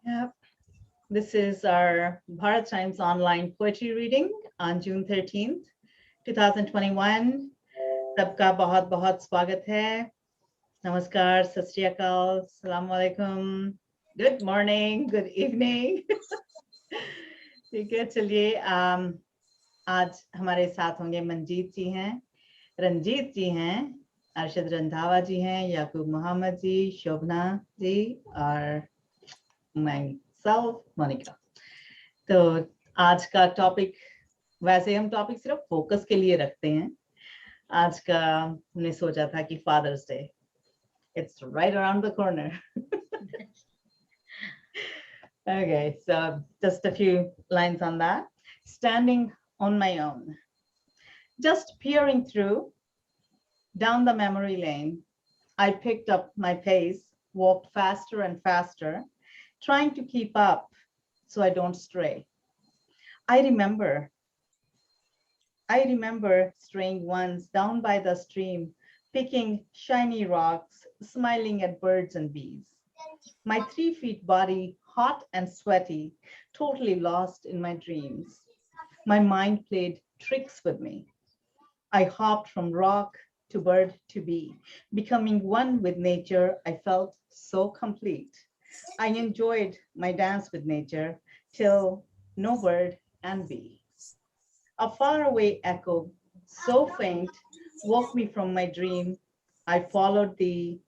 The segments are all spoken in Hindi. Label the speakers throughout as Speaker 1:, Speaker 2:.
Speaker 1: Yeah, this is our Bharat Times online poetry reading on June 13th, 2021. सबका बहुत बहुत स्वागत है. Namaskar, Sat Shri Akal, Assalamu Alaikum, good morning, good evening. ठीक है, चलिए आज हमारे साथ होंगे मनजीत जी हैं, रंजीत जी हैं, अरशद रंधावा जी हैं, याकूब मोहम्मद जी, शोभना जी और myself, मोनिका. तो आज का टॉपिक, वैसे हम टॉपिक सिर्फ फोकस के लिए रखते हैं. आज का हमने सोचा था कि Father's Day, it's right around the corner. Okay, so just a few lines on that. Standing on my own, just peering through down the memory lane, I picked up my pace, walked faster and faster, trying to keep up so I don't stray. I remember straying once down by the stream, picking shiny rocks, smiling at birds and bees. My 3 feet body, hot and sweaty, totally lost in my dreams. My mind played tricks with me. I hopped from rock to bird to bee. Becoming one with nature, I felt so complete. I enjoyed my dance with nature till no bird and bee. A faraway echo, so faint, woke me from my dream. I followed the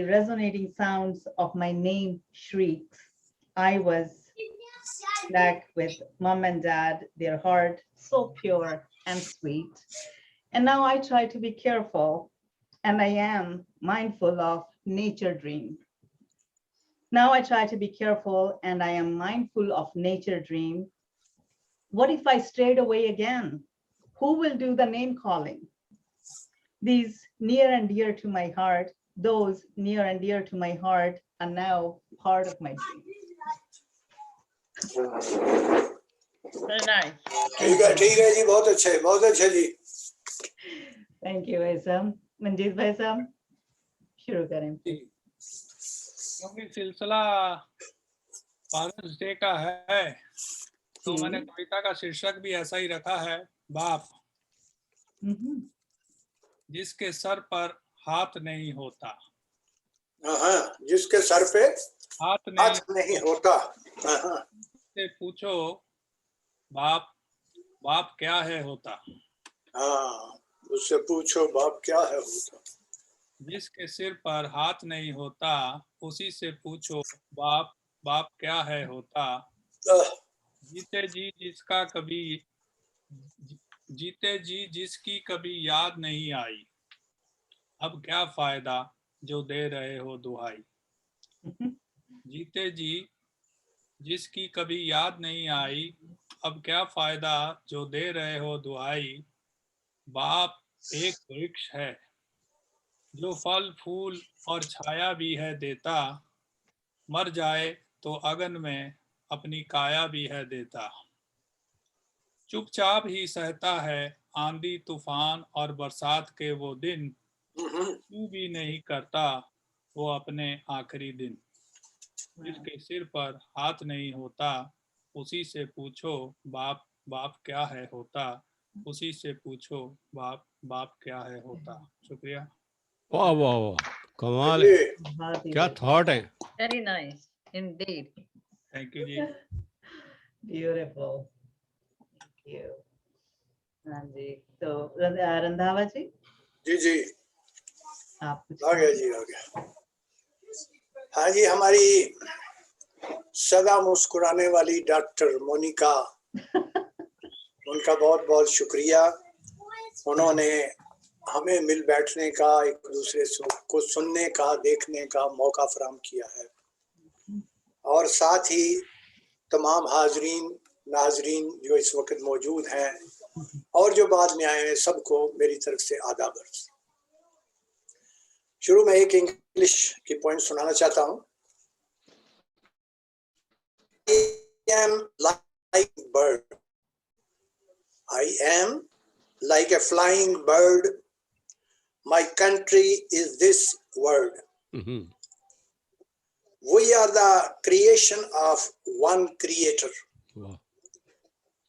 Speaker 1: resonating sounds of my name shrieks. I was back with mom and dad, their heart so pure and sweet. And now I try to be careful, and I am mindful of nature dream. Now I try to be careful, and I am mindful of nature dream. What if I strayed away again? Who will do the name calling? These near and dear to my heart, those near and dear to my heart are now part of my dream.
Speaker 2: Very nice.
Speaker 3: ठीक है जी, बहुत अच्छे जी.
Speaker 1: Thank you भाई साहब. मंजीत भाई साहब शुरू करें.
Speaker 2: क्योंकि सिलसिला फादर्स डे का है तो मैंने कविता का शीर्षक भी ऐसा ही रखा है, बाप जिसके सर पर हाथ नहीं होता.
Speaker 3: जिसके सर पे हाथ नहीं होता.
Speaker 2: से पूछो बाप बाप क्या है होता.
Speaker 3: उससे पूछो बाप क्या है होता.
Speaker 2: जिसके सिर पर हाथ नहीं होता उसी से पूछो बाप बाप क्या है होता. जीते जी जिसकी कभी याद नहीं आई, अब क्या फायदा जो दे रहे हो दुहाई. जीते जी जिसकी कभी याद नहीं आई, अब क्या फायदा जो दे रहे हो दुहाई. बाप एक वृक्ष है जो फल फूल और छाया भी है देता, मर जाए तो अगन में अपनी काया भी है देता. चुपचाप ही सहता है आंधी तूफान और बरसात के वो दिन, क्यों भी नहीं करता वो अपने आखिरी दिन. जिसके सिर पर हाथ नहीं होता उसी से पूछो बाप बाप क्या है होता. उसी से पूछो बाप बाप क्या है होता. शुक्रिया.
Speaker 4: वाह वाह वाह, कमाल है. क्या थॉट है.
Speaker 2: Very nice indeed. Thank you ji.
Speaker 1: Beautiful. Thank you. हाँ जी, तो रंधावा जी.
Speaker 3: जी
Speaker 1: आप
Speaker 3: आ गया. हाँ जी, हमारी सदा मुस्कुराने वाली डॉक्टर मोनिका, उनका बहुत बहुत शुक्रिया. उन्होंने हमें मिल बैठने का, एक दूसरे को सुनने का, देखने का मौका फराहम किया है. और साथ ही तमाम हाजरीन नाजरीन जो इस वक्त मौजूद हैं और जो बाद में आए हैं, सबको मेरी तरफ से आदाब. शुरू में एक इंग्लिश की पॉइंट सुनाना चाहता हूँ. I am like bird. I am like a flying bird. My country is this world. We are the creation of one creator.
Speaker 4: वाह,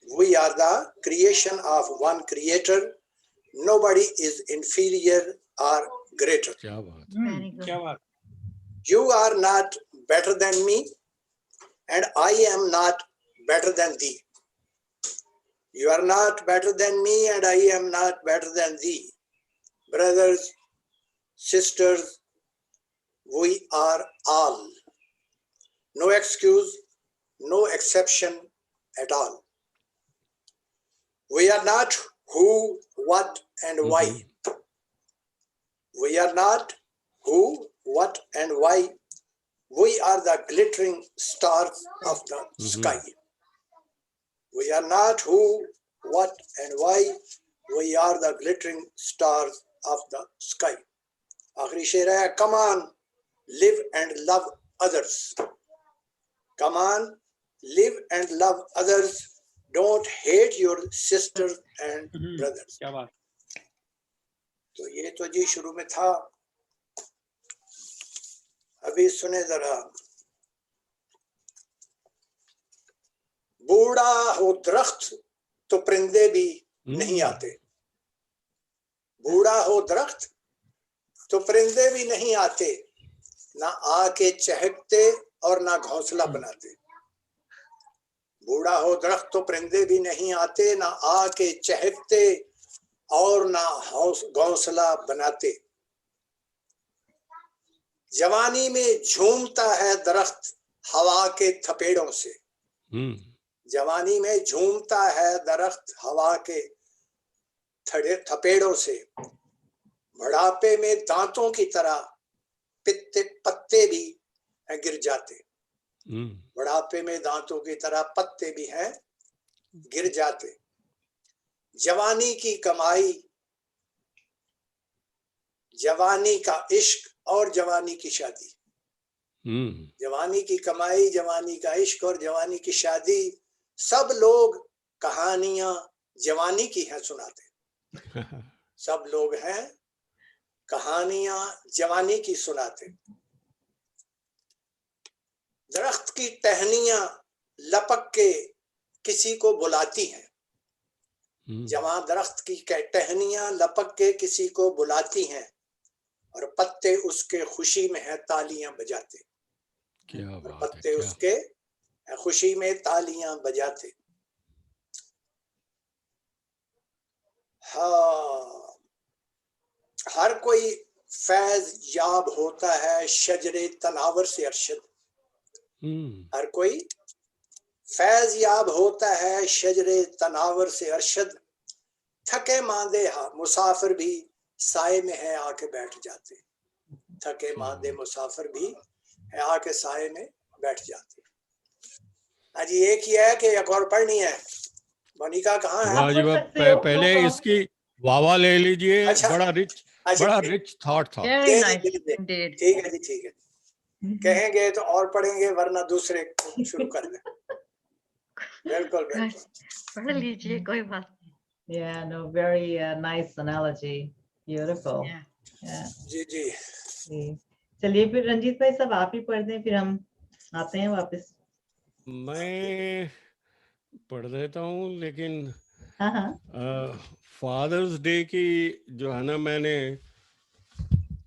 Speaker 3: We are the creation of one creator. Nobody is inferior or greater.
Speaker 4: क्या बात,
Speaker 1: Very good.
Speaker 2: क्या बात,
Speaker 3: You are not better than me, and I am not better than thee. You are not better than me, and I am not better than thee. Brothers, sisters, we are all. No excuse, no exception at all. We are not who, what, and why. We are not who, what, and why. We are the glittering stars of the sky. We are not who, what, and why. We are the glittering stars of the sky. आखिरी शेर है, come on, live and love others. Come on, live and love others. Don't hate your sisters and brothers.
Speaker 2: क्या बात,
Speaker 3: तो ये तो जी शुरू में था. अभी सुने जरा. बूढ़ा हो दरख्त तो परिंदे भी नहीं आते. बूढ़ा हो दरख्त तो परिंदे भी नहीं आते. ना आके चहकते और ना घोंसला बनाते. बूढ़ा हो दरख्त तो परिंदे भी नहीं आते. ना आके चहकते और ना घोंसला बनाते. जवानी में झूमता है दरख्त हवा के थपेड़ों से. जवानी में झूमता है दरख्त हवा के थपेड़ों से. बुढ़ापे में दांतों की तरह पत्ते भी गिर जाते. बुढ़ापे में दांतों की तरह पत्ते भी हैं गिर जाते. जवानी की कमाई, जवानी का इश्क और जवानी की शादी. जवानी की कमाई, जवानी का इश्क और जवानी की शादी. सब लोग कहानियां जवानी की हैं सुनाते. सब लोग हैं कहानियां जवानी की सुनाते. दरख्त की टहनियां लपक के किसी को बुलाती हैं. जवां दरख्त की टहनियां लपक के किसी को बुलाती हैं और पत्ते उसके खुशी में है तालियां बजाते.
Speaker 4: क्या
Speaker 3: और
Speaker 4: बात
Speaker 3: पत्ते
Speaker 4: है,
Speaker 3: उसके खुशी में तालियां बजाते. हाँ, हर कोई फैज याब होता है शजरे तनावर से अरशद. हर कोई फैज याब होता है शजरे तनावर से अरशद. थके मांदे मुसाफिर भी साए में है आके बैठ जाते. थके मांदे मुसाफिर भी है आके साए में बैठ जाते. आज एक ही है कि एक और पढ़नी है. मोनिका कहाँ है?
Speaker 4: वाह जी वाह, पहले इसकी वावा ले लीजिए.
Speaker 3: अच्छा,
Speaker 4: बड़ा रिच थॉट था.
Speaker 1: Very nice indeed.
Speaker 3: ठीक है जी, ठीक है. कहेंगे तो और पढ़ेंगे वरना दूसरे को शुरू कर दें. बिल्कुल बिल्कुल.
Speaker 5: पढ़ लीजिए, कोई बात नहीं.
Speaker 1: Yeah, no, very nice analogy. Beautiful.
Speaker 5: Yeah.
Speaker 1: Yeah.
Speaker 3: जी जी.
Speaker 1: जी. चलिए फिर रंजीत भाई सब आप ही पढ़ दें, फिर हम आते हैं वापस.
Speaker 4: मैं पढ़ देता हूँ, लेकिन
Speaker 1: हाँ.
Speaker 4: फादर्स डे की जो है ना, मैंने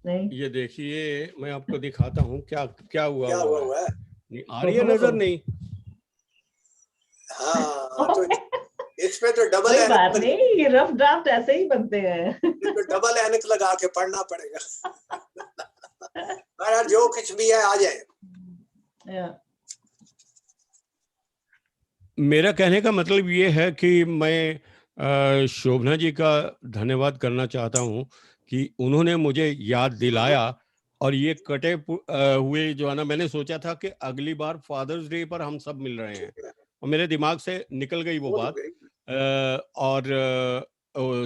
Speaker 1: नहीं.
Speaker 4: ये देखिए, मैं आपको दिखाता हूँ क्या क्या हुआ
Speaker 3: क्या
Speaker 4: हुआ
Speaker 3: हुआ
Speaker 4: है.
Speaker 3: है?
Speaker 4: नहीं, आ रही है नजर? नहीं.
Speaker 3: हाँ, तो इस पे तो डबल
Speaker 1: कोई बात
Speaker 3: एनक,
Speaker 1: नहीं, रफ ड्राफ्ट ऐसे ही बनते हैं.
Speaker 3: तो डबल एनक लगा के पढ़ना पड़ेगा. जो कुछ भी है आ जाए.
Speaker 1: Yeah.
Speaker 4: मेरा कहने का मतलब ये है कि मैं शोभना जी का धन्यवाद करना चाहता हूँ कि उन्होंने मुझे याद दिलाया. और ये कटे हुए जो है ना, मैंने सोचा था कि अगली बार फादर्स डे पर हम सब मिल रहे हैं, और मेरे दिमाग से निकल गई वो बात. और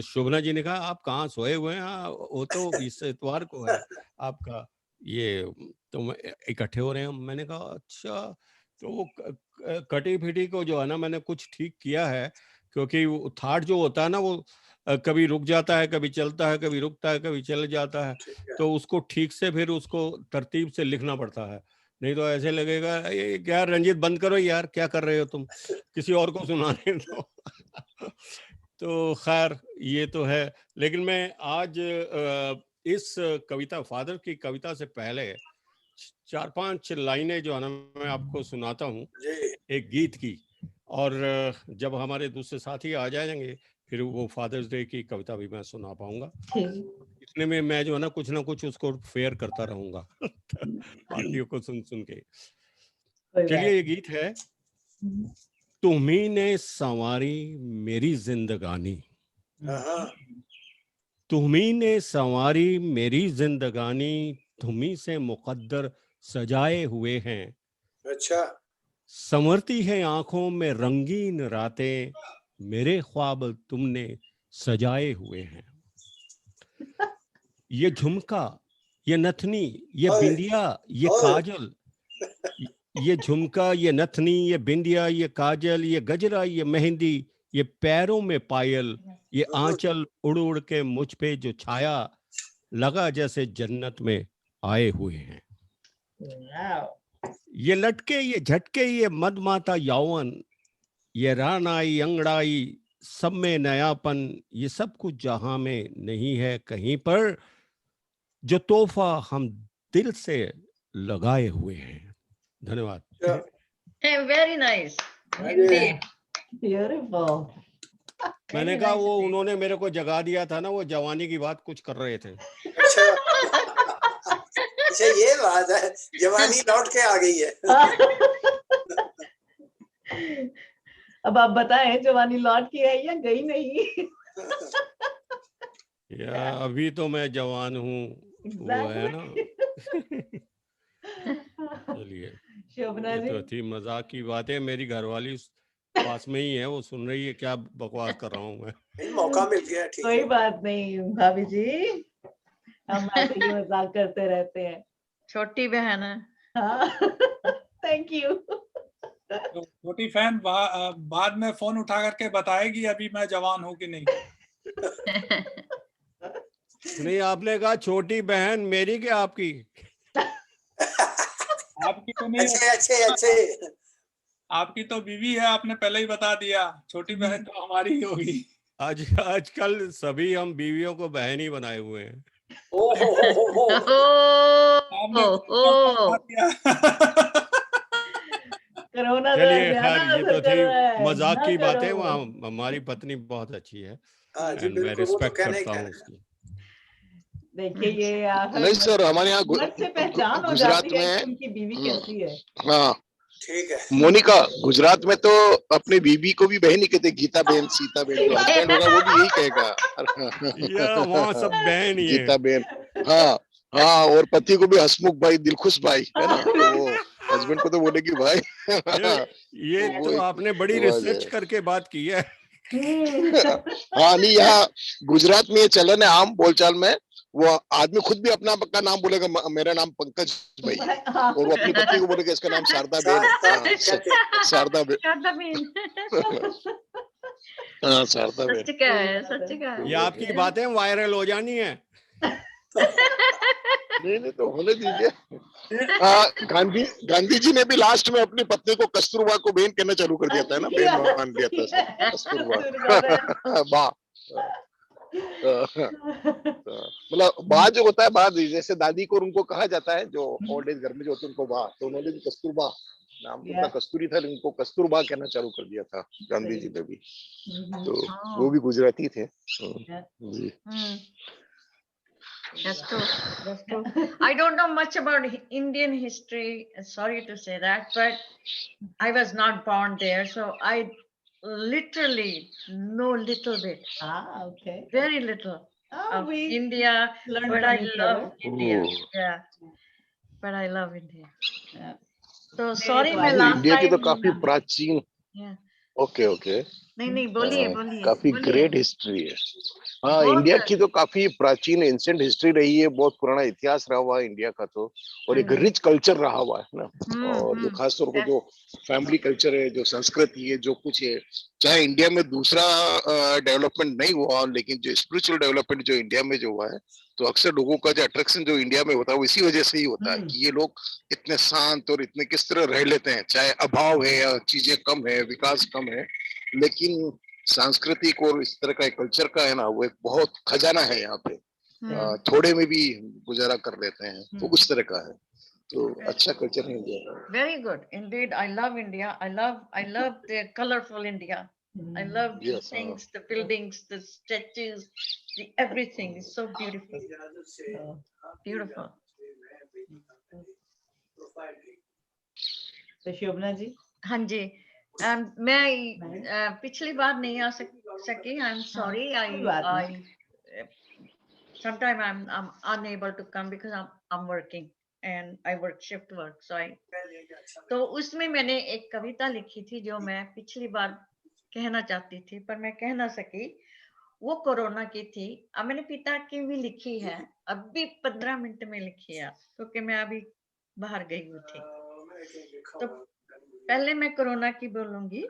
Speaker 4: शोभना जी ने कहा, आप कहाँ सोए हुए हैं, वो तो इस इतवार को है आपका ये, तो इकट्ठे हो रहे हैं. मैंने कहा अच्छा, तो कटी फिटी को जो है ना, मैंने कुछ ठीक किया है, क्योंकि वो थाट जो होता है ना, वो कभी रुक जाता है, कभी चलता है, कभी रुकता है, कभी चल जाता है. तो उसको ठीक से फिर उसको तरतीब से लिखना पड़ता है. नहीं तो ऐसे लगेगा ये क्या रंजीत बंद करो यार, क्या कर रहे हो तुम, किसी और को सुनाने दो। तो खैर ये तो है, लेकिन मैं आज इस कविता, फादर की कविता से पहले 4-5 लाइनें जो है ना मैं आपको सुनाता हूँ
Speaker 3: जी
Speaker 4: एक गीत की, और जब हमारे दूसरे साथी आ जाएंगे फिर वो फादर्स डे की कविता भी मैं सुना पाऊंगा।
Speaker 1: ठीक।
Speaker 4: इतने में मैं जो है ना कुछ ना कुछ उसको फेयर करता रहूंगा बाकियों को सुन सुन के।
Speaker 1: कोई
Speaker 4: चलिए
Speaker 1: बात
Speaker 4: ये गीत है,
Speaker 1: नहीं।
Speaker 4: तुम्ही ने संवारी मेरी जिंदगानी,
Speaker 3: हाँ
Speaker 4: तुम्ही ने संवारी मेरी जिंदगानी, तुम्ही से मुकद्दर सजाए हुए हैं,
Speaker 3: अच्छा
Speaker 4: संवरती है आंखों में रंगीन रातें, मेरे ख्वाब तुमने सजाए हुए हैं। ये झुमका, ये नथनी, ये
Speaker 3: ओए
Speaker 4: बिंदिया, ये
Speaker 3: ओए
Speaker 4: काजल, ये झुमका, ये नथनी, ये बिंदिया, ये काजल, ये गजरा, ये मेहंदी, ये पैरों में पायल, ये आंचल उड़ उड़ के मुझ पे जो छाया, लगा जैसे जन्नत में आए हुए हैं।
Speaker 1: Wow.
Speaker 4: ये लटके, ये झटके, ये मदमाता यौवन, ये रानाई अंगड़ाई, सब में नयापन, ये सब कुछ जहां में नहीं है कहीं पर, जो तोहफा हम दिल से लगाए हुए हैं। धन्यवाद।
Speaker 3: अच्छा,
Speaker 5: Hey, very nice.
Speaker 3: अरे
Speaker 5: Indeed.
Speaker 1: Beautiful.
Speaker 4: मैंने
Speaker 5: Very
Speaker 4: कहा
Speaker 5: nice
Speaker 4: वो
Speaker 5: indeed.
Speaker 4: उन्होंने मेरे को जगा दिया था ना, वो जवानी की बात कुछ कर रहे थे।
Speaker 3: अच्छा अच्छा ये बात है, जवानी लौट के आ गई है।
Speaker 1: अब आप बताएं जवानी लौट की है या गई नहीं?
Speaker 4: या अभी तो मैं जवान हूँ, वो है ना। चलिए
Speaker 1: शोभना
Speaker 4: ये
Speaker 1: जी,
Speaker 4: तो थी मजाक की बातें, मेरी घरवाली पास में ही है, वो सुन रही है क्या बकवास कर रहा हूँ मैं।
Speaker 3: नहीं, मौका मिल गया, ठीक
Speaker 1: कोई
Speaker 3: है।
Speaker 1: बात नहीं भाभी जी, हम ऐसे ही मजाक करते रहते हैं।
Speaker 5: छोटी बहन है।
Speaker 1: हाँ, थैंक यू।
Speaker 2: तो छोटी फैन बाद में फोन उठा करके बताएगी अभी मैं जवान हूँ कि नहीं।
Speaker 4: नहीं, आपने कहा छोटी बहन मेरी क्या आपकी?
Speaker 2: आपकी तो नहीं
Speaker 3: अच्छे
Speaker 2: है,
Speaker 3: अच्छे अच्छे
Speaker 2: आपकी तो बीवी है, आपने पहले ही बता दिया। छोटी बहन तो हमारी ही होगी।
Speaker 4: आजकल सभी हम बीवियों को बहन ही बनाए हुए हैं।
Speaker 3: ओ हो
Speaker 2: आपने
Speaker 5: Oh,
Speaker 2: कोरोना का उठा
Speaker 5: oh.
Speaker 2: दिया।
Speaker 1: कोरोना तो
Speaker 4: चलिए
Speaker 1: ज्यादा
Speaker 4: खैर ये
Speaker 1: असर
Speaker 4: तो
Speaker 1: कर
Speaker 4: थी
Speaker 1: रहा है,
Speaker 4: मजाक
Speaker 1: ना
Speaker 4: की बातें।
Speaker 1: करो।
Speaker 4: वहाँ हमारी पत्नी बहुत अच्छी है
Speaker 3: हाँ जी
Speaker 4: एंड मैं
Speaker 3: बिल्कुल, वो तो
Speaker 4: रिस्पेक्ट
Speaker 3: कहना ही
Speaker 4: करता हूँ
Speaker 3: कहना है।
Speaker 4: उसकी।
Speaker 1: देखिए ये हर
Speaker 6: नहीं सर, हमारे यहाँ
Speaker 1: मर्द से पहचान हो
Speaker 6: गुजरात
Speaker 1: जाती है
Speaker 6: में
Speaker 1: कि उनकी बीवी कैसी है।
Speaker 6: हाँ
Speaker 3: ठीक है।
Speaker 6: मोनिका, गुजरात में तो अपनी बीबी को भी बहन ही कहते, गीता बहन, सीता बहन। जो हस्बैंड होगा वो भी यही कहेगा।
Speaker 4: या वहाँ सब बहन ही
Speaker 6: गीता
Speaker 4: है।
Speaker 6: बहन, हाँ हाँ, और पति को भी हसमुख भाई, दिलखुश भाई, है ना, तो वो हस्बैंड को तो बोलेगी भाई।
Speaker 4: ये
Speaker 6: वो
Speaker 4: तो
Speaker 6: एक
Speaker 4: आपने बड़ी
Speaker 6: रिवाज
Speaker 4: रिसर्च
Speaker 6: है।
Speaker 4: करके बात की है।
Speaker 6: हाँ नहीं, यहाँ गुजरात में ये चलन है आम बोलचाल में। वो आदमी खुद भी अपना का नाम बोलेगा, मेरा नाम पंकज भाई है,
Speaker 1: हाँ,
Speaker 6: और वो अपनी पत्नी को बोलेगा इसका नाम शारदा बेन है। हाँ, शारदा बेन।
Speaker 5: शारदा बेन।
Speaker 6: हाँ शारदा बेन।
Speaker 5: सच का है, सच का
Speaker 4: ये
Speaker 5: है।
Speaker 4: आपकी बातें वायरल हो जानी है।
Speaker 6: नहीं नहीं, तो होने दीजिए। गांधी जी ने भी लास्ट में अपनी पत्नी को कस्तूरबा को बहन कहना चालू कर दिया था ना, बहन मान लिया था सर, कस्तूरबा। बा मतलब बा जो होता है, बा जैसे दादी को उनको कहा जाता है, जो ओल्ड एज घर में जो होते हैं उनको बा, तो उन्होंने भी कस्तूरबा, नाम तो उनका कस्तूरी था, उनको कस्तूरबा कहना चालू कर दिया था गांधी जी ने भी। तो वो भी गुजराती थे जी।
Speaker 5: That's true. That's true. I don't know much about Indian history. Sorry to say that, but I was not born there, so I literally know little bit,
Speaker 1: okay.
Speaker 5: very little of
Speaker 1: We
Speaker 5: India.
Speaker 1: learn
Speaker 5: But
Speaker 1: from
Speaker 5: I
Speaker 1: each
Speaker 5: love
Speaker 1: other.
Speaker 5: India.
Speaker 6: Oh.
Speaker 5: Yeah. But I love India.
Speaker 1: Yeah.
Speaker 5: So sorry, my
Speaker 1: तो
Speaker 5: last
Speaker 6: इंडिया की तो
Speaker 5: time.
Speaker 6: काफी प्राचीन।
Speaker 5: Yeah.
Speaker 6: Okay okay.
Speaker 5: नहीं बोलिए बोलिए
Speaker 6: काफी
Speaker 5: बोलिए।
Speaker 6: ग्रेट हिस्ट्री है। हाँ,
Speaker 5: बहुत-
Speaker 6: इंडिया की तो काफी प्राचीन एंशिएंट हिस्ट्री रही है, बहुत पुराना इतिहास रहा हुआ है इंडिया का तो, और एक रिच कल्चर रहा हुआ है ना। और जो खास तौर पर जो फैमिली कल्चर है, जो संस्कृति है, जो कुछ है, चाहे इंडिया में दूसरा डेवलपमेंट नहीं हुआ, लेकिन जो स्पिरिचुअल डेवलपमेंट जो इंडिया में जो हुआ है, तो अक्सर लोगों का जो अट्रैक्शन जो इंडिया में होता है वो इसी वजह से ही होता है कि ये लोग इतने शांत और इतने किस तरह रह लेते हैं, चाहे अभाव है या चीजें कम है, विकास कम है, लेकिन सांस्कृतिक और इस तरह का एक कल्चर का है ना, वो एक बहुत खजाना है यहाँ पे। थोड़े में भी गुजारा कर लेते हैं, तो उस तरह का है, तो अच्छा कल्चर है इंडिया का।
Speaker 5: Very good indeed. I love India. I love the colorful India. I love the
Speaker 6: Yes,
Speaker 5: things, the buildings, the statues, the everything is so beautiful. Beautiful.
Speaker 1: तो शोभना जी।
Speaker 5: हाँ जी, मैं पिछली बार नहीं आ सकी. I'm sorry. Sometimes I'm unable to come because I'm working and I work shift work. So तो उसमें मैंने एक कविता लिखी थी जो मैं पिछली बार कहना चाहती थी पर मैं कह ना सकी. वो कोरोना की थी. अब मैंने पिता की भी लिखी है, अभी 15 मिनट में लिखी है क्योंकि मैं अभी बाहर गई हुई थी. तो पहले मैं कोरोना की बोलूंगी.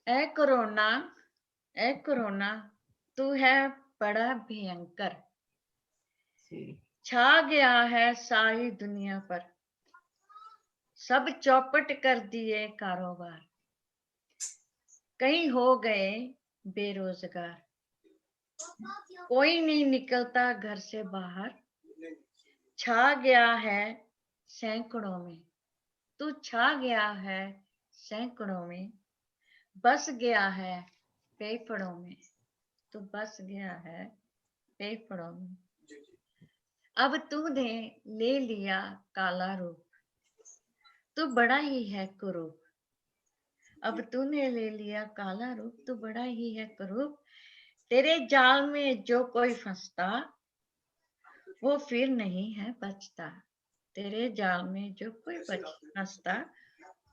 Speaker 5: ए कोरोना तू है बड़ा भयंकर, छा गया है सारी दुनिया पर, सब चौपट कर दिए कारोबार, कहीं हो गए बेरोजगार, कोई नहीं निकलता घर से बाहर, छा गया है सैकड़ों में, तू छा गया है सैकड़ों में, बस गया है फेफड़ों में, तू बस गया है फेफड़ों में. अब तूने ले लिया काला रूप, तू बड़ा ही है कुरूप. अब तूने ले लिया काला रूप, तू बड़ा ही है कुरूप. तेरे जाल में जो कोई फंसता वो फिर नहीं है बचता. तेरे जाल में जो कोई फंसता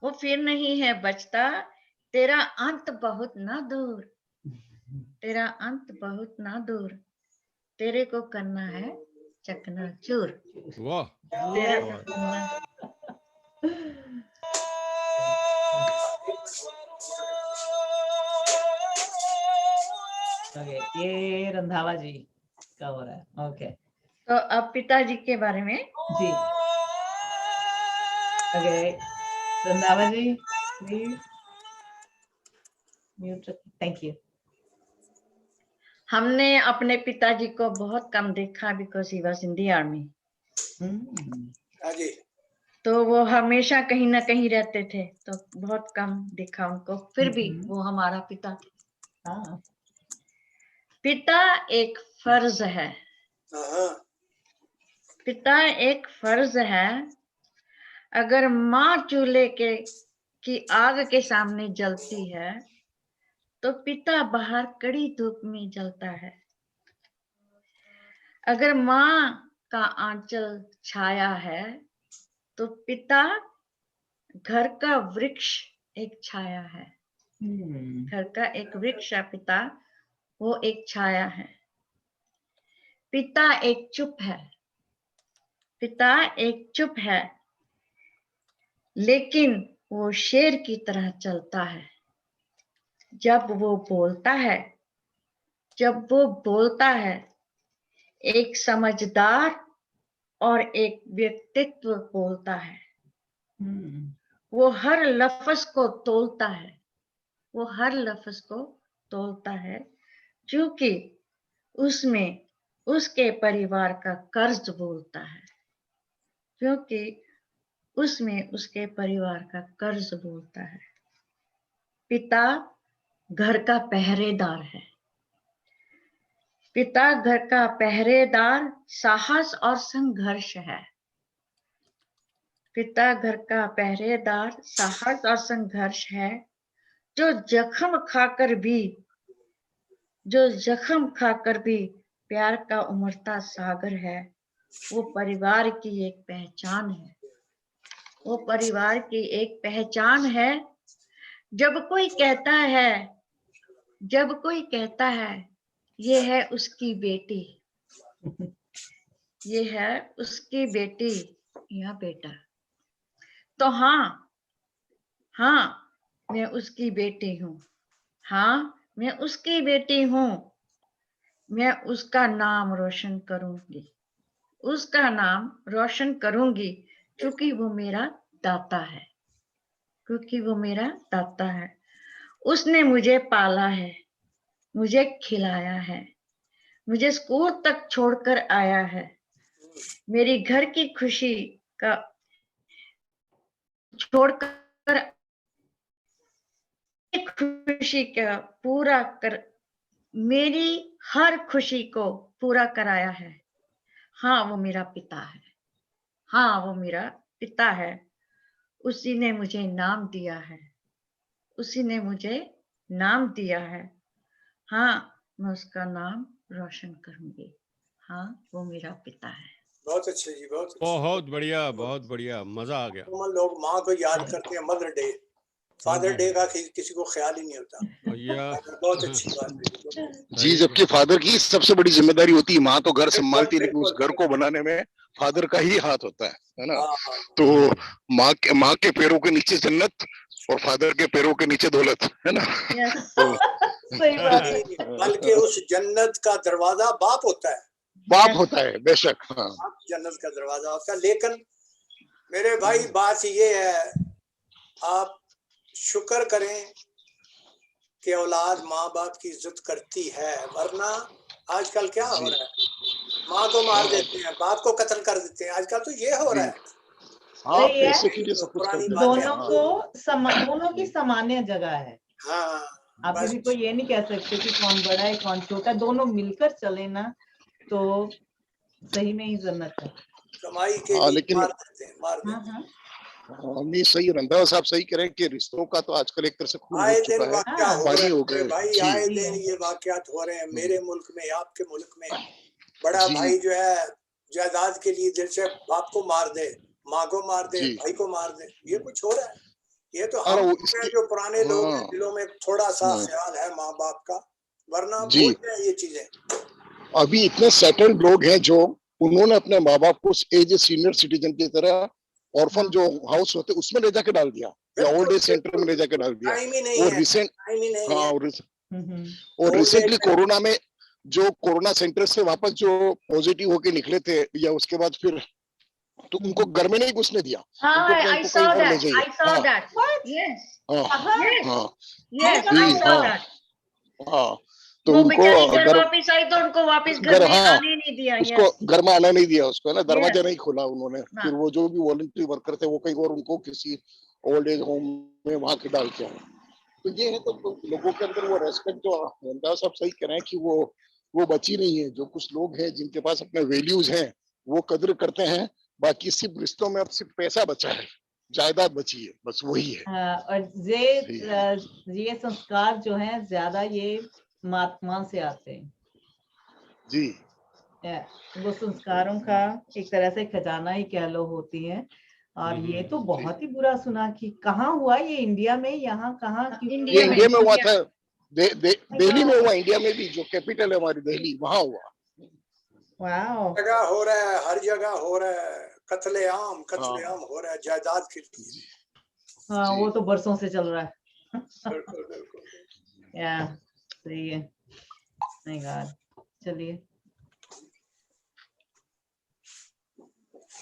Speaker 5: वो फिर नहीं है बचता. तेरा अंत बहुत ना दूर, तेरा अंत बहुत ना दूर, तेरे को करना है चकनाचूर.
Speaker 4: वाह,
Speaker 5: तेरे को करना.
Speaker 1: ओके, ये रंधावा जी का हो रहा है. ओके,
Speaker 5: तो अब पिताजी के बारे में
Speaker 1: जी. Okay, Randhawa ji please mute. Thank you.
Speaker 5: हमने अपने पिताजी को बहुत कम देखा because he was in the army.
Speaker 3: हाँ जी,
Speaker 5: तो वो हमेशा कहीं ना कहीं रहते थे तो बहुत कम देखा उनको, फिर भी वो हमारा पिता थे.
Speaker 1: हाँ.
Speaker 5: पिता एक फर्ज है, पिता एक फर्ज है. अगर माँ चूल्हे की आग के सामने जलती है तो पिता बाहर कड़ी धूप में जलता है. अगर माँ का आंचल छाया है तो पिता घर का वृक्ष एक छाया है. घर का एक वृक्ष है पिता, वो एक छाया है. पिता एक चुप है, पिता एक चुप है, लेकिन वो शेर की तरह चलता है. जब वो बोलता है, जब वो बोलता है, एक समझदार और एक व्यक्तित्व बोलता है. वो हर लफ्ज को तोलता है, वो हर लफ्ज को तोलता है, क्योंकि उसमें उसके परिवार का कर्ज बोलता है, क्योंकि उसमें उसके परिवार का कर्ज बोलता है. पिता घर का पहरेदार है, पिता घर का पहरेदार साहस और संघर्ष है. पिता घर का पहरेदार साहस और संघर्ष है, जो जख्म खाकर भी प्यार का उमड़ता सागर है. वो परिवार की एक पहचान है, वो परिवार की एक पहचान है, जब कोई कहता है ये है उसकी बेटी, ये है उसकी बेटी या बेटा, तो हाँ मैं उसकी बेटी हूँ, हाँ मैं उसकी बेटी हूँ, मैं उसका नाम रोशन करूंगी, उसका नाम रोशन करूंगी, क्योंकि वो मेरा दाता है, क्योंकि वो मेरा दाता है। उसने मुझे पाला है, मुझे खिलाया है, मुझे स्कूल तक छोड़कर आया है, मेरी घर की खुशी का छोड़कर खुशी का पूरा कर, मेरी हर खुशी को पूरा कराया है। हाँ वो मेरा पिता है, हाँ वो मेरा पिता है। उसी ने मुझे नाम दिया है, उसी ने मुझे नाम दिया है। हाँ मैं उसका नाम रोशन करूंगी, हाँ वो मेरा पिता है।
Speaker 3: बहुत अच्छे जी, बहुत अच्छे।
Speaker 4: बहुत बढ़िया, बहुत बढ़िया, मजा आ गया।
Speaker 3: हम लोग माँ को याद करते हैं, मदर डे, फादर डे का किसी को ख्याल ही नहीं होता।
Speaker 4: भैया
Speaker 3: बहुत अच्छी बात है
Speaker 6: जी, जबकि फादर की सबसे बड़ी जिम्मेदारी होती है, माँ तो घर संभालती है, लेकिन उस
Speaker 3: बिल्कुल,
Speaker 6: घर को बनाने में फादर का ही हाथ होता है ना।
Speaker 3: हाँ,
Speaker 6: तो माँ के पैरों के नीचे जन्नत और फादर के पैरों के नीचे दौलत, है ना। तो
Speaker 1: सही बात है।
Speaker 3: बल्कि उस जन्नत का दरवाजा बाप होता है,
Speaker 6: बाप होता है, बेशक। हाँ
Speaker 3: बाप जन्नत का दरवाजा होता है। लेकिन मेरे भाई बात ये है, आप शुक्र करें कि औलाद माँ बाप की इज्जत करती है, वरना आजकल क्या हो रहा है, माँ को मार देते हैं, बाप को कत्ल कर देते हैं, आजकल तो ये हो रहा है।
Speaker 6: हाँ,
Speaker 1: सही है।
Speaker 6: पैसे के लिए सब कुछ
Speaker 3: पुरानी
Speaker 6: करते
Speaker 3: बात है।
Speaker 1: दोनों को दोनों की सामान्य जगह है।
Speaker 3: हाँ,
Speaker 1: आप
Speaker 3: बस
Speaker 1: किसी को ये नहीं कह सकते कि कौन बड़ा है कौन छोटा है, दोनों मिलकर चले ना तो सही में ही जन्नत है।
Speaker 3: कमाई के
Speaker 6: हाँ,
Speaker 3: लिए
Speaker 6: लेकिन
Speaker 3: मार देते हैं, मार देते
Speaker 1: हाँ
Speaker 3: हैं।
Speaker 1: हाँ
Speaker 6: नहीं, सही रंधावा साहब सही कह रहे हैं कि रिश्तों का तो आजकल एक तरह से खून
Speaker 3: आए
Speaker 6: उठ
Speaker 3: दिन
Speaker 6: चुका है,
Speaker 3: वाकया हो
Speaker 6: पानी
Speaker 3: रहे
Speaker 6: हो
Speaker 3: हैं
Speaker 6: गए।
Speaker 3: भाई,
Speaker 6: जी
Speaker 3: आए
Speaker 1: जी
Speaker 3: दिन
Speaker 1: है।
Speaker 3: ये वाकयात हो रहे हैं मेरे मुल्क में, आपके मुल्क में। बड़ा
Speaker 6: जी
Speaker 3: भाई जो है जायदाद के लिए दिल से बाप को मार दे, माँ को मार दे,
Speaker 6: जी।
Speaker 3: भाई को मार दे, ये कुछ हो रहा है। ये तो
Speaker 6: अरे
Speaker 3: हम
Speaker 6: वो
Speaker 3: लोग हैं
Speaker 6: इसके
Speaker 3: जो पुराने लोग हैं,
Speaker 6: हाँ
Speaker 3: दिलों में थोड़ा सा
Speaker 6: हाँ,
Speaker 3: ख्याल है माँ बाप का, वरना
Speaker 6: जी।
Speaker 3: भूल जाए ये चीजें।
Speaker 6: अभी इतने सेटल्ड लोग हैं जो उन्होंने अपने माँ बाप को एज ए सीनियर सिटीजन की तरह ऑर्फन जो हाउस होते उसमें ले जाके डाल दिया, या ओल्ड
Speaker 3: बिल्कुल
Speaker 6: एज सेंटर में ले जाके डाल दिया।
Speaker 3: टाइम ही नहीं
Speaker 6: और
Speaker 3: है,
Speaker 6: रिसेंट
Speaker 3: टाइम ही नहीं
Speaker 6: हाँ
Speaker 3: है।
Speaker 6: और
Speaker 3: ओल्ड
Speaker 6: रिसेंटली
Speaker 3: एज
Speaker 6: कोरोना में जो कोरोना सेंटर से वापस जो पॉजिटिव होके निकले थे, या उसके बाद फिर तो उनको घर में नहीं घुसने दिया, उनको
Speaker 5: I
Speaker 6: उनको कहीं
Speaker 5: saw
Speaker 6: और ले
Speaker 5: that.
Speaker 6: जाइए।
Speaker 5: I saw
Speaker 6: हाँ
Speaker 5: that.
Speaker 1: What?
Speaker 5: Yes.
Speaker 6: हाँ
Speaker 5: Yes.
Speaker 6: हाँ
Speaker 5: Yes.
Speaker 1: कहाँ
Speaker 5: I
Speaker 6: जी
Speaker 5: saw
Speaker 6: हाँ
Speaker 5: that.
Speaker 6: हाँ। तो
Speaker 5: वो
Speaker 6: उनको
Speaker 5: बेचारी घर
Speaker 6: घर
Speaker 5: वापिस आई तो उनको वापिस घर
Speaker 6: घर
Speaker 5: में
Speaker 6: हाँ
Speaker 5: आने नहीं दिया।
Speaker 6: उसको
Speaker 5: Yes.
Speaker 6: घर में आने नहीं दिया, उसको है ना, दरवाजा
Speaker 5: Yes.
Speaker 6: नहीं खोला उन्होंने।
Speaker 5: हाँ।
Speaker 6: फिर वो जो भी वॉलंटरी वर्कर थे वो कहीं और उनको किसी ओल्ड एज होम में वहां के डाल के आए। तो ये है, तो लोगों के अंदर वो रेस्पेक्ट जो रंधावा साहब सही कह रहे हैं कि वो बची नहीं है। जो कुछ लोग हैं जिनके पास अपने वैल्यूज हैं वो कदर करते हैं, बाकी सिर्फ रिश्तों में अब सिर्फ पैसा बचा है, जायदाद बची है, बस वही है।
Speaker 1: और ये संस्कार जो है ज्यादा ये महात्मा से आते हैं।
Speaker 6: जी
Speaker 1: वो संस्कारों का एक तरह से खजाना ही कह लो होती है। और ये तो बहुत ही बुरा सुना कि कहाँ हुआ ये, इंडिया में, यहाँ कहाँ
Speaker 6: ये
Speaker 5: इंडिया
Speaker 6: इंडिया में हुआ
Speaker 5: इंडिया।
Speaker 6: था, दिल्ली में हुआ, इंडिया में भी, जो कैपिटल है हमारी दिल्ली, वहां हुआ।
Speaker 1: वाओ।
Speaker 3: जगह हो रहा है, हर जगह हो रहा है, कत्लेआम हो रहा है जायदाद के लिए।
Speaker 1: हाँ वो तो बरसों से चल रहा है।
Speaker 3: बिल्कुल बिल्कुल।
Speaker 1: या सही है। नहीं यार, चलिए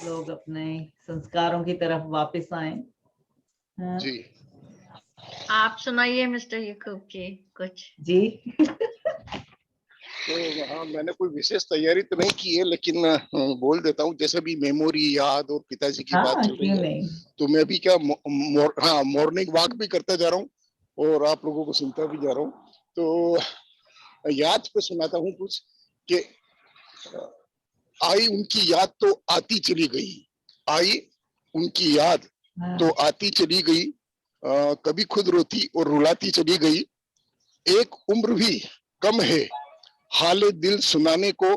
Speaker 1: लोग अपने संस्कारों की तरफ वापस आए। हाँ।
Speaker 6: जी
Speaker 5: आप सुनाइए मिस्टर यकूब जी कुछ।
Speaker 1: जी
Speaker 6: तो हाँ, मैंने कोई विशेष तैयारी तो नहीं की है, लेकिन बोल देता हूँ। जैसे भी मेमोरी, याद और पिताजी की बात
Speaker 1: हाँ
Speaker 6: चल रही
Speaker 1: क्यों
Speaker 6: है,
Speaker 1: नहीं।
Speaker 6: तो मैं भी क्या मॉर्निंग वॉक भी करता जा रहा हूँ और आप लोगों को सुनता भी जा रहा हूँ। तो याद पे सुनाता हूँ कुछ कि आई उनकी याद तो आती चली गई, आई उनकी याद तो आती चली गई, कभी खुद रोती और रुलाती चली गई। एक उम्र भी कम है हाले दिल सुनाने को,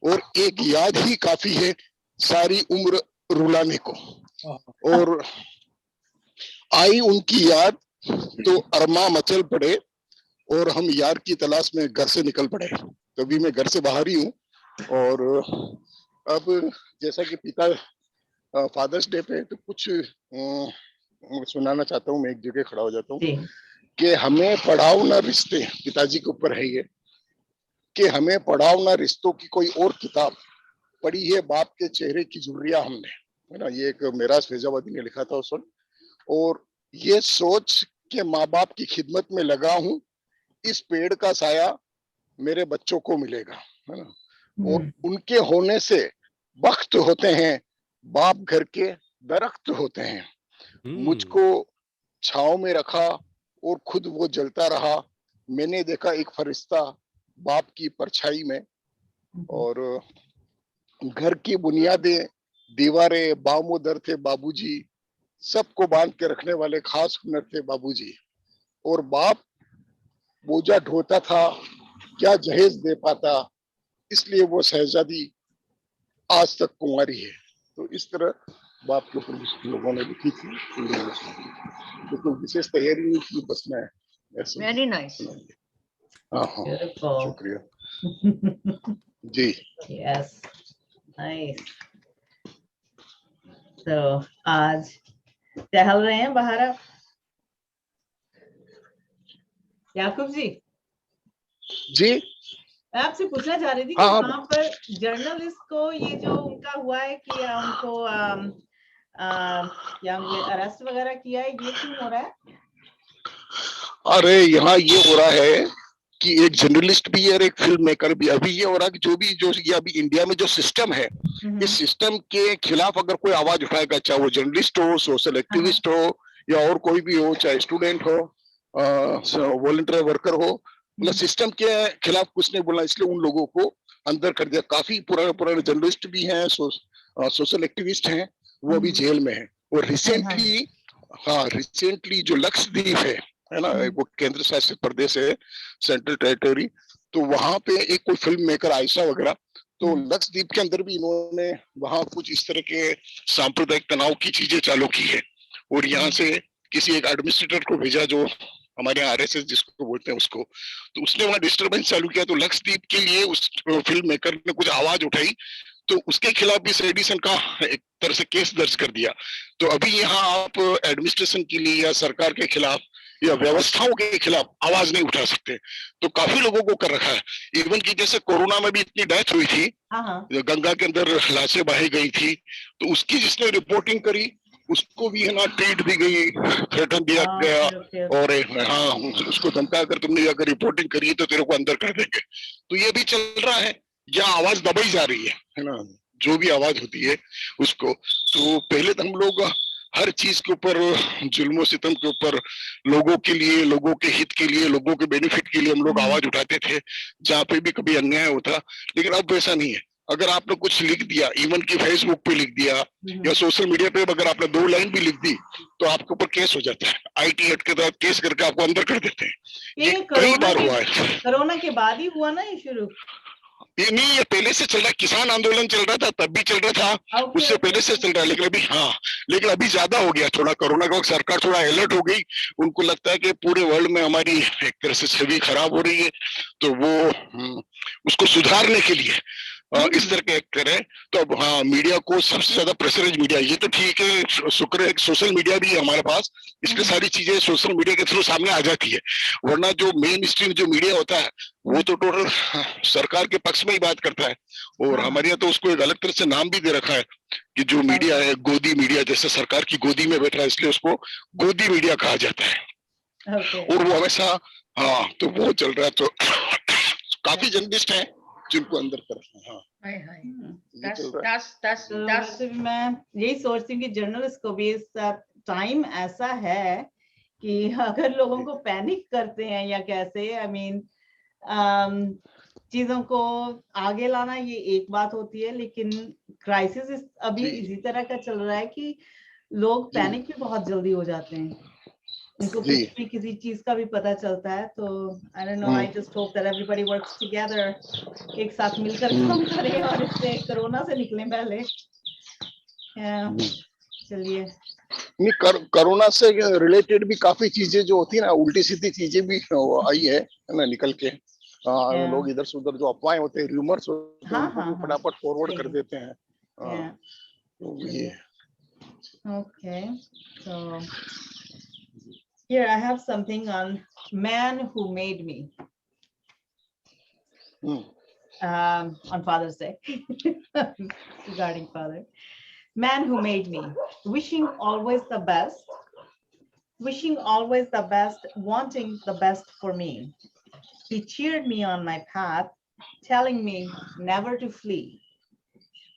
Speaker 6: और एक याद ही काफी है सारी उम्र रुलाने को। और आई उनकी याद तो अरमा मचल पड़े और हम यार की तलाश में घर से निकल पड़े। तभी मैं घर से बाहर ही हूँ। और अब जैसा कि पिता फादर्स डे पे तो कुछ सुनाना चाहता हूँ। मैं एक जगह खड़ा हो जाता हूँ
Speaker 1: जी
Speaker 6: कि हमें पढ़ाओ ना रिश्ते, पिताजी के ऊपर है ये, कि हमें पढ़ाओ ना रिश्तों की कोई और किताब, पढ़ी है बाप के चेहरे की झुर्रियां हमने, है ना। ये एक मेराज फैजाबादी ने लिखा था उस वक्त। और ये सोच के माँ बाप की खिदमत में लगा हूँ, इस पेड़ का साया मेरे बच्चों को मिलेगा, है ना। और उनके होने से वक्त होते हैं, बाप घर के दरख्त होते हैं। मुझको छाव में रखा और खुद वो जलता रहा। मैंने देखा एक फरिश्ता बाप की परछाई में। और घर की बुनियादें, दीवारें बामोदर थे बाबूजी, सबको बांध के रखने वाले खास हुनर थे बाबूजी। और बाप बोझा ढोता था, क्या जहेज दे पाता, इसलिए वो शहजादी आज तक कुंवारी है। तो इस तरह बाप के ऊपर लोगों ने लिखी थी। तो कोई विशेष तैयारी नहीं की, बस मैं ऐसे
Speaker 5: Very nice.
Speaker 6: हाँ हाँ,
Speaker 1: Beautiful.
Speaker 6: शुक्रिया जी।
Speaker 1: Yes, nice. तो आज टहल रहे हैं बाहर आप, याकूब जी?
Speaker 6: जी
Speaker 1: मैं आपसे पूछना चाह रही थी कि
Speaker 6: हाँ,
Speaker 1: वहां पर जर्नलिस्ट को ये जो उनका हुआ है कि उनको या ये अरेस्ट वगैरह किया है, ये क्यों हो रहा है?
Speaker 6: अरे यहाँ ये हो रहा है कि एक जर्नलिस्ट भी है और एक फिल्म मेकर भी। अभी ये हो रहा है कि जो ये अभी इंडिया में जो सिस्टम है, इस सिस्टम के खिलाफ अगर कोई आवाज उठाएगा, चाहे वो जर्नलिस्ट हो, सोशल एक्टिविस्ट हो, या और कोई भी हो, चाहे स्टूडेंट हो, वॉलंटियर वर्कर हो, मतलब सिस्टम के खिलाफ कुछ नहीं बोलना, इसलिए उन लोगों को अंदर कर दिया। काफी पुराने जर्नलिस्ट भी हैं, सोशल एक्टिविस्ट हैं, वो अभी जेल में है। और रिसेंटली जो लक्षद्वीप है ना, वो केंद्र शासित प्रदेश है, सेंट्रल टेरिटरी, तो वहां पे एक कोई फिल्म मेकर आयशा वगैरह, तो लक्षद्वीप के अंदर भी इन्होंने वहां कुछ इस तरह के सांप्रदायिक तनाव की चीजें चालू की है। और यहाँ से किसी एक एडमिनिस्ट्रेटर को भेजा, जो हमारे यहाँ आरएसएस जिसको बोलते हैं उसको, तो उसने वहां डिस्टरबेंस चालू किया। तो लक्षद्वीप के लिए उस फिल्म मेकर ने कुछ आवाज उठाई, तो उसके खिलाफ भी सेडिशन का एक तरह से केस दर्ज कर दिया। तो अभी यहाँ आप एडमिनिस्ट्रेशन के लिए या सरकार के खिलाफ या व्यवस्थाओं के खिलाफ आवाज नहीं उठा सकते। तो काफी लोगों को कर रखा है। इवन की जैसे कोरोना में भी इतनी डेथ हुई थी, गंगा के अंदर लाशें बही गई थी, तो उसकी जिसने रिपोर्टिंग करी उसको भी है ना ट्रीट दी गई, थ्रेटन दिया गया, और हाँ उसको धमका कर तुमने अगर रिपोर्टिंग करी तो तेरे को अंदर कर देंगे। तो ये भी चल रहा है, या आवाज दबाई जा रही है ना, जो भी आवाज होती है उसको। तो पहले तो हम लोग हर चीज के ऊपर, जुल्म सितम के ऊपर, लोगों के लिए, लोगों के हित के लिए, लोगों के बेनिफिट के लिए हम लोग आवाज उठाते थे, जहाँ पे भी कभी अन्याय होता। लेकिन अब वैसा नहीं है। अगर आपने कुछ लिख दिया, इवन की फेसबुक पे लिख दिया या सोशल मीडिया पे अगर आपने 2 लाइन भी लिख दी, तो आपके ऊपर केस हो जाता है। IT एक्ट के तहत केस करके आपको अंदर कर देते हैं। ये कई बार हुआ है।
Speaker 1: कोरोना के बाद ही हुआ ना ये शुरू?
Speaker 6: ये नहीं, ये पहले से चल रहा है। किसान आंदोलन चल रहा था तब भी चल रहा था, उससे पहले से चल रहा है। लेकिन अभी लेकिन अभी ज्यादा हो गया थोड़ा। कोरोना के वक्त सरकार थोड़ा अलर्ट हो गई, उनको लगता है कि पूरे वर्ल्ड में हमारी एक तरह से छवि खराब हो रही है, तो वो उसको सुधारने के लिए इस तरह के एक्ट करे। तो अब मीडिया को सबसे ज्यादा प्रेशराइज मीडिया, ये तो ठीक है, शुक्र है सोशल मीडिया भी है हमारे पास, इसलिए सारी चीजें सोशल मीडिया के थ्रू सामने आ जाती है। वरना जो मेन स्ट्रीम जो मीडिया होता है वो तो टोटल सरकार के पक्ष में ही बात करता है। और हमारे यहाँ तो उसको एक अलग तरह से नाम भी दे रखा है कि जो मीडिया है गोदी मीडिया, जैसे सरकार की गोदी में बैठ रहा है, इसलिए उसको गोदी मीडिया कहा जाता है। और वो हमेशा तो वो चल रहा है। तो काफी जर्नलिस्ट हैं जिनको अंदर कर रहे हैं।
Speaker 1: मैं यही सोचती हूँ कि जर्नलिस्ट को भी इस टाइम ऐसा है कि अगर लोगों को पैनिक करते हैं या कैसे, आई मीन चीजों को आगे लाना ये एक बात होती है, लेकिन क्राइसिस अभी इसी तरह का चल रहा है कि लोग पैनिक भी बहुत जल्दी हो जाते हैं, उनको कुछ भी किसी चीज का भी पता चलता है। तो I don't know, I just hope that everybody works together, एक साथ मिलकर काम करें और इससे कोरोना से निकलें पहले। चलिए,
Speaker 6: नहीं, कोरोना से रिलेटेड भी काफी चीजें जो होती है ना, उल्टी सीधी चीजें भी आई है ना निकल के।
Speaker 1: Yeah.
Speaker 6: लोग इधर से उधर जो अफवाहें होते हैं, र्यूमर्स होते हैं,
Speaker 1: हाँ,
Speaker 6: उनको
Speaker 1: हाँ,
Speaker 6: भी फटाफट फॉरवर्ड
Speaker 1: सही
Speaker 6: कर
Speaker 1: है।
Speaker 6: देते हैं।
Speaker 1: Yeah.
Speaker 6: तो ये
Speaker 1: Okay. So here I have something on man who made me. On Father's Day, regarding father. Man who made me, wishing always the best, wanting the best for me. He cheered me on my path, telling me never to flee.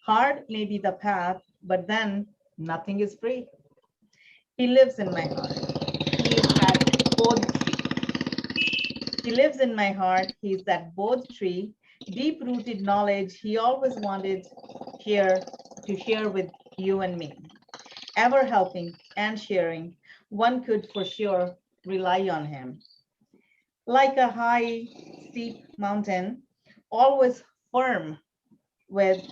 Speaker 1: Hard may be the path, but then nothing is free. He lives in my heart. He is at both tree. He lives in my heart. He's at both tree. Deep-rooted knowledge he always wanted to share with you and me. Ever helping and sharing, one could for sure rely on him. Like a high, steep mountain, always firm with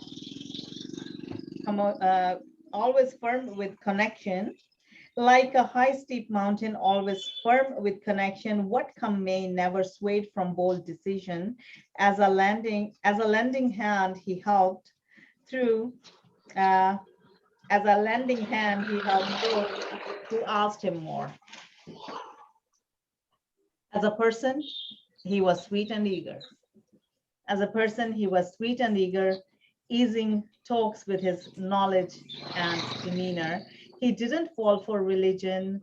Speaker 1: connection. Like a high, steep mountain, always firm with connection, what come may never swayed from bold decision. As a lending hand, he helped through. As a lending hand, he helped those who asked him more. As a person, he was sweet and eager. As a person, he was sweet and eager, easing talks with his knowledge and demeanor. He didn't fall for religion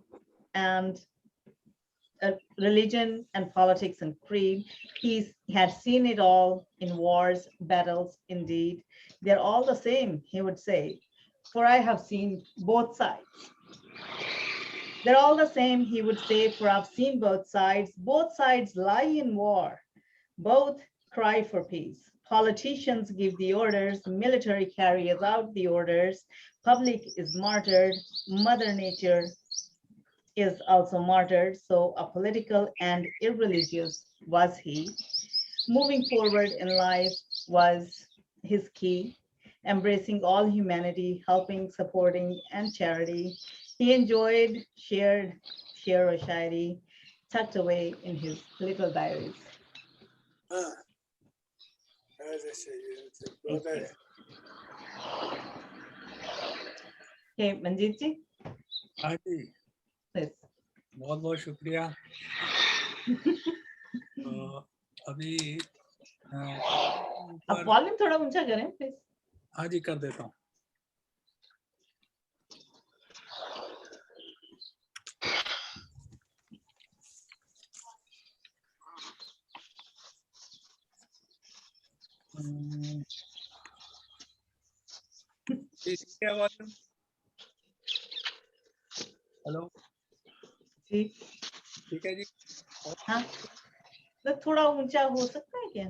Speaker 1: and politics and creed. He had seen it all in wars, battles, indeed. They're all the same, he would say, for I have seen both sides. They're all the same, he would say, for I've seen both sides. Both sides lie in war. Both cry for peace. Politicians give the orders, military carries out the orders, public is martyred, Mother Nature is also martyred, so apolitical and irreligious was he. Moving forward in life was his key, embracing all humanity, helping, supporting, and charity. He enjoyed share or shairi, tucked away in his little diaries. Okay, Manjeet ji,
Speaker 2: हाँ जी,
Speaker 1: please.
Speaker 2: बहुत बहुत शुक्रिया। तो अभी
Speaker 1: आप वॉल्यूम थोड़ा ऊंचा करें प्लीज।
Speaker 2: हाँ जी, कर देता हूँ। ठीक है, वॉल्यूम हेलो
Speaker 1: जी
Speaker 2: ठीक है जी।
Speaker 1: हाँ, तो थोड़ा ऊंचा हो सकता है क्या?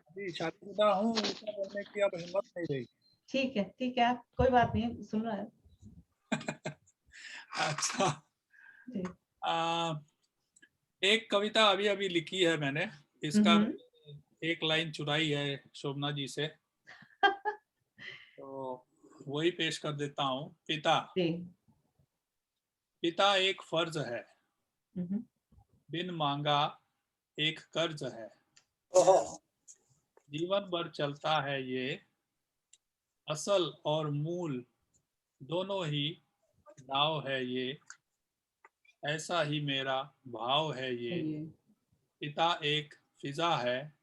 Speaker 2: अभी शादीशुदा हूँ, ऊंचा बोलने की अब हिम्मत नहीं रही।
Speaker 1: ठीक है, आप कोई बात नहीं, सुन रहा है।
Speaker 2: अच्छा, एक कविता अभी अभी लिखी है मैंने, इसका एक लाइन चुराई है शोभना जी से, तो वही पेश कर देता हूँ। पिता एक फर्ज है, बिन मांगा एक कर्ज है, जीवन भर चलता है ये, असल और मूल दोनों ही दाव है ये, ऐसा ही मेरा भाव है ये। पिता एक फिजा है,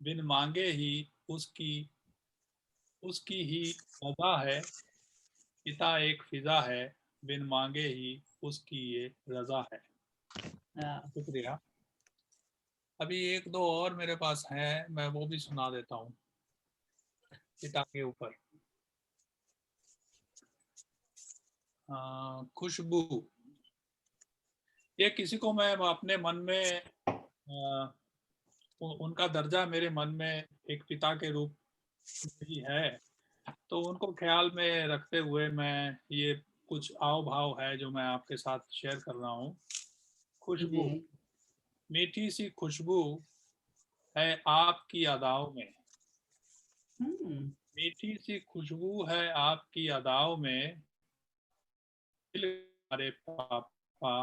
Speaker 2: बिन मांगे ही उसकी ही रजा है। पिता एक फिजा है, बिन मांगे ही उसकी ये रजा है। शुक्रिया। अभी एक दो और मेरे पास हैं, मैं वो भी सुना देता हूँ पिता के ऊपर। खुशबू, ये किसी को मैं अपने मन में उनका दर्जा मेरे मन में एक पिता के रूप में ही है, तो उनको ख्याल में रखते हुए मैं ये कुछ आव भाव है जो मैं आपके साथ शेयर कर रहा हूँ। खुशबू, मीठी सी खुशबू है आपकी अदाओं में, मीठी सी खुशबू है आपकी अदाओं में, हमारे पापा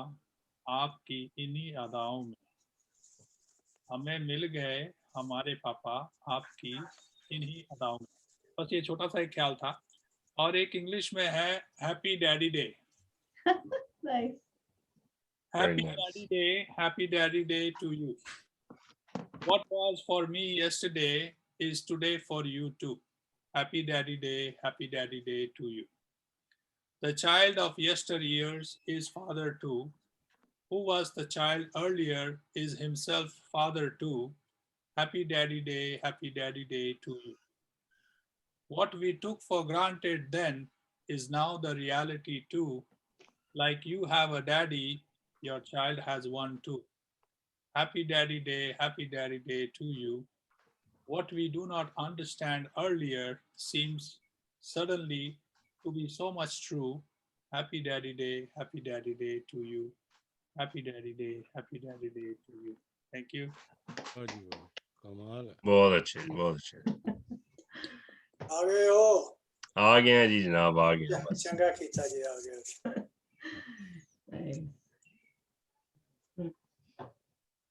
Speaker 2: आपकी इन्हीं अदाओं में, हमें मिल गए हमारे पापा आपकी इन्हीं अदाओं में। बस ये छोटा सा एक ख्याल था। और एक इंग्लिश में है happy daddy day.
Speaker 1: Nice.
Speaker 6: Very
Speaker 2: Happy Daddy Day to you. What was for me yesterday is today for you too. Happy Daddy Day to you. The child of yesteryears is father too. Who was the child earlier is himself father too. Happy Daddy Day to you. What we took for granted then is now the reality too. Like you have a daddy, your child has one too. Happy Daddy Day to you. What we do not understand earlier seems suddenly to be so much true. Happy Daddy Day to you. Happy Daddy Day to you. Thank you.
Speaker 4: वाह जी वाह, कमाल है।
Speaker 7: बहुत अच्छे, बहुत अच्छे।
Speaker 3: आ गए हो?
Speaker 7: आ गए हैं जी जनाब, आ गए हैं बस।
Speaker 3: चंगा खींचा जी, आ गए।
Speaker 1: Nice.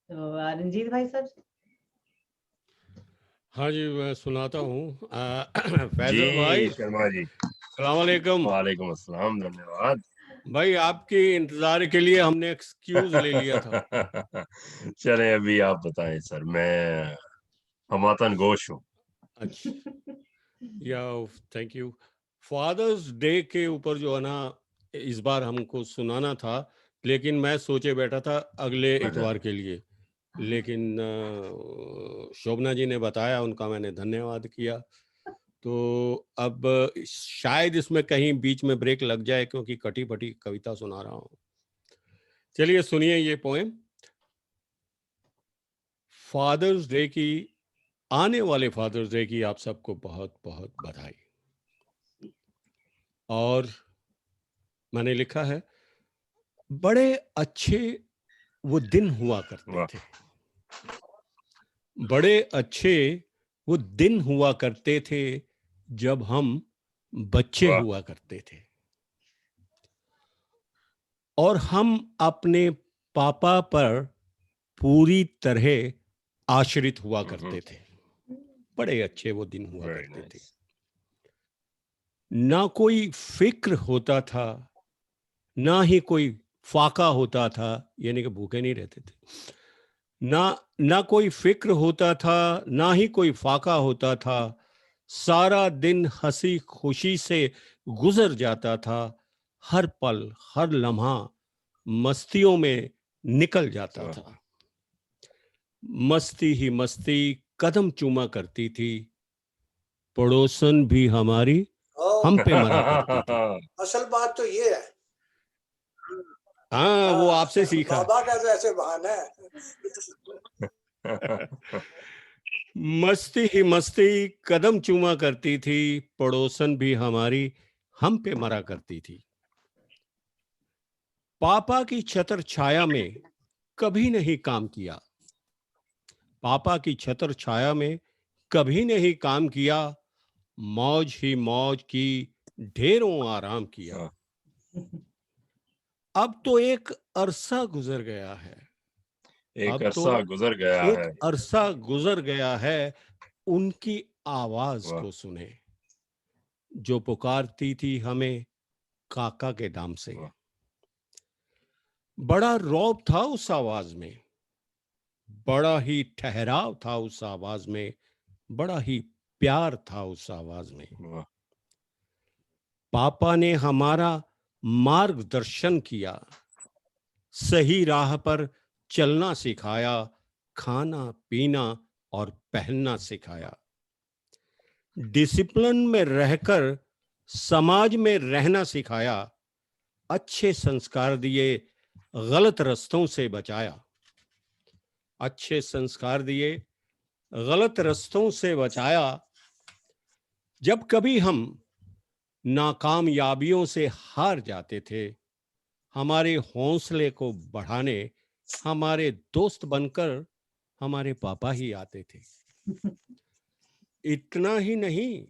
Speaker 1: तो रंजीत भाई साहब।
Speaker 4: हाँ जी, मैं सुनाता हूँ। फैजल भाई,
Speaker 7: जी शर्मा जी,
Speaker 4: सलाम अलैकुम।
Speaker 7: वालेकुम अस्सलाम, धन्यवाद
Speaker 4: भाई आपके इंतजार के लिए हमने एक्सक्यूज ले लिया था।
Speaker 7: चले अभी आप बताएं सर, मैं हमातन गोश हूँ।
Speaker 4: अच्छा, या थैंक यू। फादर्स डे के ऊपर जो है ना, इस बार हमको सुनाना था, लेकिन मैं सोचे बैठा था अगले इतवार के लिए, लेकिन शोभना जी ने बताया, उनका मैंने धन्यवाद किया। तो अब शायद इसमें कहीं बीच में ब्रेक लग जाए, क्योंकि कटी फटी कविता सुना रहा हूँ। चलिए सुनिए ये पोएम। फादर्स डे की, आने वाले फादर्स डे की आप सबको बहुत बहुत बधाई। और मैंने लिखा है, बड़े अच्छे वो दिन हुआ करते
Speaker 7: वाह।
Speaker 4: थे, बड़े अच्छे वो दिन हुआ करते थे जब हम बच्चे
Speaker 7: वाह।
Speaker 4: हुआ करते थे, और हम अपने पापा पर पूरी तरह आश्रित हुआ करते थे। बड़े अच्छे वो दिन हुआ
Speaker 7: Very
Speaker 4: करते थे।
Speaker 7: nice.
Speaker 4: ना कोई फिक्र होता था, ना ही कोई फाका होता था, यानी कि भूखे नहीं रहते थे। ना कोई फिक्र होता था, ना ही कोई फाका होता था। सारा दिन हंसी खुशी से गुजर जाता था। हर पल, हर लम्हा मस्तियों में निकल जाता
Speaker 7: वाह।
Speaker 4: था। मस्ती ही मस्ती कदम चूमा करती थी, पड़ोसन भी हमारी हम पे मरा करती थी।
Speaker 3: असल बात तो ये है।
Speaker 4: हाँ, वो आपसे सीखा।
Speaker 3: बाबा का तो ऐसे बहाना है।
Speaker 4: मस्ती ही मस्ती कदम चूमा करती थी, पड़ोसन भी हमारी हम पे मरा करती थी। पापा की छतर छाया में कभी नहीं काम किया, पापा की छतर छाया में कभी नहीं काम किया। मौज ही मौज की, ढेरों आराम किया। अब तो एक अरसा गुजर गया है,
Speaker 7: एक
Speaker 4: अब
Speaker 7: अरसा
Speaker 4: तो
Speaker 7: गुजर गया
Speaker 4: एक
Speaker 7: है।
Speaker 4: अरसा गुजर गया है, उनकी आवाज
Speaker 7: वाह।
Speaker 4: को सुने, जो पुकारती थी हमें काका के नाम से।
Speaker 7: वाह।
Speaker 4: बड़ा रौब था उस आवाज में, बड़ा ही ठहराव था उस आवाज में, बड़ा ही प्यार था उस आवाज में।
Speaker 7: वाह।
Speaker 4: पापा ने हमारा मार्गदर्शन किया, सही राह पर चलना सिखाया, खाना पीना और पहनना सिखाया। डिसिप्लिन में रहकर समाज में रहना सिखाया। अच्छे संस्कार दिए, गलत रास्तों से बचाया। अच्छे संस्कार दिए, गलत रास्तों से बचाया। जब कभी हम नाकामयाबियों से हार जाते थे, हमारे हौसले को बढ़ाने हमारे दोस्त बनकर हमारे पापा ही आते थे। इतना ही नहीं,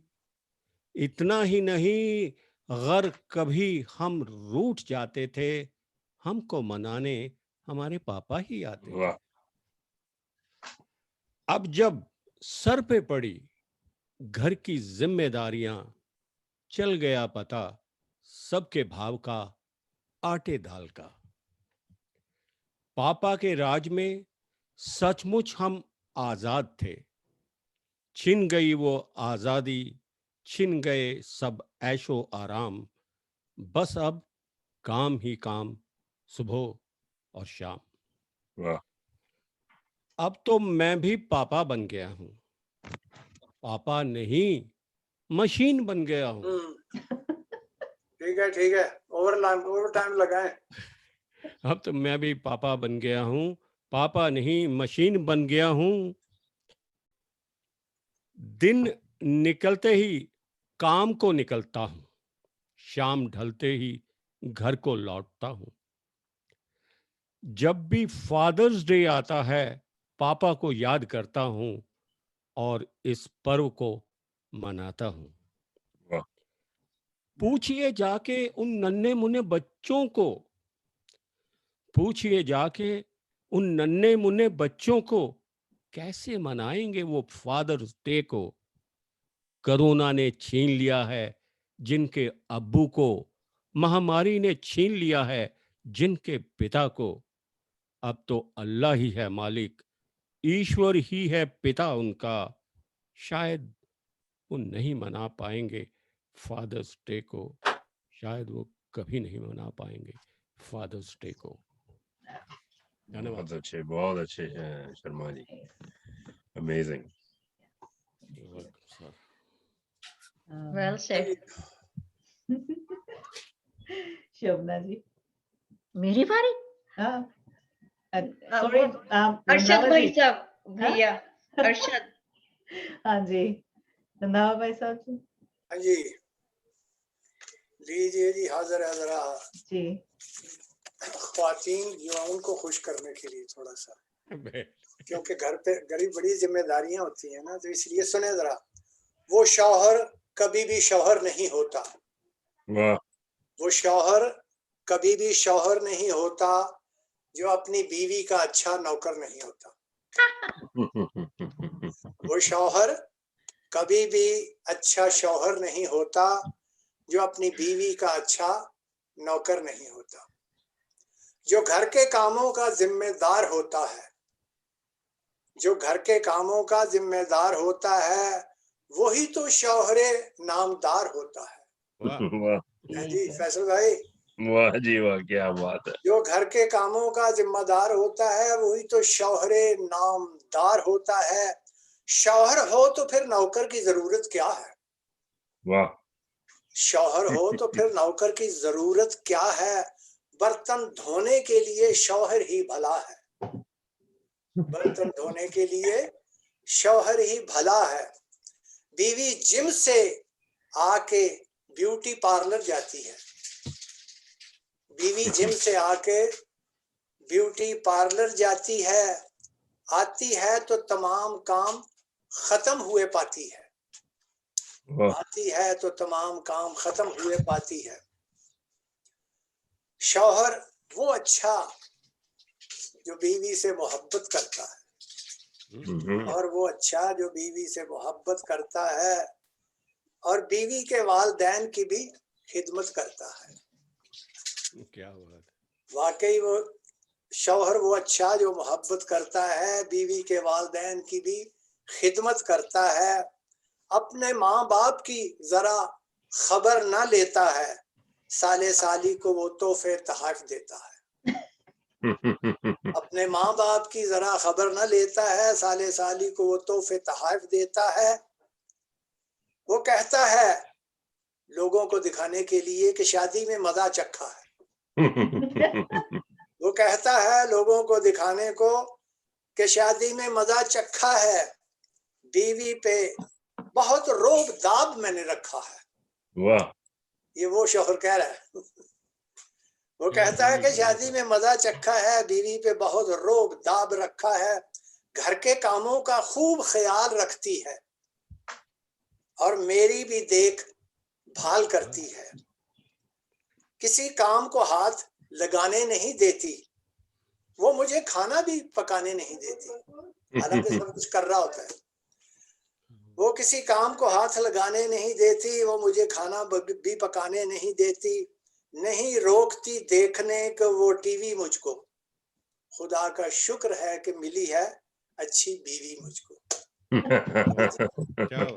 Speaker 4: अगर कभी हम रूठ जाते थे, हमको मनाने हमारे पापा ही आते थे।
Speaker 7: वाह
Speaker 4: अब जब सर पे पड़ी घर की जिम्मेदारियां, चल गया पता सबके भाव का, आटे दाल का। पापा के राज में सचमुच हम आजाद थे। छिन गई वो आजादी, छिन गए सब ऐशो आराम। बस अब काम ही काम, सुबह और शाम।
Speaker 7: वाह
Speaker 4: अब तो मैं भी पापा बन गया हूँ। पापा नहीं, मशीन बन गया हूँ।
Speaker 3: ठीक है, ओवर टाइम लगाएं।
Speaker 4: अब तो मैं भी पापा बन गया हूँ, पापा नहीं मशीन बन गया हूँ। दिन निकलते ही काम को निकलता हूँ, शाम ढलते ही घर को लौटता हूँ। जब भी फादर्स डे आता है, पापा को याद करता हूँ और इस पर्व को मनाता हूँ।
Speaker 7: वाह
Speaker 4: पूछिए जाके उन नन्हे मुन्ने बच्चों को, पूछिए जाके उन नन्हे मुन्ने बच्चों को, कैसे मनाएंगे वो फादर्स डे को। कोरोना ने छीन लिया है जिनके अब्बू को, महामारी ने छीन लिया है जिनके पिता को। अब तो अल्लाह ही है मालिक, ईश्वर ही है पिता उनका। शायद वो नहीं मना पाएंगे फादर्स डे को, शायद वो कभी नहीं मना पाएंगे फादर्स डे को। धन्यवाद।
Speaker 7: बहुत अच्छे Sharma ji, amazing.
Speaker 5: Well said.
Speaker 1: शोभना जी।
Speaker 5: मेरी बारी?
Speaker 1: हाँ, sorry,
Speaker 5: अरशद
Speaker 1: रंधावा
Speaker 5: भाई
Speaker 1: जी।
Speaker 5: साहब, भैया अरशद।
Speaker 1: हाँ जी, रंधावा भाई साहब जी।
Speaker 3: हाँ जी, लीजिए जी, हाजिर है जरा
Speaker 1: जी,
Speaker 3: ख्वातीन जो है उनको खुश करने के लिए थोड़ा सा, क्योंकि घर पे गरीब बड़ी जिम्मेदारियां होती हैं ना, तो इसलिए सुने जरा। वो शौहर कभी भी शौहर नहीं होता,
Speaker 7: वाह
Speaker 3: वो शौहर कभी भी शौहर नहीं होता जो अपनी बीवी का अच्छा नौकर नहीं होता। वो शौहर कभी भी अच्छा शौहर नहीं होता जो अपनी बीवी का अच्छा नौकर नहीं होता। जो घर के कामों का जिम्मेदार होता है, जो घर के कामों का जिम्मेदार होता है, वही तो शौहरे नामदार होता है।
Speaker 7: वाह
Speaker 3: है जी फैसल भाई,
Speaker 7: वाह जी वाह, क्या बात है।
Speaker 3: जो घर के कामों का जिम्मेदार होता है वही तो शौहरे नामदार होता है। शौहर हो तो फिर नौकर की जरूरत क्या है?
Speaker 7: वाह
Speaker 3: शौहर हो तो फिर नौकर की जरूरत क्या है? बर्तन धोने के लिए शौहर ही भला है, बर्तन धोने के लिए शौहर ही भला है। बीवी जिम से आके ब्यूटी पार्लर जाती है, बीवी जिम से आके ब्यूटी पार्लर जाती है, आती है तो तमाम काम खत्म हुए पाती है,
Speaker 7: वाह
Speaker 3: आती है तो तमाम काम खत्म हुए पाती है। शौहर वो अच्छा जो बीवी से मोहब्बत करता है, और वो अच्छा जो बीवी से मोहब्बत करता है और बीवी के वालिदैन की भी खिदमत करता है।
Speaker 4: क्या बात।
Speaker 3: वाकई वो शौहर वो अच्छा जो मोहब्बत करता है, बीवी के वालिदैन की भी खिदमत करता है, अपने माँ बाप की जरा खबर ना लेता है, साले साली को वो तोहफे तोहफ देता है। अपने माँ बाप की जरा खबर ना लेता है, साले साली को वो तोहफे तोहफ देता है। वो कहता है लोगों को दिखाने के लिए कि शादी में मजा चखा है, वो कहता है लोगों को दिखाने को कि शादी में मजा चखा है, बीवी पे बहुत रोब दाब मैंने रखा है।
Speaker 7: वाह
Speaker 3: ये वो शौहर कह रहा है। वो कहता है कि शादी में मजा चखा है, बीवी पे बहुत रोब दाब रखा है, घर के कामों का खूब ख्याल रखती है और मेरी भी देख भाल करती है। किसी काम को हाथ लगाने नहीं देती, वो मुझे खाना भी पकाने नहीं देती, हालांकि सब कुछ कर रहा होता है। वो किसी काम को हाथ लगाने नहीं देती, वो मुझे खाना भी पकाने नहीं देती, नहीं रोकती देखने को वो टीवी मुझको, खुदा का शुक्र है कि मिली है अच्छी बीवी मुझको।
Speaker 4: क्या बात है, वाह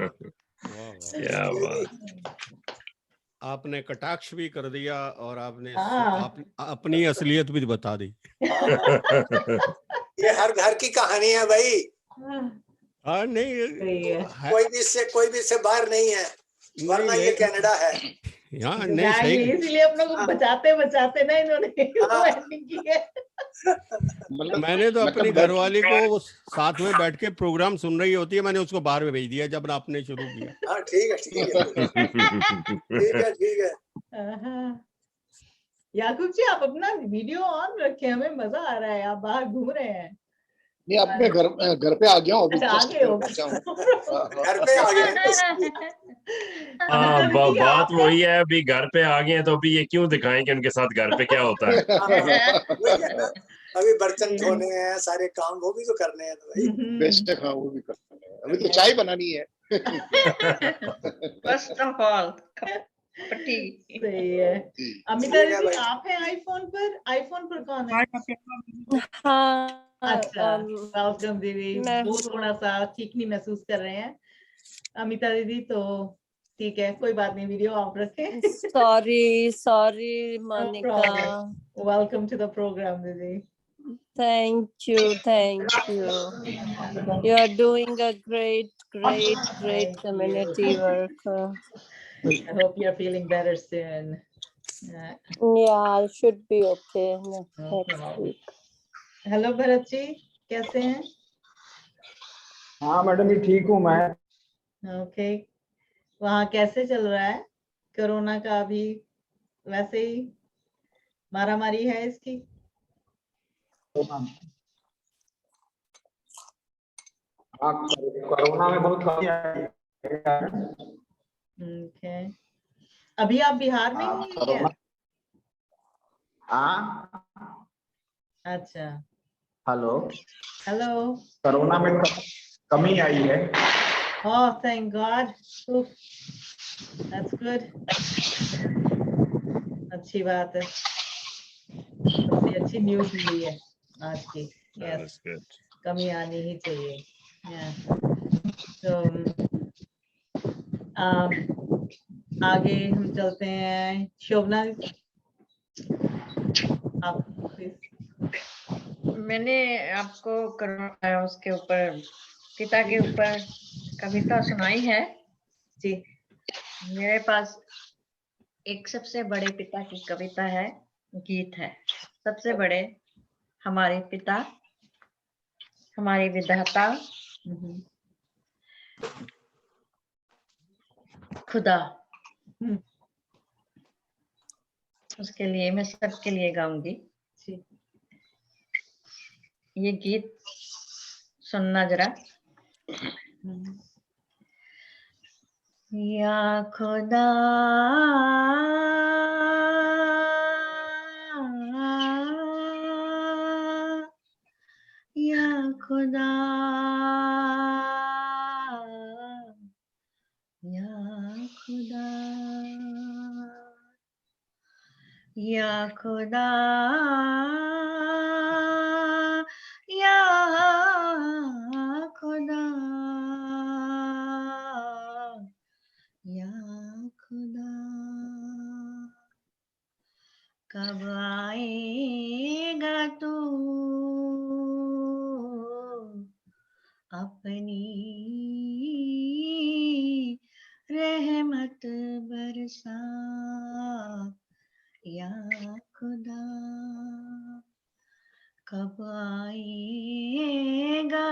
Speaker 4: वाह।
Speaker 7: क्या बात।
Speaker 4: आपने कटाक्ष भी कर दिया और आपने
Speaker 1: हाँ।
Speaker 4: अपनी असलियत भी बता दी।
Speaker 3: ये हर घर की कहानी है भाई,
Speaker 4: हाँ नहीं
Speaker 1: सही है।
Speaker 3: कोई भी इससे बाहर नहीं है, वरना ये कनाडा है।
Speaker 4: हाँ नहीं सही।
Speaker 1: इसीलिए अपनों को बचाते बचाते ना इन्होंने वो ending की है।
Speaker 4: मैंने तो अपनी घरवाली को वो साथ में बैठ के प्रोग्राम सुन रही होती है, मैंने उसको बाहर में भेज दिया जब आपने शुरू किया।
Speaker 3: हाँ ठीक है ठीक है ठीक है ठीक है।
Speaker 1: याकूब जी आप अपना वीडियो ऑन रखे, हमें मजा आ रहा है, आप बाहर घूम रहे हैं।
Speaker 6: नहीं, अब मैं घर पे आ गया हूँ, अभी
Speaker 1: अच्छा, आ
Speaker 6: just
Speaker 1: गए हो।
Speaker 6: घर पहुंचा हूँ।
Speaker 3: घर पे आ गए हैं।
Speaker 7: हाँ,
Speaker 1: अमिता दीदी,
Speaker 7: बात
Speaker 1: आपने-
Speaker 7: वही है, अभी घर पे आ गए हैं तो अभी ये क्यों दिखाएंगे उनके साथ घर पे क्या होता है।
Speaker 3: वही है ना, अभी बर्तन धोने हैं, सारे काम वो भी तो करने हैं तो भाई।
Speaker 6: बेशक हाँ, वो भी करना है, अभी तो चाय बनानी है।
Speaker 5: First of all, tea.
Speaker 1: सही है। अमिता
Speaker 3: ठीक है
Speaker 1: दीदी
Speaker 3: भाई।
Speaker 1: आप हैं आईफोन पर कौन है?
Speaker 8: हाँ
Speaker 1: अच्छा, वेलकम दीदी।
Speaker 8: मैं
Speaker 1: वो थोड़ा सा ठीक नहीं महसूस कर रहे हैं अमिता दीदी, तो ठीक है कोई बात नहीं, वीडियो ऑफ रखें।
Speaker 8: Sorry Monika.
Speaker 1: Welcome to the programme दीदी।
Speaker 8: Thank you. You are doing a great community work.
Speaker 1: I hope you're feeling better soon.
Speaker 8: Yeah, I should be okay next week.
Speaker 1: Hello Bharat ji, कैसे हैं?
Speaker 9: हाँ मैडम जी ठीक हूँ मैं।
Speaker 1: ओके, वहाँ कैसे चल रहा है कोरोना का? अभी वैसे ही मारामारी है इसकी?
Speaker 9: हाँ, कोरोना में बहुत कमी आई है।
Speaker 1: ओके, अभी आप बिहार में ही हैं क्या?
Speaker 9: हाँ
Speaker 1: अच्छा,
Speaker 9: हेलो,
Speaker 1: हेलो।
Speaker 9: कोरोना में कमी आई है।
Speaker 1: Oh, thank God. Oof. That's good. अच्छी बात है, सबसे अच्छी न्यूज़ मिली है आज की। Yes,
Speaker 7: That's good.
Speaker 1: कमी आनी ही चाहिए। तो आगे हम चलते हैं। शोभना आप please।
Speaker 5: मैंने आपको करवाया उसके ऊपर, पिता के ऊपर कविता सुनाई है
Speaker 1: जी।
Speaker 5: मेरे पास एक सबसे बड़े पिता की कविता है, गीत है। सबसे बड़े हमारे पिता, हमारे विधाता खुदा, उसके लिए मैं सबके लिए गाऊंगी। ये गीत सुनना जरा। या खुदा या खुदा या खुदा या खुदा या खुदा या खुदा कब आएगा तू अपनी रहमत बरसा या खुदा कब आएगा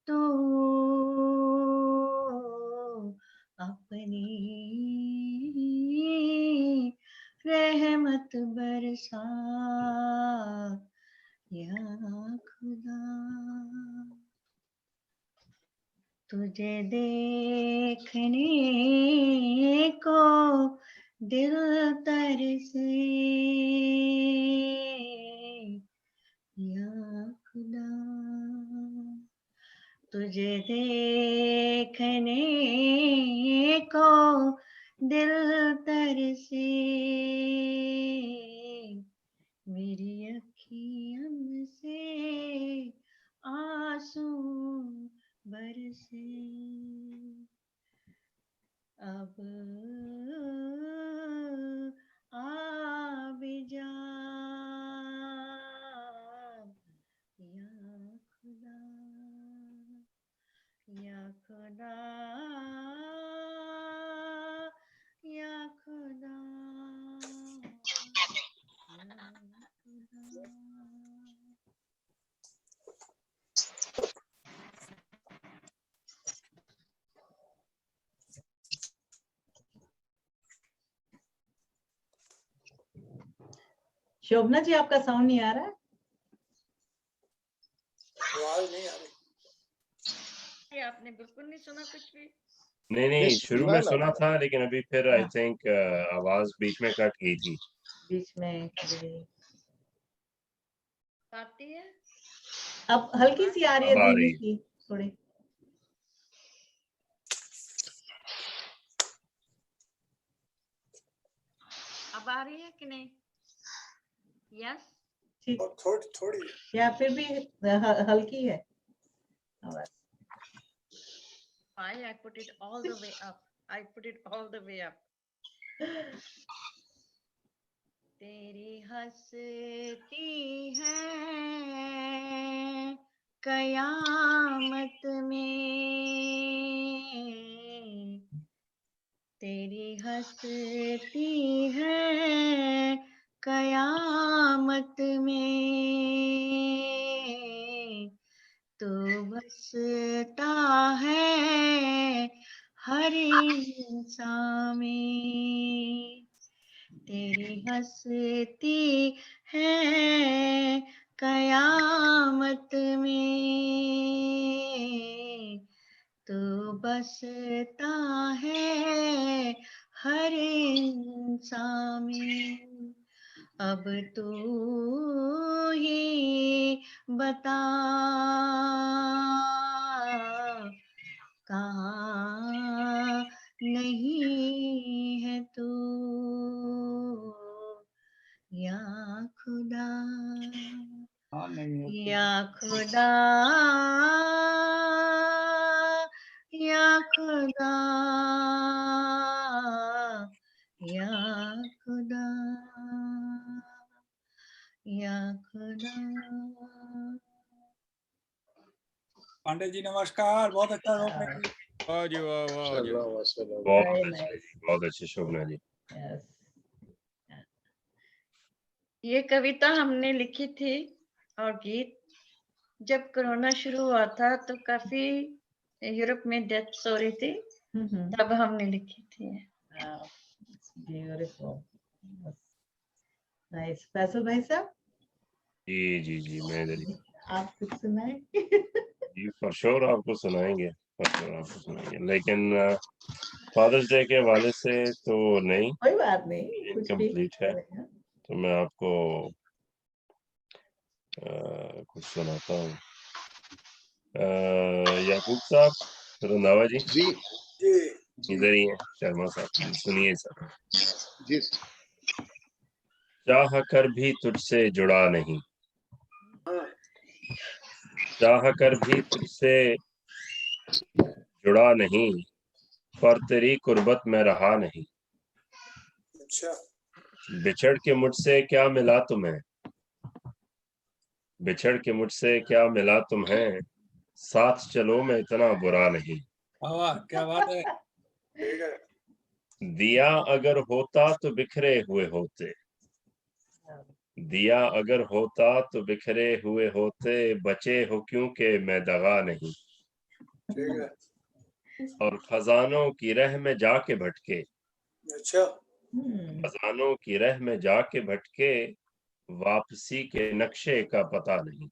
Speaker 5: तू अपनी रहमत बरसा या खुदा तुझे देखने को दिल तरसे या खुदा तुझे देखने को दिल तरसे मेरी अखियों से आंसू बरसे अब आ भी जा या खुदा या खुदा या खुदा या खुदा।
Speaker 1: शोभना जी, आपका साउंड नहीं आ रहा है।
Speaker 3: आवाज नहीं आ रही।
Speaker 5: ये आपने बिल्कुल नहीं सुना कुछ भी?
Speaker 7: नहीं शुरू में सुना था, लेकिन अभी फिर आई
Speaker 1: हाँ।
Speaker 7: थिंक आवाज बीच में कट गई थी।
Speaker 1: बीच में जी।
Speaker 5: आती है?
Speaker 1: अब हल्की सी आ रही है,
Speaker 7: अब आ
Speaker 1: धीमी
Speaker 7: रही है।
Speaker 1: सी थोड़ी।
Speaker 5: अब आ रही है कि नहीं? यस।
Speaker 1: ठीक,
Speaker 3: और थोड़ी थोड़ी
Speaker 1: या फिर भी हल्की है आवाज।
Speaker 5: Why I put it all the way up? I put it all the way up. तेरी हंसती है कयामत में, तेरी हंसती है कयामत में, तू बसता है हर इंसान में, तेरी हंसती है कयामत में, तू बसता है हर इंसान में। अब तू ही बता कहाँ नहीं है तू या खुदा या खुदा या खुदा या खुदा या खुदा।
Speaker 2: पांडे जी नमस्कार, बहुत अच्छा रोकने की।
Speaker 4: वाह जी वाह, वाह जी।
Speaker 7: बहुत
Speaker 1: Very
Speaker 7: अच्छे
Speaker 1: nice.
Speaker 7: जी, बहुत अच्छे शोभना जी।
Speaker 1: Yes.
Speaker 5: ये कविता हमने लिखी थी और गीत जब कोरोना शुरू हुआ था तो काफी यूरोप में डेथ्स हो रही थी, तब हमने लिखी थी।
Speaker 1: Wow, it's beautiful. Yes. Nice. Faisal भाई साहब,
Speaker 7: जी जी जी, मैं इधर ही।
Speaker 1: आप कुछ सुनाए?
Speaker 7: जी फॉर श्योर आपको सुनाएंगे, फॉर श्योर आपको सुनाएंगे, लेकिन फादर्स डे के हवाले से तो नहीं,
Speaker 1: कोई बात नहीं, कुछ भी
Speaker 7: इनकम्प्लीट है,
Speaker 1: चलेगा।
Speaker 7: तो मैं आपको कुछ सुनाता हूँ। याकूब साहब, रंधावा जी
Speaker 6: जी
Speaker 3: जी
Speaker 7: इधर ही है, शर्मा साहब सुनिए सर।
Speaker 6: जी
Speaker 7: चाह कर भी तुझसे जुड़ा नहीं,
Speaker 3: हाँ
Speaker 7: चाह कर भी तुझसे जुड़ा नहीं, पर तेरी कुर्बत में रहा नहीं,
Speaker 3: अच्छा
Speaker 7: बिछड़ के मुझसे क्या मिला तुम्हें, बिछड़ के मुझसे क्या मिला तुम्हें, साथ चलो मैं इतना बुरा नहीं,
Speaker 2: वाह क्या बात है।
Speaker 3: ठीक है।
Speaker 7: दिया अगर होता तो बिखरे हुए होते, दिया अगर होता तो बिखरे हुए होते, बचे हो क्योंकि मैं दगा नहीं,
Speaker 3: ठीक है।
Speaker 7: और खजानों की रह में जाके भटके,
Speaker 3: अच्छा
Speaker 7: खजानों की रह में जाके भटके, वापसी के नक्शे का पता नहीं।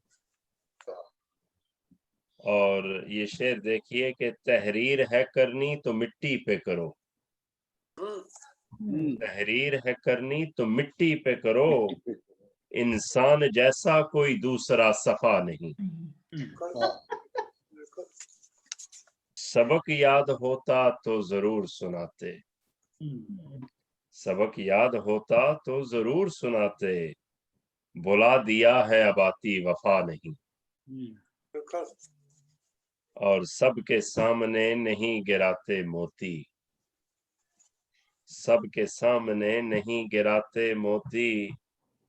Speaker 7: और ये शेर देखिए कि तहरीर है करनी तो मिट्टी पे करो,
Speaker 3: हम्म,
Speaker 7: तहरीर है करनी तो मिट्टी पे करो, इंसान जैसा कोई दूसरा सफा नहीं। सबक याद होता तो जरूर सुनाते, सबक याद होता तो जरूर सुनाते, बुला दिया है अब आती वफा नहीं। और सबके सामने नहीं गिराते मोती, सबके सामने नहीं गिराते मोती,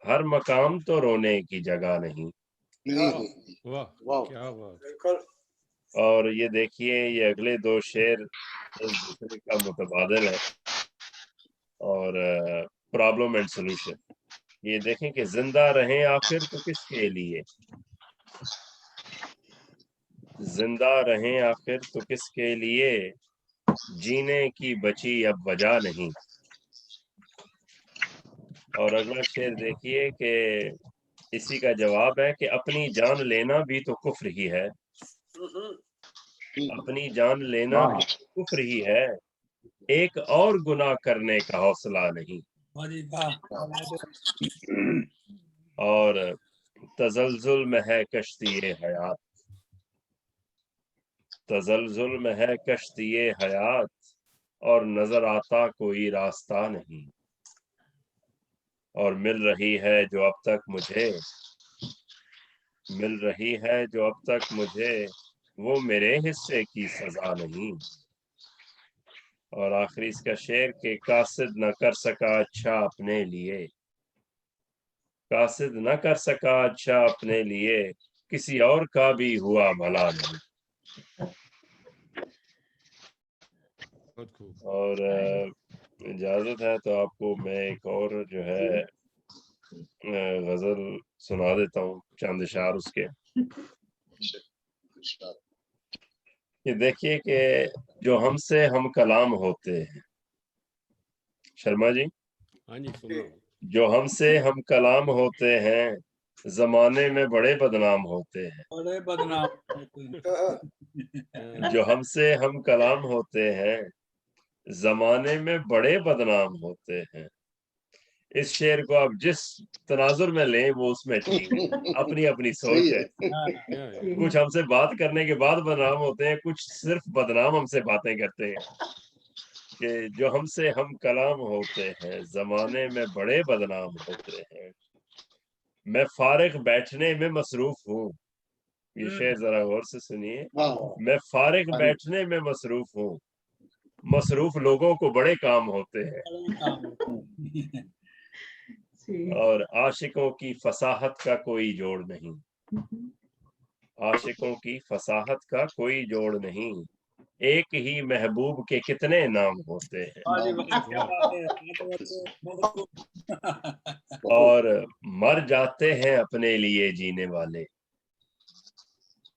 Speaker 7: हर मकाम तो रोने की जगह नहीं।
Speaker 4: वाह क्या बात।
Speaker 3: बिल्कुल।
Speaker 7: और ये देखिए, ये अगले दो शेर एक दूसरे का मुतबादिल है, और प्रॉब्लम एंड सॉल्यूशन। ये देखें कि जिंदा रहें आखिर तो किसके लिए, जिंदा रहें आखिर तो किसके लिए, जीने की बची अब वजह नहीं। और अगला शेर देखिए कि इसी का जवाब है कि अपनी जान लेना भी तो कुफ्र ही है, अपनी जान लेना भी तो कुफ्र ही है, एक और गुनाह करने का हौसला नहीं। और तजल्जुल में है कश्ती हयात, तजल्जुल में है कश्ती हयात, और नजर आता कोई रास्ता नहीं। और मिल रही है जो अब तक मुझे, मिल रही है जो अब तक मुझे, वो मेरे हिस्से की सजा नहीं। और आखिरी इसका शेर के कासिद न कर सका अच्छा अपने लिए, कासिद न कर सका अच्छा अपने लिए, किसी और का भी हुआ भला नहीं। और इजाजत है तो आपको मैं एक और जो है गजल सुना देता हूँ, चंद अशार उसके। ये देखिए कि जो हमसे हम कलाम होते हैं, शर्मा जी,
Speaker 4: हाँ जी सुन रहा हूँ।
Speaker 7: जो हमसे हम कलाम होते हैं, जमाने में बड़े बदनाम होते हैं।
Speaker 2: बड़े बदनाम होते हैं।
Speaker 7: जो हमसे हम कलाम होते हैं, जमाने में बड़े बदनाम होते हैं। इस शेर को आप जिस तनाजुर में लें वो उसमें ठीक है, अपनी अपनी सोच है। कुछ हमसे बात करने के बाद बदनाम होते हैं, कुछ सिर्फ बदनाम हमसे बातें करते हैं। कि जो हमसे हम कलाम होते हैं, जमाने में बड़े बदनाम होते हैं। मैं फारिग बैठने में मसरूफ हूँ, ये शेर जरा गौर से सुनिए। मैं फारिग बैठने में मसरूफ हूँ, मसरूफ लोगों को बड़े काम होते हैं। और आशिकों की फसाहत का कोई जोड़ नहीं, आशिकों की फसाहत का कोई जोड़ नहीं, एक ही महबूब के कितने नाम होते हैं। और मर जाते हैं अपने लिए जीने वाले,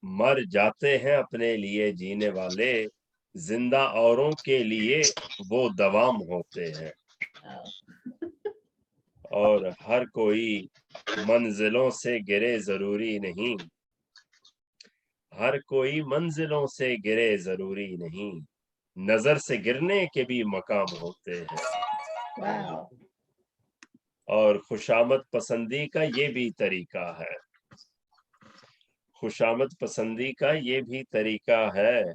Speaker 7: मर जाते हैं अपने लिए जीने वाले, जिंदा औरों के लिए वो दवाम होते हैं। और हर कोई मंजिलों से गिरे जरूरी नहीं, हर कोई मंजिलों से गिरे जरूरी नहीं, नजर से गिरने के भी मकाम होते हैं। और खुशामद पसंदी का ये भी तरीका है, खुशामद पसंदी का ये भी तरीका है,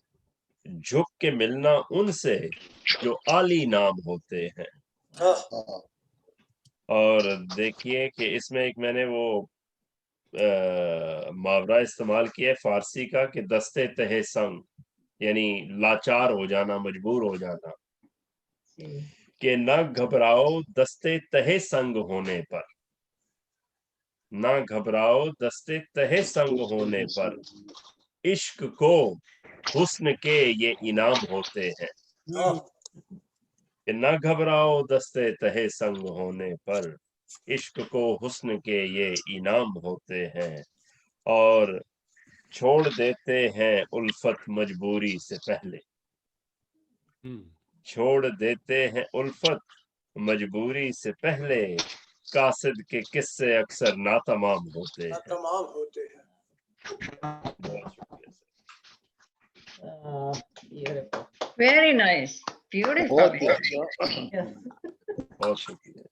Speaker 7: झुक के मिलना उनसे जो आली नाम होते हैं। और देखिए कि इसमें एक मैंने वो मुहावरा इस्तेमाल किया है फारसी का कि दस्ते तहे संग, यानी लाचार हो जाना, मजबूर हो जाना। कि ना घबराओ दस्ते तहे संग होने पर, ना घबराओ दस्ते तहे संग होने पर, इश्क को हुस्न के ये इनाम होते हैं। कि ना घबराओ दस्ते तहे संग होने पर, इश्क को हुस्न के ये इनाम होते हैं। और छोड़ देते हैं उल्फत मजबूरी से पहले, छोड़ देते हैं उल्फत मजबूरी से पहले, कासिद के किस्से अक्सर नातमाम होते हैं।
Speaker 3: नातमाम होते हैं।
Speaker 7: बहुत शुक्रिया सर।
Speaker 5: Very nice, beautiful.
Speaker 6: बहुत ही अच्छा।
Speaker 7: बहुत शुक्रिया।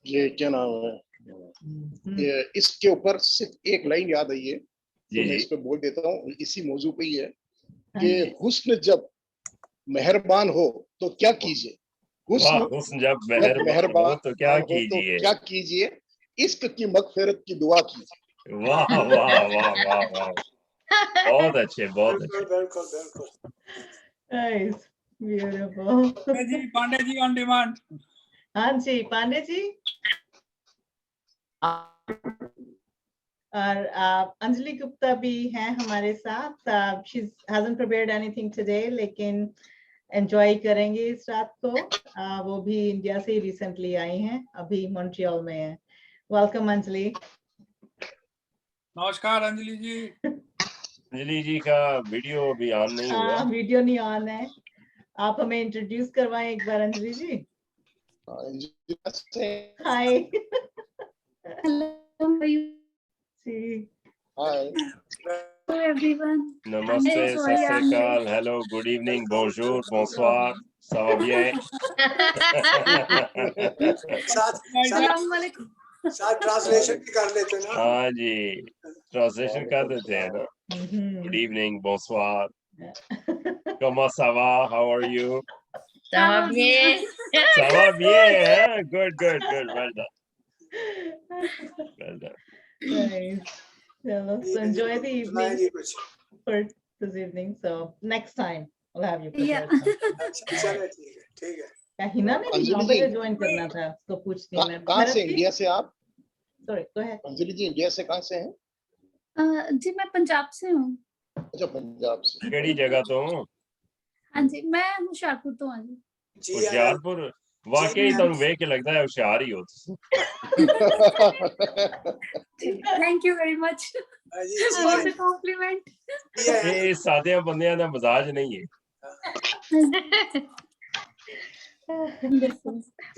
Speaker 6: ये क्या नाम है, ये इसके ऊपर सिर्फ एक लाइन याद आई है तो
Speaker 7: जी
Speaker 6: मैं
Speaker 7: जी
Speaker 6: इस पे बोल देता हूँ, इसी मौजू पे ही है
Speaker 1: हाँ
Speaker 6: कि
Speaker 7: जी।
Speaker 6: हुस्न जब मेहरबान हो तो क्या कीजिए,
Speaker 7: वाह,
Speaker 6: हुस्न
Speaker 7: हुस्न जब
Speaker 6: जब
Speaker 7: मेहरबान हो
Speaker 6: मेहरबान
Speaker 7: तो क्या
Speaker 6: हो तो
Speaker 7: कीजिए।
Speaker 6: क्या कीजिए, इश्क की मगफिरत की दुआ कीजिए।
Speaker 7: वाह वाह वाह वाह वाह, बहुत अच्छे, बहुत
Speaker 3: बिल्कुल
Speaker 7: अच्छे।
Speaker 3: बिल्कुल बिल्कुल।
Speaker 1: Nice, beautiful.
Speaker 2: Pandey ji on demand.
Speaker 1: हाँ जी, पांडे जी। और अंजलि गुप्ता भी हैं हमारे साथ। She hasn't prepared anything today, लेकिन एंजॉय करेंगे इस रात को। वो भी इंडिया से रिसेंटली आई हैं, अभी मॉन्ट्रियल में है। वेलकम अंजलि।
Speaker 2: नमस्कार अंजलि जी।
Speaker 7: अंजलि जी का वीडियो अभी ऑन नहीं हुआ।
Speaker 1: वीडियो नहीं ऑन है, आप हमें इंट्रोड्यूस करवाएं एक बार अंजलि जी। हाय।
Speaker 6: हाय
Speaker 10: everyone.
Speaker 7: नमस्ते,
Speaker 10: I'm so
Speaker 7: सत
Speaker 10: sorry,
Speaker 7: Sri
Speaker 10: I'm
Speaker 7: Akal, hello, good evening, बोंजूर, बोंसवार, ça va bien?
Speaker 3: साथ
Speaker 10: Assalamu alaikum.
Speaker 3: साथ ट्रांसलेशन भी कर लेते ना।
Speaker 7: हाँ जी, ट्रांसलेशन कर देते हैं ना। गुड इवनिंग, बोंसवार, comment ça va? How are you?
Speaker 5: Ça va bien?
Speaker 7: Ça va bien, hein? Good, good, good. Well done. Well done.
Speaker 1: Nice. Chalo, so enjoy the evening for this evening. So next time we'll have you
Speaker 10: Yeah.
Speaker 1: prepared.
Speaker 3: चलो ठीक है ठीक है।
Speaker 1: क्या हिना ने भी
Speaker 6: अंजलि
Speaker 1: 9
Speaker 6: जी,
Speaker 1: बजे ज्वाइन करना था, उसको पूछती हूँ मैं।
Speaker 6: कहाँ
Speaker 1: भरत
Speaker 6: से,
Speaker 1: जी?
Speaker 6: इंडिया से आप?
Speaker 1: Sorry, go ahead.
Speaker 6: अंजलि जी इंडिया से कहाँ से हैं?
Speaker 10: जी मैं पंजाब से हूँ।
Speaker 6: अच्छा, पंजाब से।
Speaker 7: केड़ी जगह तो?
Speaker 10: हाँ जी, मैं होशियारपुर तो हूँ जी।
Speaker 7: होशियारपुर, वाकई तुहानू वेख के लगता है होशियार ही हो तुसीं।
Speaker 10: Thank you very much for the compliment.
Speaker 7: ये सादे बंदियां दा मजाज नहीं है।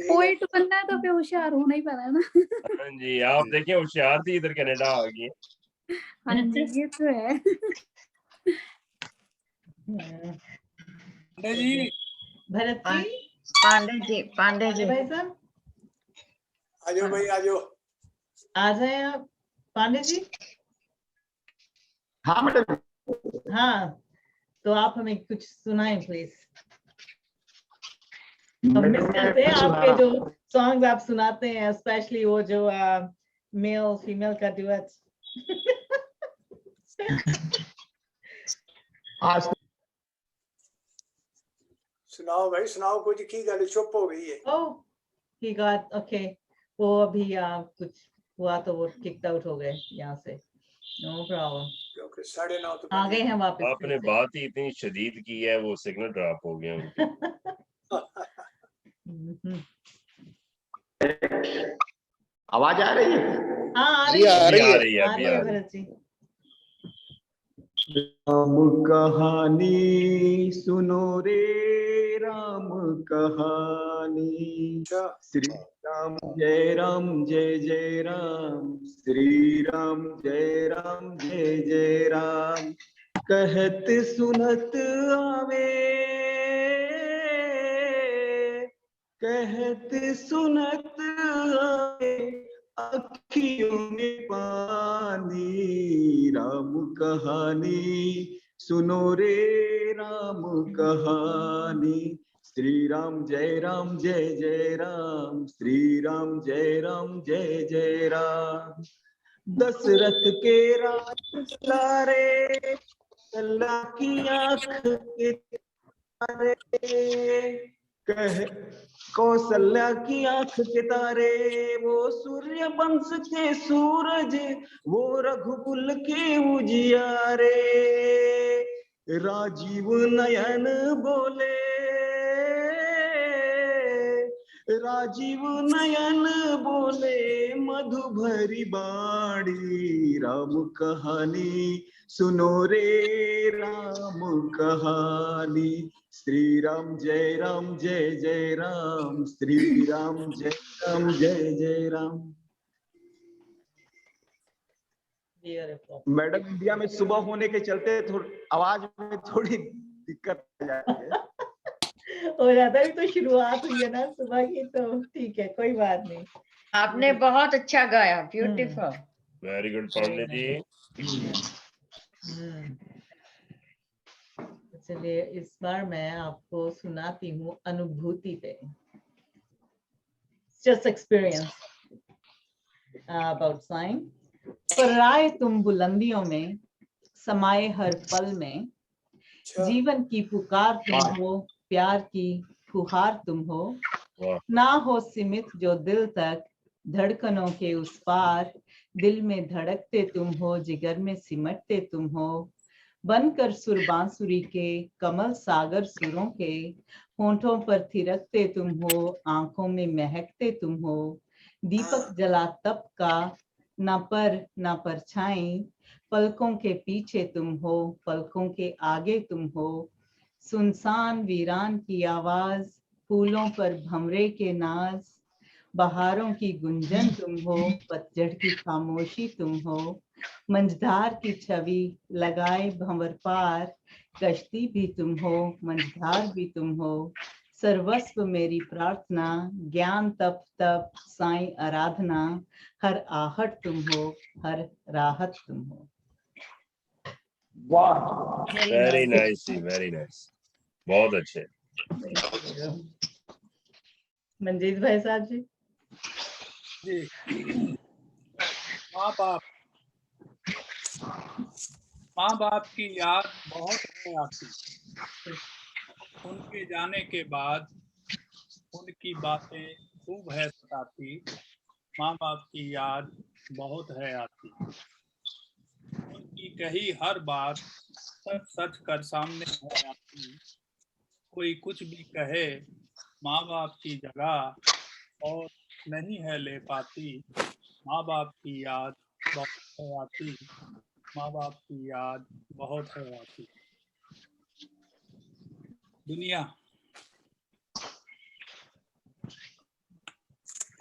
Speaker 10: पोइट बनना है तो फिर होशियार होना ही पड़ा है ना।
Speaker 7: हाँ जी, आप देखिए होशियार थी, इधर कनाडा आ गई।
Speaker 10: हाँ जी, ये तो है।
Speaker 2: पांडे जी।
Speaker 1: भरत जी।
Speaker 5: पांडे जी।
Speaker 1: भाई साहब
Speaker 3: आजो भाई आजो।
Speaker 1: आ जाए आप पांडे जी।
Speaker 9: हाँ मैडम।
Speaker 1: हाँ, तो आप हमें कुछ सुनाएं प्लीज। हम मिस करते हैं आपके जो सॉन्ग्स आप सुनाते हैं, स्पेशली वो जो मेल फीमेल का डुएट।
Speaker 9: आज
Speaker 3: सुनाओ भाई सुनाओ, कुछ की गल चुप हो गई है।
Speaker 1: Oh, he got okay. वो अभी कुछ हुआ तो वो किक्ड आउट हो गए यहाँ से। No problem.
Speaker 3: क्योंकि 9:30 तो
Speaker 1: आ गए हैं वापस।
Speaker 7: आपने बात ही इतनी शदीद की है, वो सिग्नल ड्रॉप हो गया उनके।
Speaker 9: आवाज आ रही है?
Speaker 1: हाँ, आ
Speaker 6: जी आ रही है।
Speaker 1: आ रही है भरत जी।
Speaker 11: राम कहानी सुनो रे, राम कहानी। श्री राम जय राम जय जय राम, श्री राम जय राम जय जय राम। कहत सुनत आवे, कहत सुनत आवे, अखियों में पानी। राम कहानी सुनो रे, राम कहानी। श्री राम जय राम जय जय राम, श्री राम जय राम जय जय राम। दशरथ के राज लारे, अल्लाह की आंख के तारे, कह कौशल्या की आंख के तारे, वो सूर्य वंश के सूरज, वो रघुकुल के उजियारे। राजीव नयन बोले, राजीव नयन बोले, मधु भरी बाणी। राम कहानी सुनो रे, राम कहानी। श्री राम जय राम जय जय राम, श्री राम जय राम जय जय राम। मैडम इंडिया में सुबह होने के चलते आवाज में थोड़ी दिक्कत आ जाती है।
Speaker 1: हो जाता है, तो शुरुआत हुई है ना सुबह की, तो ठीक है, कोई बात नहीं।
Speaker 5: आपने बहुत अच्छा गाया, beautiful.
Speaker 7: Very good Pandey ji.
Speaker 1: चलिए इस बार मैं आपको सुनाती हूँ अनुभूति पे, जस्ट एक्सपीरियंस अबाउट साइंग। पर राय तुम बुलंदियों में समाये हर पल में, जीवन की पुकार तुम हो, प्यार की फुहार तुम हो, ना हो सीमित जो दिल तक धड़कनों के उस पार, दिल में धड़कते तुम हो, जिगर में सिमटते तुम हो, बनकर सुर बांसुरी के कमल सागर सुरों के, होंठों पर थिरकते तुम हो, आंखों में महकते तुम हो, दीपक जला तप का ना पर ना परछाई, पलकों के पीछे तुम हो, पलकों के आगे तुम हो, सुनसान वीरान की आवाज, फूलों पर भंवरे के नाज, बहारों की गुंजन तुम हो, पतझड़ की खामोशी तुम हो, मंझधार की छवि लगाए भंवर पार, कश्ती भी तुम हो, मंझधार भी तुम हो, सर्वस्व मेरी प्रार्थना, ज्ञान तप तप साईं आराधना, हर आहट तुम हो, हर राहत तुम हो।
Speaker 9: वाह,
Speaker 7: वेरी नाइस जी, वेरी नाइस, बहुत अच्छे।
Speaker 1: मंजीत भाई साहब जी।
Speaker 2: जी, माँ बाप की याद बहुत है आती, उनके जाने के बाद उनकी बातें खूब है सताती, माँ बाप की याद बहुत है आती, उनकी कही हर बात सच सच कर सामने है आती, कोई कुछ भी कहे माँ बाप की जगह और नहीं है ले पाती, माँ बाप की याद बहुत है आती, माँ बाप की याद बहुत है आती। दुनिया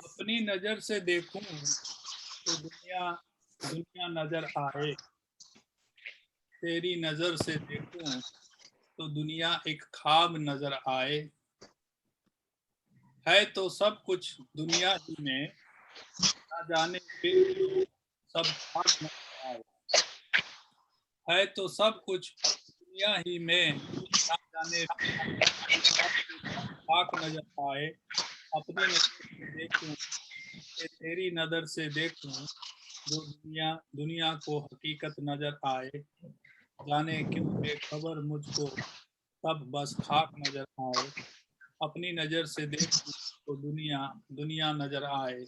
Speaker 2: अपनी नजर से देखूं तो दुनिया दुनिया नजर आए, तेरी नजर से देखूं तो दुनिया एक ख्वाब नजर आए, है तो सब कुछ दुनिया ही में, ना जाने फिर क्यों सब खाक नजर आए, है तो सब कुछ दुनिया ही में, ना जाने खाक नजर आए, अपनी नजर से देखूं तेरी नजर से देखूं जो दुनिया को हकीकत नजर आए, जाने क्यों बेखबर मुझको सब बस खाक नजर आए, अपनी नजर से देखूं तो दुनिया नजर आए,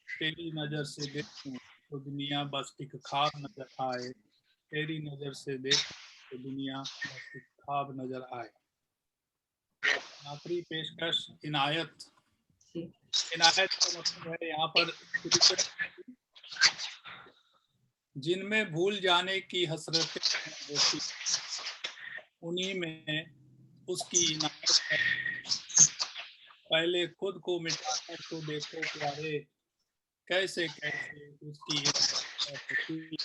Speaker 2: तेरी नजर से देखूं तो दुनिया बस एक ख्वाब नजर आए, तेरी नजर से देखूं तो दुनिया बस एक ख्वाब नजर आए। आखिरी पेशकश इनायत का मतलब है यहाँ पर जिनमें भूल जाने की हसरतें होती, उन्हीं में उसकी इनायत है, पहले खुद को मिटाकर तो देखो प्यारे, कैसे कैसे उसकी होती,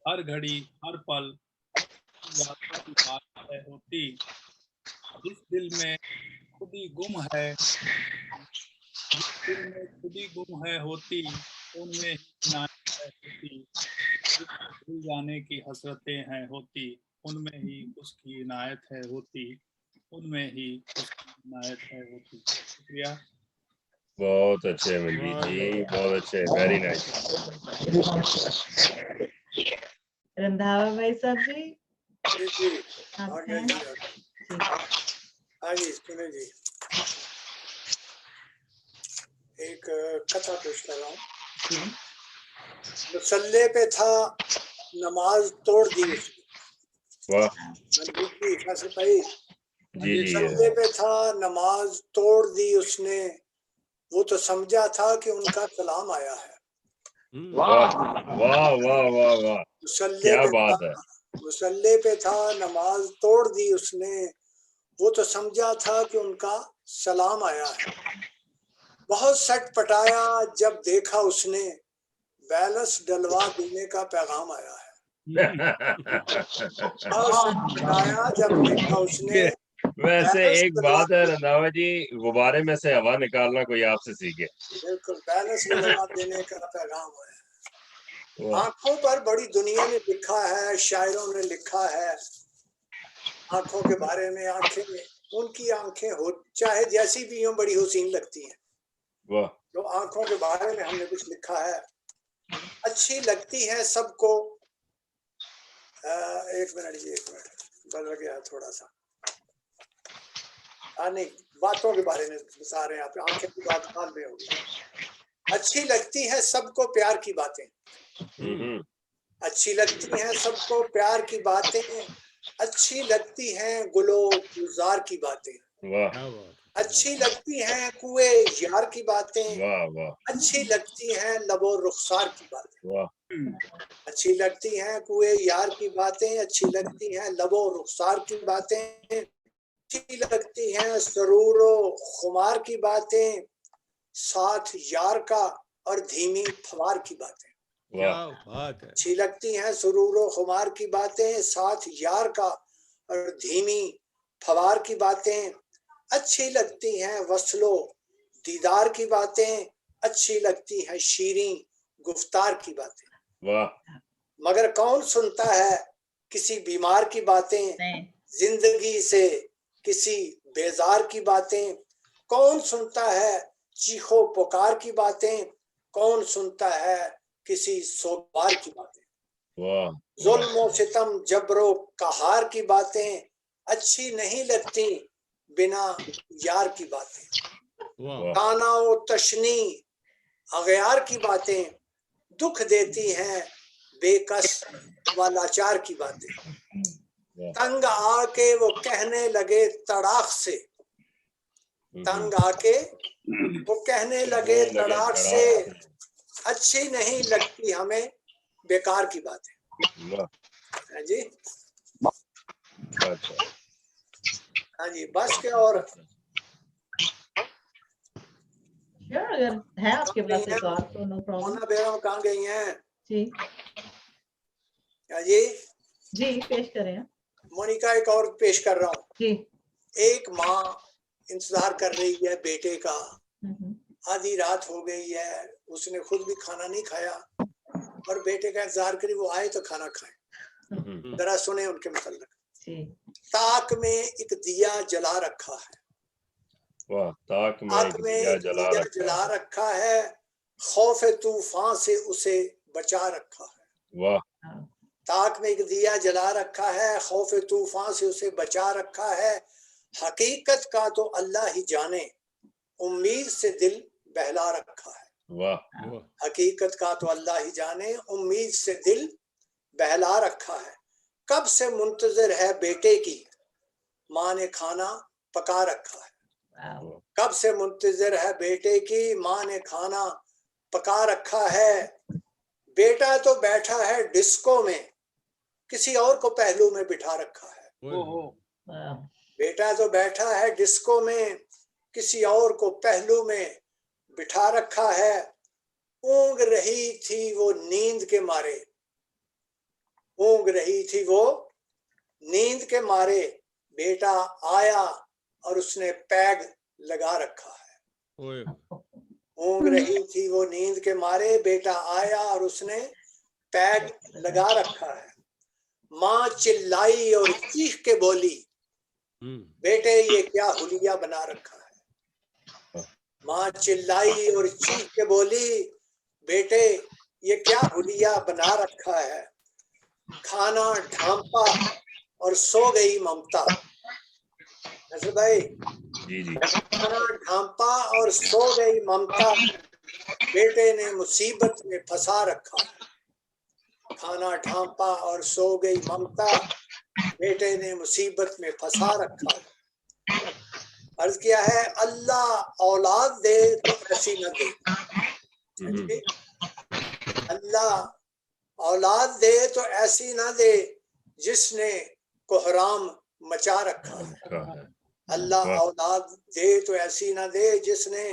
Speaker 2: हर घड़ी हर पल यादों की बात है होती, जिस दिल में खुदी गुम है, जिस दिल में खुदी गुम है होती, उनमें ही इनायत है होती, जिसमें भूल जाने की हसरतें हैं होती, उनमें ही उसकी इनायत है होती, उनमें ही उसकी इनायत है होती। शुक्रिया।
Speaker 7: बहुत अच्छे मंजीत जी, बहुत अच्छे, वेरी नाइस।
Speaker 1: रंधावा भाई साहब जी।
Speaker 3: हाँ जी, सुने जी, एक कथा पेश कर रहा हूँ। मुसल्ले पे था, नमाज तोड़ दी उसने।
Speaker 7: वाह
Speaker 3: सिपाही
Speaker 7: जी जी,
Speaker 3: मुसल्ले पे था, नमाज तोड़ दी उसने, वो तो समझा था कि उनका सलाम आया है।
Speaker 7: वाह वाह वाह वाह वाह, क्या बात है।
Speaker 3: मुसल्ले पे था, नमाज तोड़ दी उसने, वो तो समझा था कि उनका सलाम आया है। बहुत सट पटाया जब देखा उसने, बैलेंस डलवा देने का पैगाम आया है। बहुत सट पटाया जब देखा उसने,
Speaker 7: वैसे एक बात है रंधावा जी, गुब्बारे में से हवा निकालना कोई आपसे सीखे।
Speaker 3: बिल्कुल बैलेंस में जवाब देने का पैगाम है। आंखों पर बड़ी दुनिया ने लिखा है, शायरों ने लिखा है आंखों के बारे में। आंखें, उनकी आंखें हो चाहे जैसी भी हो, बड़ी हुसीन लगती हैं।
Speaker 7: वाह।
Speaker 3: तो आंखों के बारे में हमने कुछ लिखा है। अच्छी लगती है सबको, एक मिनट बदल गया थोड़ा सा। नहीं, बातों के बारे में बता रहे हैं आप, आंखें की बात बाद में होगी। अच्छी लगती है सबको प्यार की बातें, अच्छी लगती हैं सबको प्यार की बातें, अच्छी लगती हैं गुलो गुलजार की बातें, अच्छी लगती हैं कुए यार की बातें, अच्छी लगती हैं लबो रुखसार की बातें, अच्छी लगती हैं कुए यार की बातें, अच्छी लगती हैं लबो रुखसार की बातें, अच्छी लगती हैं सरूरो खुमार की बातें, साथ यार का और धीमी फवार की बातें। अच्छी लगती हैं सुरूरो खुमार की बातें, साथ यार का और धीमी फवार की बातें, अच्छी लगती हैं वस्लो दीदार की बातें, अच्छी लगती हैं शीरीं गुफ्तार की बातें। मगर कौन सुनता है किसी बीमार की बातें, जिंदगी से किसी बेजार की बातें, कौन सुनता है चीखो पुकार की बातें, कौन सुनता है किसी सोबार की बातें। जुल्म सितम जबरो कहार की बातें, अच्छी नहीं लगती बिना यार की बातें। ताना ओ तशनी अगयार की बातें, दुख देती हैं बेकस व लाचार की बातें। तंग आके वो कहने लगे तड़ाक से, तंग आके वो कहने लगे तड़ाक से, अच्छी नहीं लगती हमें बेकार की बातें। हाँ जी, हाँ जी, बस के और
Speaker 1: अगर है आपके पास एक और तो नो प्रॉब्लम।
Speaker 3: मोना बेगम कहाँ गई हैं?
Speaker 1: जी
Speaker 3: हाँ जी
Speaker 1: जी, पेश करें।
Speaker 3: मोनिका, एक और पेश कर रहा हूँ
Speaker 1: जी।
Speaker 3: एक माँ इंतजार कर रही है बेटे का, आधी रात हो गई है, उसने खुद भी खाना नहीं खाया और बेटे का इंतजार करी वो आए तो खाना खाए। जरा सुने उनके मतलब। ताक में एक दिया जला रखा है,
Speaker 7: ताक में
Speaker 3: एक दिया जला रखा है, खौफ तूफान से उसे बचा रखा है। ताक में एक दिया जला रखा है, खौफ तूफान से उसे बचा रखा है, हकीकत का तो अल्लाह ही जाने, उम्मीद से दिल बहला रखा है। हकीकत का तो अल्लाह ही जाने, उम्मीद से दिल बहला रखा है। कब से मुंतजर है बेटे की, माँ ने खाना पका रखा है। कब से मुंतजर है बेटे की, माँ ने खाना पका रखा है। बेटा तो बैठा है डिस्को में, किसी और को पहलू में बिठा रखा है। बेटा तो बैठा है डिस्को में, किसी और को पहलू में बिठा रखा है। ऊँग रही थी वो नींद के मारे, ऊँग रही थी वो नींद के मारे, बेटा आया और उसने पैग लगा रखा है। ऊँग रही थी वो नींद के मारे, बेटा आया और उसने पैग लगा रखा है। माँ चिल्लाई और चीख के बोली, बेटे ये क्या हुलिया बना रखा है। माँ चिल्लाई और चीख के बोली, बेटे ये क्या हुलिया बना रखा है। खाना ढांपा और सो गई ममता। ऐसे भाई, खाना ढांपा और सो गई ममता, बेटे ने मुसीबत में फंसा रखा है। खाना ढांपा और सो गई ममता, बेटे ने मुसीबत में फंसा रखा है। अर्ज किया है, अल्लाह औलाद दे तो ऐसी न दे। अल्लाह औलाद दे तो ऐसी ना दे जिसने कोहराम मचा रखा है। अल्लाह औलाद दे तो ऐसी ना दे जिसने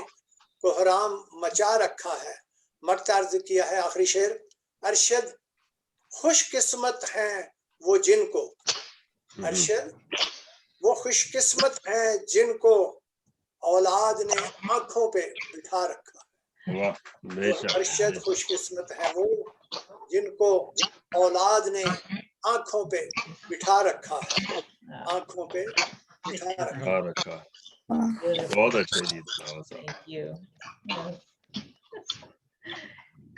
Speaker 3: कोहराम मचा रखा है। मक्त अर्ज किया है आखिरी शेर, अरशद खुशकिस्मत हैं वो जिनको, अरशद वो खुशकिस्मत हैं जिनको औलाद ने आंखों पे बिठा रखा है।
Speaker 7: वाह, बेशक
Speaker 3: अरशद
Speaker 7: बेशक।
Speaker 3: खुशकिस्मत है वो जिनको औलाद ने आंखों पे बिठा रखा है, आंखों पे बिठा रखा
Speaker 7: हाँ, रखा है। बहुत अच्छे जी, धन्यवाद साहब।
Speaker 1: Thank you.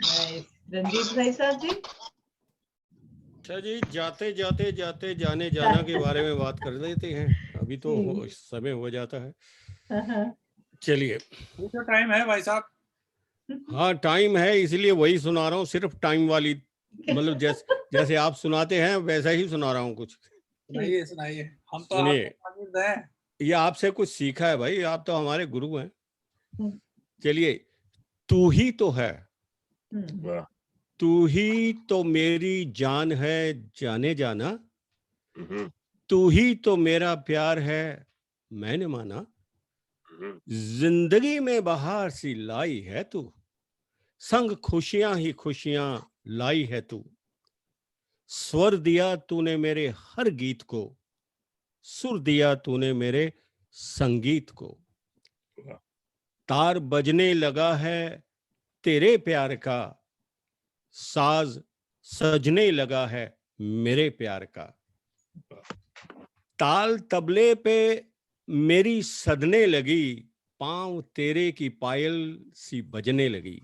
Speaker 1: Nice. रंजीत भाई साहब जी।
Speaker 4: अच्छा जी, जाते जाते जाते जाने जाना के बारे में बात कर देते हैं, अभी तो
Speaker 1: जी।
Speaker 4: समय हो जाता है।
Speaker 1: हाँ,
Speaker 4: चलिए,
Speaker 2: ये तो टाइम है भाई साहब।
Speaker 4: हाँ टाइम है, इसलिए वही सुना रहा हूँ, सिर्फ टाइम वाली, मतलब जैसे आप सुनाते हैं वैसा ही सुना रहा हूँ कुछ।
Speaker 2: सुनाइए सुनाइए, हम तो
Speaker 4: सुनिए,
Speaker 2: आपके शागिर्द हैं।
Speaker 4: ये आपसे कुछ सीखा है भाई, आप तो हमारे गुरु हैं।
Speaker 1: हम्म।
Speaker 4: चलिए, तू ही तो है,
Speaker 7: वाह।
Speaker 4: तू ही तो मेरी जान है जाने जाना,
Speaker 7: हम्म,
Speaker 4: तू ही तो मेरा प्यार है मैंने माना, जिंदगी में बहार सी लाई है तू, संग खुशियां ही खुशियां लाई है तू, स्वर दिया तूने मेरे हर गीत को, सुर दिया तूने मेरे संगीत को,
Speaker 7: वाह।
Speaker 4: तार बजने लगा है तेरे प्यार का, साज सजने लगा है मेरे प्यार का, ताल तबले पे मेरी सदने लगी, पांव तेरे की पायल सी बजने लगी,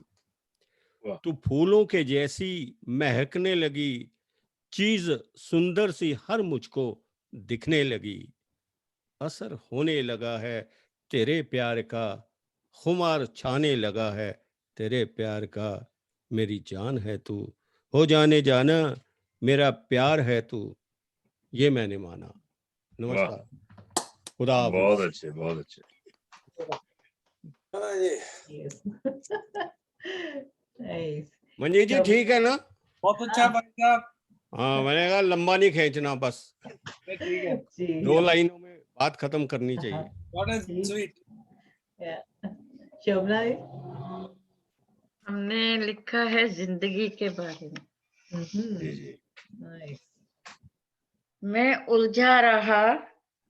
Speaker 7: वाह।
Speaker 4: तू फूलों के जैसी महकने लगी, चीज सुंदर सी हर मुझको दिखने लगी, असर होने लगा है तेरे प्यार का, खुमार छाने लगा है तेरे प्यार का, मेरी जान है तू, हो जाने जाना मेरा प्यार है तू, ये मैंने माना।
Speaker 7: वाह,
Speaker 4: नमस्कार, खुदा हाफिज।
Speaker 7: बहुत अच्छे, बहुत अच्छे।
Speaker 3: हाँ जी।
Speaker 1: Yes. Nice.
Speaker 4: मंजीत जी
Speaker 1: तो
Speaker 4: ठीक है ना?
Speaker 2: बहुत अच्छा भाई साहब।
Speaker 4: हाँ, मैंने कहा लंबा नहीं खींचना, बस
Speaker 2: ठीक है।
Speaker 1: जी।
Speaker 4: 2 लाइनों में बात खत्म करनी चाहिए।
Speaker 2: What is
Speaker 1: ji.
Speaker 2: sweet?
Speaker 1: Yeah. शोभना जी।
Speaker 5: हमने लिखा है जिंदगी के बारे में।
Speaker 7: जी जी।
Speaker 1: Nice.
Speaker 5: मैं उलझा रहा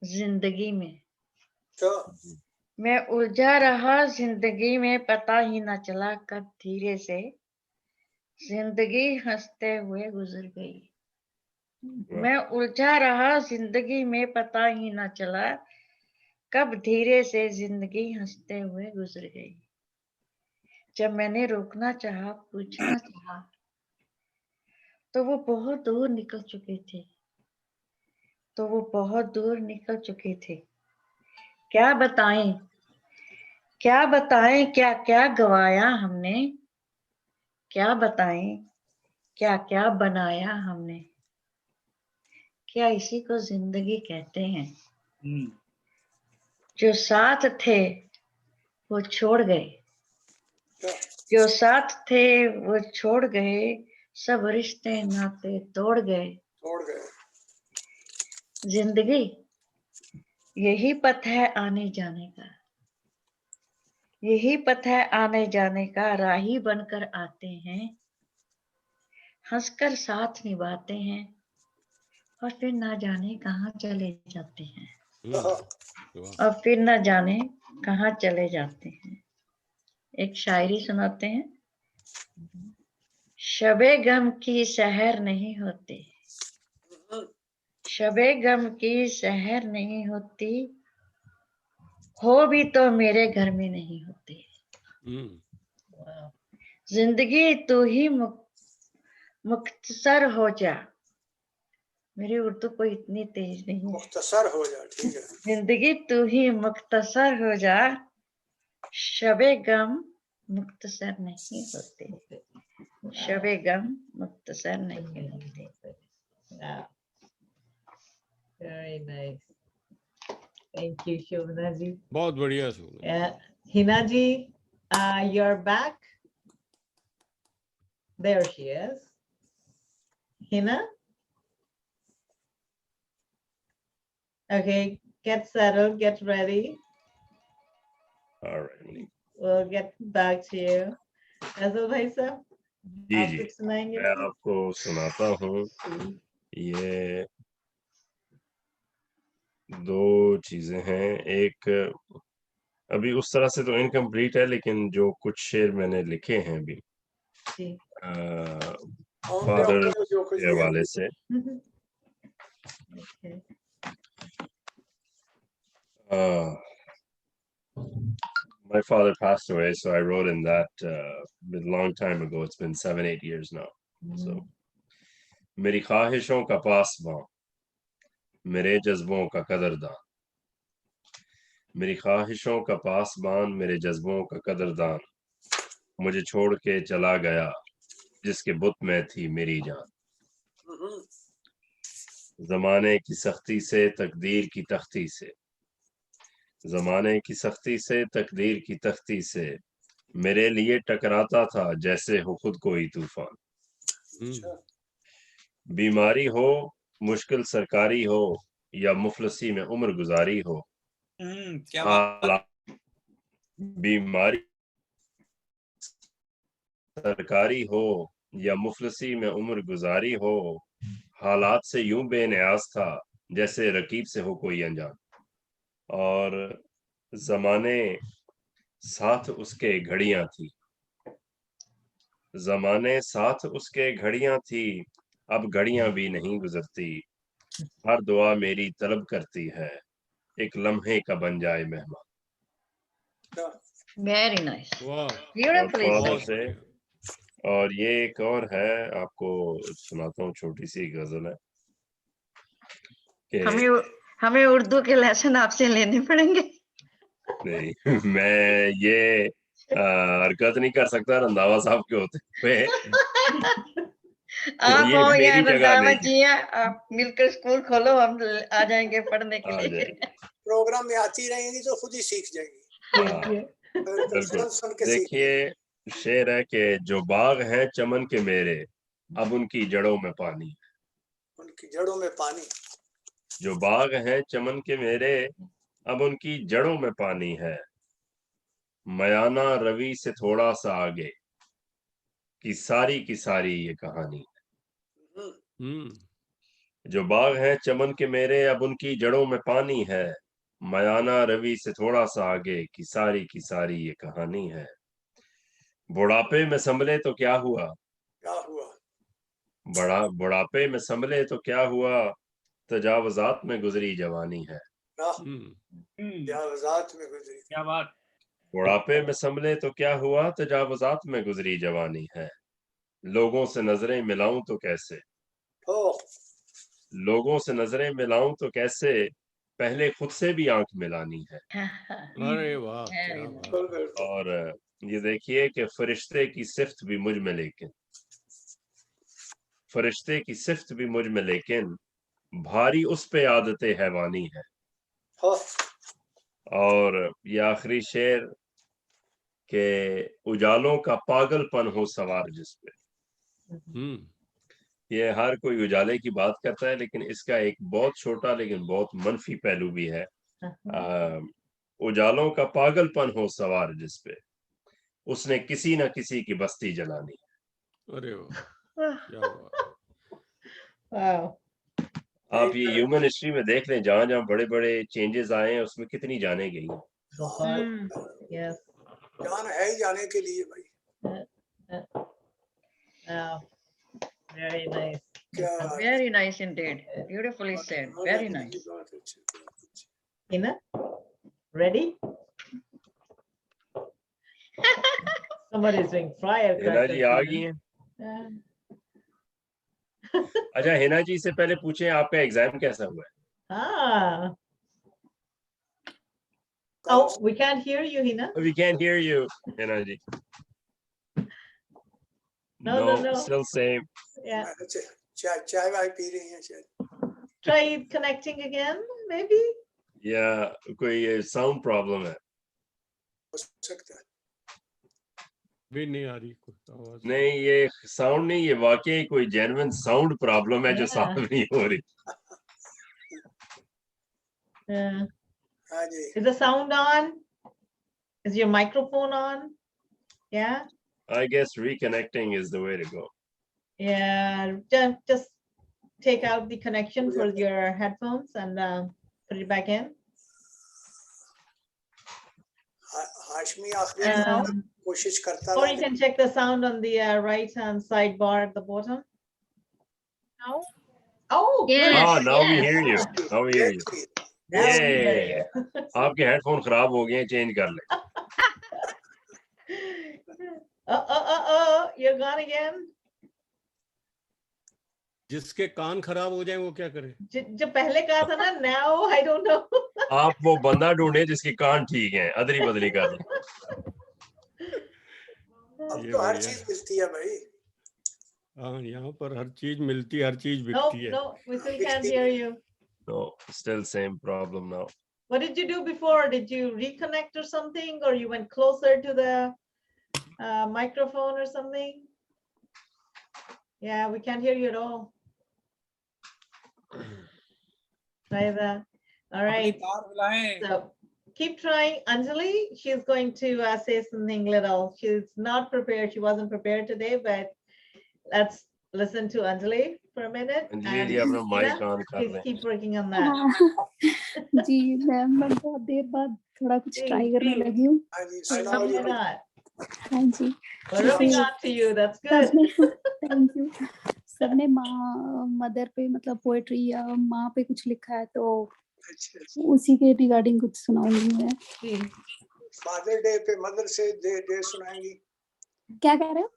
Speaker 5: जिंदगी में,
Speaker 3: तो
Speaker 5: मैं उलझा रहा जिंदगी में, पता ही न चला कब धीरे से जिंदगी हंसते हुए गुजर गई। मैं उलझा रहा जिंदगी में, पता ही न चला कब धीरे से जिंदगी हंसते हुए गुजर गई। जब मैंने रोकना चाहा, पूछना चाहा, तो वो बहुत दूर निकल चुके थे, तो वो बहुत दूर निकल चुके थे। क्या बताएं, क्या बताएं, क्या क्या गवाया हमने, क्या बताएं, क्या क्या बनाया हमने, क्या इसी को जिंदगी कहते हैं। जो साथ थे वो छोड़ गए, जो साथ थे वो छोड़ गए, सब रिश्ते नाते तोड़ गए।
Speaker 3: छोड़ गए।
Speaker 5: जिंदगी यही पथ है आने जाने का, यही पथ है आने जाने का, राही बनकर आते हैं, हंसकर साथ निभाते हैं, और फिर ना जाने कहाँ चले जाते हैं, और फिर ना जाने कहाँ चले जाते हैं। एक शायरी सुनाते हैं। शबे गम की सहर नहीं होती, शबे गम की सहर नहीं होती, हो भी तो मेरे घर में नहीं होती। जिंदगी तू ही मुख्तसर हो जा, मेरी उर्दू कोई इतनी तेज नहीं है।
Speaker 3: मुख्तसर हो जा, ठीक है।
Speaker 5: जिंदगी तू ही मुख्तसर हो जा, शबे गम मुख्तसर नहीं होते, शबे गम मुख्तसर नहीं होते।
Speaker 1: Yeah. Very nice. Thank you, शोभना जी।
Speaker 4: बहुत बढ़िया शोभना।
Speaker 1: Yeah. Hina ji, you're back. There she is. Hina? Okay, get settled, get ready.
Speaker 7: All right.
Speaker 1: We'll get back to you. Azul भाई साहब,
Speaker 7: जी
Speaker 1: आप
Speaker 7: जी,
Speaker 1: कुछ सुनाएंगे?
Speaker 7: मैं आपको सुनाता हूँ। ये दो चीजें हैं। एक अभी उस तरह से तो इनकम्प्लीट है, लेकिन जो कुछ शेर मैंने लिखे हैं अभी
Speaker 1: जी।
Speaker 7: फादर के हवाले से।
Speaker 1: Okay.
Speaker 7: My father passed away, so I wrote in that a long time ago. It's been 7-8 years now. So, मेरी ख्वाहिशों का पासबां, मेरे जज्बों का कदरदान, मेरी ख्वाहिशों का पासबान, मेरे जज्बों का कदरदान, मुझे छोड़ के चला गया जिसके बुत में थी मेरी जान। जमाने की सख्ती से तकदीर की तख्ती से, जमाने की सख्ती से तकदीर की तख्ती से, मेरे लिए टकराता था जैसे हो खुद कोई तूफान। बीमारी हो, मुश्किल सरकारी हो, या मुफलसी में उम्र गुजारी हो,
Speaker 2: क्या बात।
Speaker 7: बीमारी सरकारी हो या मुफलसी में उम्र गुजारी हो, हालात से यूं बेनियाज था जैसे रकीब से हो कोई अनजान। और जमाने साथ उसके घड़ियां थी, जमाने साथ उसके घड़ियां थी, अब घड़ियां भी नहीं गुजरती, हर दुआ मेरी तलब करती है एक लम्हे का बन जाए मेहमान।
Speaker 5: Very nice.
Speaker 4: वाह,
Speaker 5: Beautifully
Speaker 7: बहुत
Speaker 5: said.
Speaker 7: से। और ये एक और है, आपको सुनाता हूँ, छोटी सी गजल है कि
Speaker 5: हमें उर्दू के लेसन आपसे लेने पड़ेंगे।
Speaker 7: नहीं, मैं ये हरकत नहीं कर सकता रंधावा साहब के होते हुए।
Speaker 5: आप
Speaker 7: ये
Speaker 5: हो या
Speaker 7: मेरी जगह
Speaker 5: रंधावा
Speaker 7: नहीं
Speaker 5: जी, आप मिलकर स्कूल खोलो, हम आ जाएंगे पढ़ने के
Speaker 7: आ
Speaker 5: लिए।
Speaker 7: जाएंगे।
Speaker 3: प्रोग्राम में आती रहेंगी तो खुद ही सीख जाएंगी।
Speaker 7: बिल्कुल।
Speaker 3: सुन सुन के सीख
Speaker 7: देखिए, शेर है कि जो बाग हैं चमन के मेरे, अब उनकी जड़ों में पानी,
Speaker 3: उनकी जड़ों में पानी,
Speaker 7: जो बाग हैं चमन के मेरे, अब उनकी जड़ों में पानी है, मयाना रवि से थोड़ा सा आगे की सारी ये कहानी। जो बाग हैं चमन के मेरे, अब उनकी जड़ों में पानी है, मयाना रवि से थोड़ा सा आगे की सारी ये कहानी है। बुढ़ापे में संभले तो क्या हुआ,
Speaker 3: क्या हुआ,
Speaker 7: बुढ़ापे में संभले तो क्या हुआ, तजावजात में गुजरी जवानी है।
Speaker 3: तजावजात में गुजरी,
Speaker 2: क्या बात।
Speaker 7: बुढ़ापे में संभले तो क्या हुआ, तजावजात में गुजरी जवानी है, लोगों से नजरें मिलाऊं तो कैसे, लोगों से नजरें मिलाऊं तो कैसे, पहले खुद से भी आंख मिलानी है।
Speaker 4: अरे वाह, क्या बात है।
Speaker 7: और ये देखिए कि फरिश्ते की सिफ्त भी मुझ में, लेकिन फरिश्ते की सिफ्त भी मुझ में, लेकिन भारी उस पे आदतें हैवानी है। और ये आखिरी शेर के उजालों का पागलपन हो सवार जिस पे। ये हर कोई उजाले की बात करता है, लेकिन इसका एक बहुत छोटा लेकिन बहुत मनफी पहलू भी है। उजालों का पागलपन हो सवार जिस पे, उसने किसी न किसी की बस्ती जलानी।
Speaker 4: अरे वाह, क्या बात।
Speaker 7: आप ये ह्यूमन हिस्ट्री में देख लें, जहां जहां बड़े बड़े चेंजेस आए हैं, उसमें कितनी जाने गई हैं।
Speaker 3: जान है ही जाने के लिए भाई।
Speaker 1: Very nice.
Speaker 5: Very nice indeed. Beautifully said. Very nice.
Speaker 1: Hina, ready? Somebody is doing
Speaker 7: Hina जी आ गई हैं। अच्छा, हिना जी से पहले पूछें, आपका एग्जाम कैसा हुआ है?
Speaker 1: Oh, we can't hear you, Hina.
Speaker 7: We can't hear you, Hina ji.
Speaker 1: No.
Speaker 7: Still same.
Speaker 1: Yeah.
Speaker 3: चाय वाय पी रही हैं शायद।
Speaker 1: Try connecting again, maybe.
Speaker 7: Yeah, कोई sound problem है।
Speaker 3: हो सकता है।
Speaker 4: भी नहीं आ रही कोई आवाज।
Speaker 7: नहीं, ये साउंड नहीं, ये वाकई कोई जेन्युइन साउंड प्रॉब्लम है जो साफ नहीं हो रही।
Speaker 1: Is the sound on? Is your microphone on? Yeah.
Speaker 7: I guess reconnecting is the way to go.
Speaker 1: Yeah, just take out the connection for your headphones and Put it back in.
Speaker 3: Hashmi आखिरी कोशिश करता
Speaker 1: Or you can check the sound on the right hand sidebar at the bottom.
Speaker 10: Now?
Speaker 1: Oh,
Speaker 5: Yes.
Speaker 1: good.
Speaker 7: Ah, now we
Speaker 5: yes.
Speaker 7: hear you. Now we hear you.
Speaker 1: Now we hear
Speaker 7: ये
Speaker 1: you.
Speaker 7: आपके हेडफोन खराब हो गए हैं, चेंज कर ले.
Speaker 1: You're gone again.
Speaker 4: जिसके कान खराब हो जाए वो क्या करे?
Speaker 1: जो पहले कहा था ना, now I don't know.
Speaker 7: आप वो बंदा ढूंढे जिसके कान ठीक हैं, अदली बदली कर ले.
Speaker 3: अब तो हर चीज मिलती है भाई.
Speaker 4: हाँ, यहाँ पर हर चीज मिलती है, हर चीज
Speaker 1: No,
Speaker 4: बिकती है.
Speaker 1: no, we still can't hear you.
Speaker 7: No, still same problem now.
Speaker 1: What did you do before? Did you reconnect or something, or you went closer to the microphone or something? Yeah, we can't hear you at all. Try that. All right. So keep trying. Anjali, she's going to say something little. She's not prepared. She wasn't prepared today, but let's listen to Anjali for a minute.
Speaker 7: Anjali ji अपना माइक ऑन कर
Speaker 1: Please
Speaker 7: लें.
Speaker 1: keep working on that.
Speaker 10: जी मैम, मैं बहुत देर बाद थोड़ा कुछ ट्राई करने
Speaker 1: please.
Speaker 10: लगी हूँ.
Speaker 1: Why not?
Speaker 10: हाँ जी.
Speaker 1: We're rubbing on to you. That's good.
Speaker 10: Thank you. सबने माँ मदर पे मतलब पोएट्री या माँ पे कुछ लिखा है, तो उसी के रिगार्डिंग कुछ सुनाऊंगी मैं.
Speaker 3: फादर डे पे मदर से डे सुनाएंगी.
Speaker 10: क्या कह रहे हो?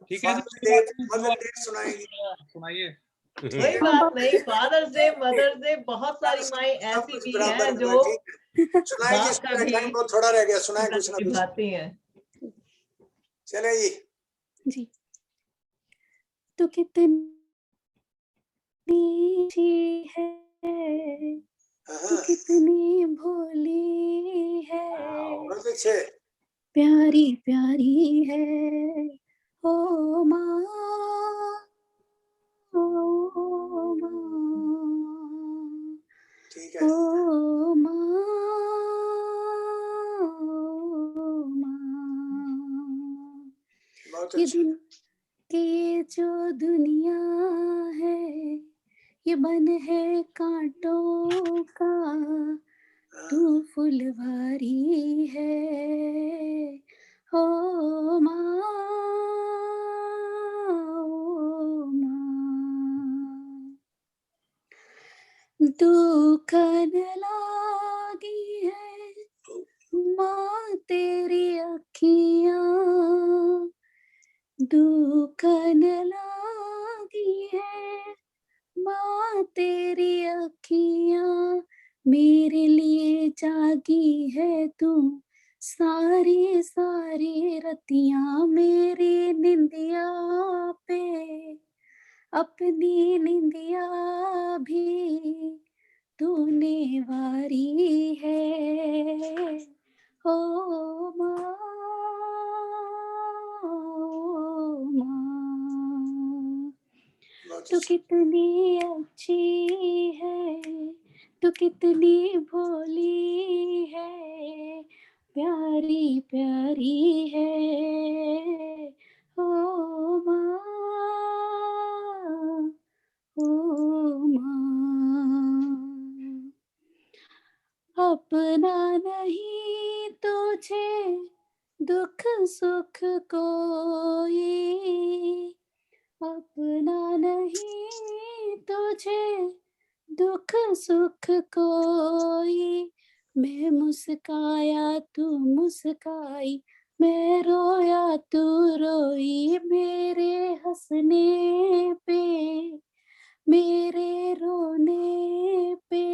Speaker 2: ठीक है,
Speaker 3: मदर डे सुनाएंगी.
Speaker 2: सुनाइए.
Speaker 1: कोई बात नहीं. फादर्स डे, मदर्स डे, बहुत सारी माएँ ऐसी भी हैं जो
Speaker 3: सुनाए
Speaker 1: बाप का भी
Speaker 3: बहुत थोड़ा रह गया. सुनाए कुछ ना कुछ.
Speaker 1: निभाती हैं.
Speaker 3: चले जी.
Speaker 10: जी. तो कितनी अच्छी है, तो कितनी भोली है,
Speaker 3: बहुत अच्छे.
Speaker 10: प्यारी प्यारी है ओ माँ, ओ माँ,
Speaker 3: ठीक है.
Speaker 10: ओ माँ,
Speaker 3: बहुत
Speaker 10: ये
Speaker 3: अच्छे.
Speaker 10: कि ये जो दुनिया है ये बन है कांटों का, तू फुलवारी है ओ माँ, ओ माँ. दुखन लागी है माँ तेरी अखियाँ, दुखन लागी है माँ तेरी अखियाँ, मेरे लिए जागी है तू सारी सारी रतियाँ, मेरी निंदिया पे अपनी निंदिया भी तूने वारी है ओ माँ, ओ माँ. तू कितनी अच्छी है, तू कितनी भोली है, प्यारी प्यारी है ओ माँ, ओ माँ. अपना नहीं तुझे दुख सुख कोई, अपना नहीं तुझे दुख सुख कोई, मैं मुस्काया तू मुस्काई, मैं रोया तू रोई, मेरे हंसने पे मेरे रोने पे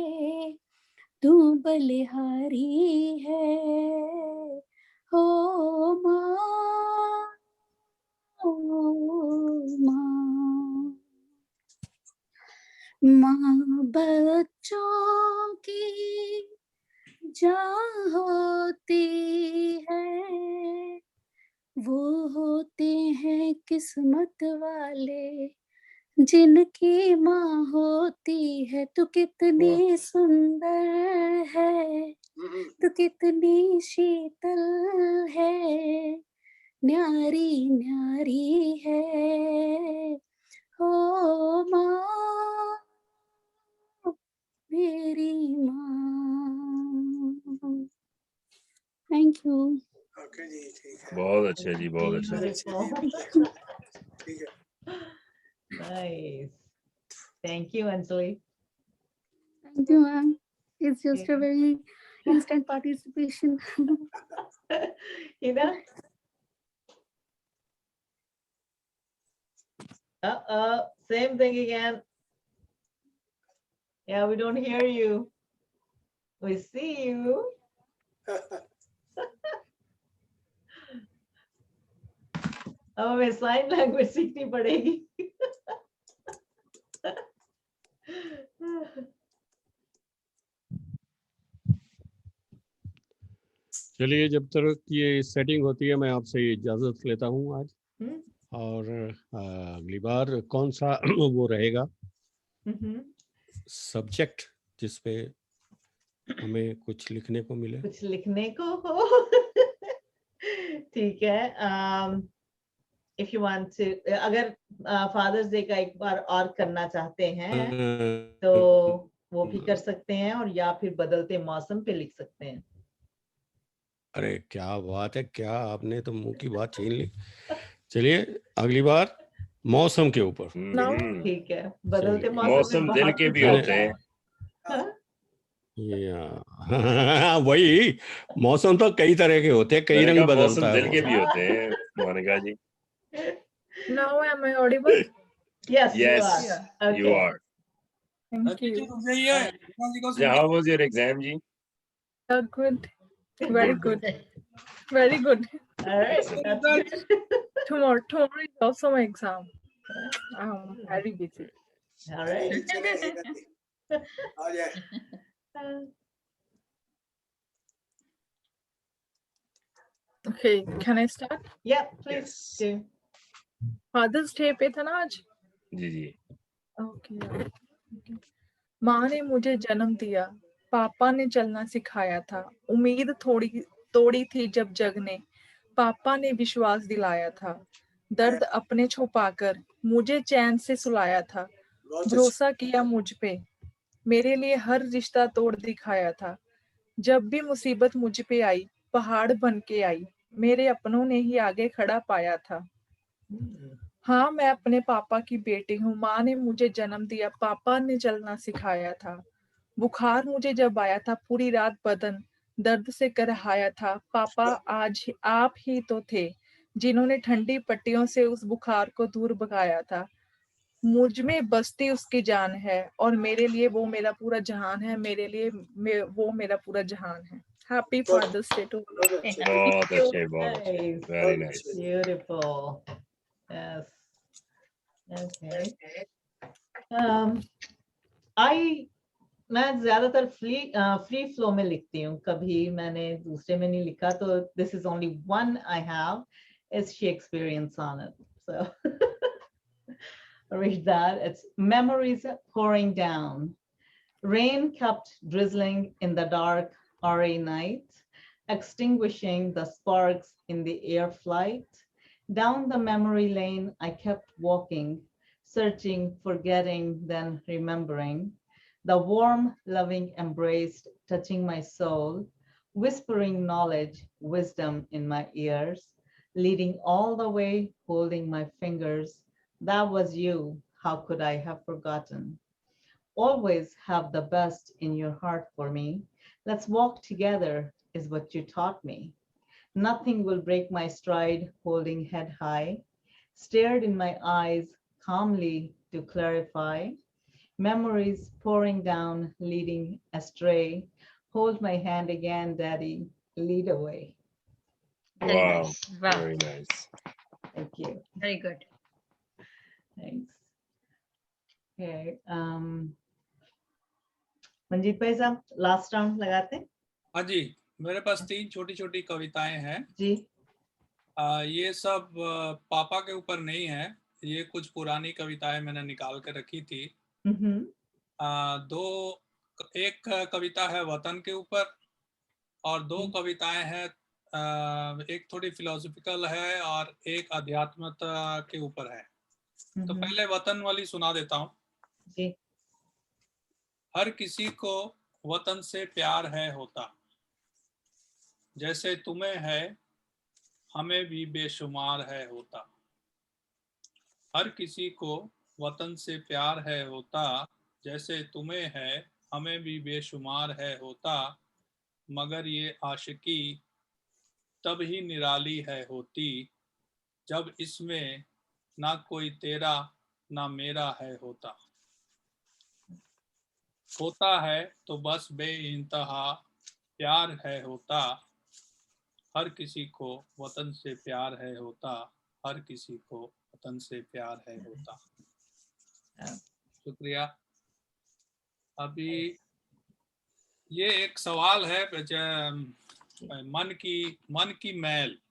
Speaker 10: तू बलिहारी है ओ माँ, ओ माँ. माँ बच्चों की जान होती है, वो होते हैं किस्मत वाले जिनकी माँ होती है. तू कितनी सुंदर है, तू कितनी शीतल है, न्यारी न्यारी है ओ माँ, मेरी माँ। Thank you.
Speaker 3: ओके जी, ठीक है,
Speaker 7: बहुत अच्छा जी, बहुत अच्छा।
Speaker 1: Beautiful.
Speaker 3: ठीक है।
Speaker 1: Nice. Thank you, Anjali.
Speaker 10: Thank you, ma'am. It's just a very instant participation.
Speaker 1: You know? Same thing again. Yeah, we don't hear you. We see you. अब हमें साइन लैंग्वेज सीखनी पड़ेगी।
Speaker 4: चलिए, जब तक ये सेटिंग होती है मैं आपसे इजाजत लेता हूँ आज। और अगली बार कौन सा वो रहेगा सब्जेक्ट जिसपे हमें कुछ लिखने को मिले?
Speaker 1: कुछ लिखने को हो। ठीक है। इफ यू वांट टू, अगर फादर्स डे का एक बार और करना चाहते हैं तो वो भी कर सकते हैं, और या फिर बदलते मौसम पे लिख सकते हैं।
Speaker 4: अरे क्या बात है, क्या आपने तो मुंह की बात छीन ली। चलिए अगली बार मौसम के ऊपर।
Speaker 1: ठीक है, बदलते
Speaker 7: मौसम दिल के भी होते हैं।
Speaker 4: वही, मौसम तो कई तरह के होते हैं, कई रंग बदलता
Speaker 7: मौसम
Speaker 4: है
Speaker 7: दिल के भी होते हैं मोनिका जी।
Speaker 12: Now am I audible?
Speaker 1: Yes,
Speaker 7: Yes, you are.
Speaker 12: Thank you.
Speaker 7: Yeah, how was your exam, ji?
Speaker 12: Good. Very good. Very good.
Speaker 1: All right. That's good.
Speaker 12: Tomorrow is also my exam. I'm very busy.
Speaker 1: All right.
Speaker 3: आ जाए।
Speaker 12: Okay, can I start?
Speaker 1: Yeah, please do.
Speaker 12: Father's Day पे था ना आज?
Speaker 7: जी जी।
Speaker 12: Okay. माँ ने मुझे जन्म दिया, पापा ने चलना सिखाया था, उम्मीद तोड़ी थी जब जग ने, पापा ने विश्वास दिलाया था, दर्द अपने छुपाकर मुझे चैन से सुलाया था, भरोसा किया मुझ पे, मेरे लिए हर रिश्ता तोड़ दिखाया था, जब भी मुसीबत मुझ पे आई पहाड़ बन के आई, मेरे अपनों ने ही आगे खड़ा पाया था। हाँ, मैं अपने पापा की बेटी हूँ, माँ ने मुझे जन्म दिया, पापा ने चलना सिखाया था, बुखार मुझे जब आया था पूरी रात बदन दर्द से करहाया था, पापा आज आप ही तो थे जिन्होंने ठंडी पट्टियों से उस बुखार को दूर भगाया था, मुझ में बसती उसकी जान है और मेरे लिए वो मेरा पूरा जहान है, मेरे लिए वो मेरा पूरा जहान है। हैप्पी फादर्स डे टू
Speaker 7: बहुत अच्छे, बहुत अच्छे, very nice,
Speaker 1: beautiful. Yes. Okay. मैं ज्यादातर फ्री फ्लो में लिखती हूँ, कभी मैंने दूसरे में नहीं लिखा, तो this is only one I have is Shakespearean sonnet. So read that. It's memories pouring down. Rain kept drizzling in the dark RA night, extinguishing the sparks in the air flight. Down the memory lane I kept walking, searching, forgetting, then remembering. The warm, loving embrace touching my soul, whispering knowledge, wisdom in my ears, leading all the way, holding my fingers. That was you. How could I have forgotten? Always have the best in your heart for me. Let's walk together is what you taught me. Nothing will break my stride, holding head high, stared in my eyes calmly to clarify. Memories pouring down, leading astray. Hold my hand again, Daddy, lead away.
Speaker 7: Wow, very nice.
Speaker 1: Thank you.
Speaker 5: Very good.
Speaker 1: Thanks. Okay. Manjeet भाई साहब, लास्ट राउंड लगाते हैं?
Speaker 2: हाँ जी, मेरे पास 3 छोटी छोटी कविताएं हैं
Speaker 1: जी।
Speaker 2: ये सब पापा के ऊपर नहीं है, ये कुछ पुरानी कविताएं मैंने निकाल कर रखी थी। एक कविता है वतन के ऊपर और 2 कविताएं हैं, एक थोड़ी फिलोसॉफिकल है और एक आध्यात्मता के ऊपर है। तो पहले वतन वाली सुना देता हूँ।
Speaker 1: जी।
Speaker 2: हर किसी को वतन से प्यार है होता, जैसे तुम्हें है हमें भी बेशुमार है होता। हर किसी को वतन से प्यार है होता, जैसे तुम्हें है हमें भी बेशुमार है होता। मगर ये आशिकी तब ही निराली है होती, जब इसमें ना कोई तेरा ना मेरा है होता। होता है तो बस बेइंतहा प्यार है होता, हर किसी को वतन से प्यार है होता, हर किसी को वतन से प्यार है होता। शुक्रिया। अभी ये एक सवाल है मन की मैल,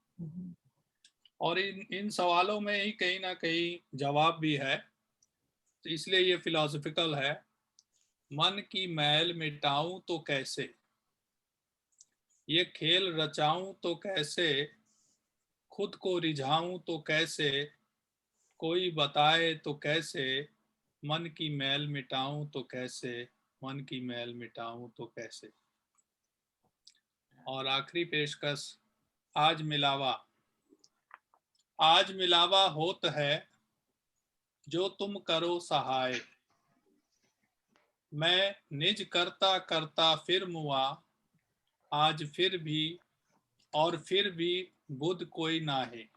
Speaker 2: और इन सवालों में ही कहीं ना कहीं जवाब भी है, तो इसलिए ये फिलॉसफिकल है। मन की मैल मिटाऊं तो कैसे, ये खेल रचाऊं तो कैसे, खुद को रिझाऊं तो कैसे, कोई बताए तो कैसे, मन की मैल मिटाऊं तो कैसे, मन की मैल मिटाऊं तो कैसे। और आखिरी पेशकश, आज मिलावा। आज मिलावा होत है जो तुम करो सहाय, मैं निज करता करता फिर मुआ, आज फिर भी और फिर भी बुध कोई नाहे।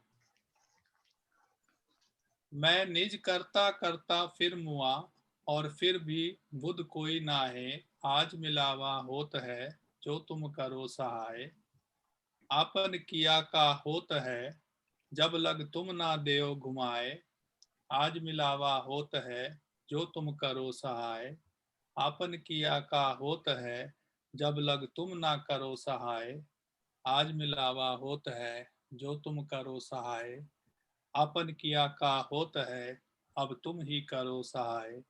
Speaker 2: मैं निज करता करता फिर मुआ और फिर भी बुध कोई नाहे। आज मिलावा होत है जो तुम करो सहाय, आपन किया का होत है जब लग तुम ना देओ घुमाए। आज मिलावा होत है जो तुम करो सहाय, आपन किया का होत है जब लग तुम ना करो सहाय। आज मिलावा होत है जो तुम करो सहाय, आपन किया का होत है अब तुम ही करो सहाय,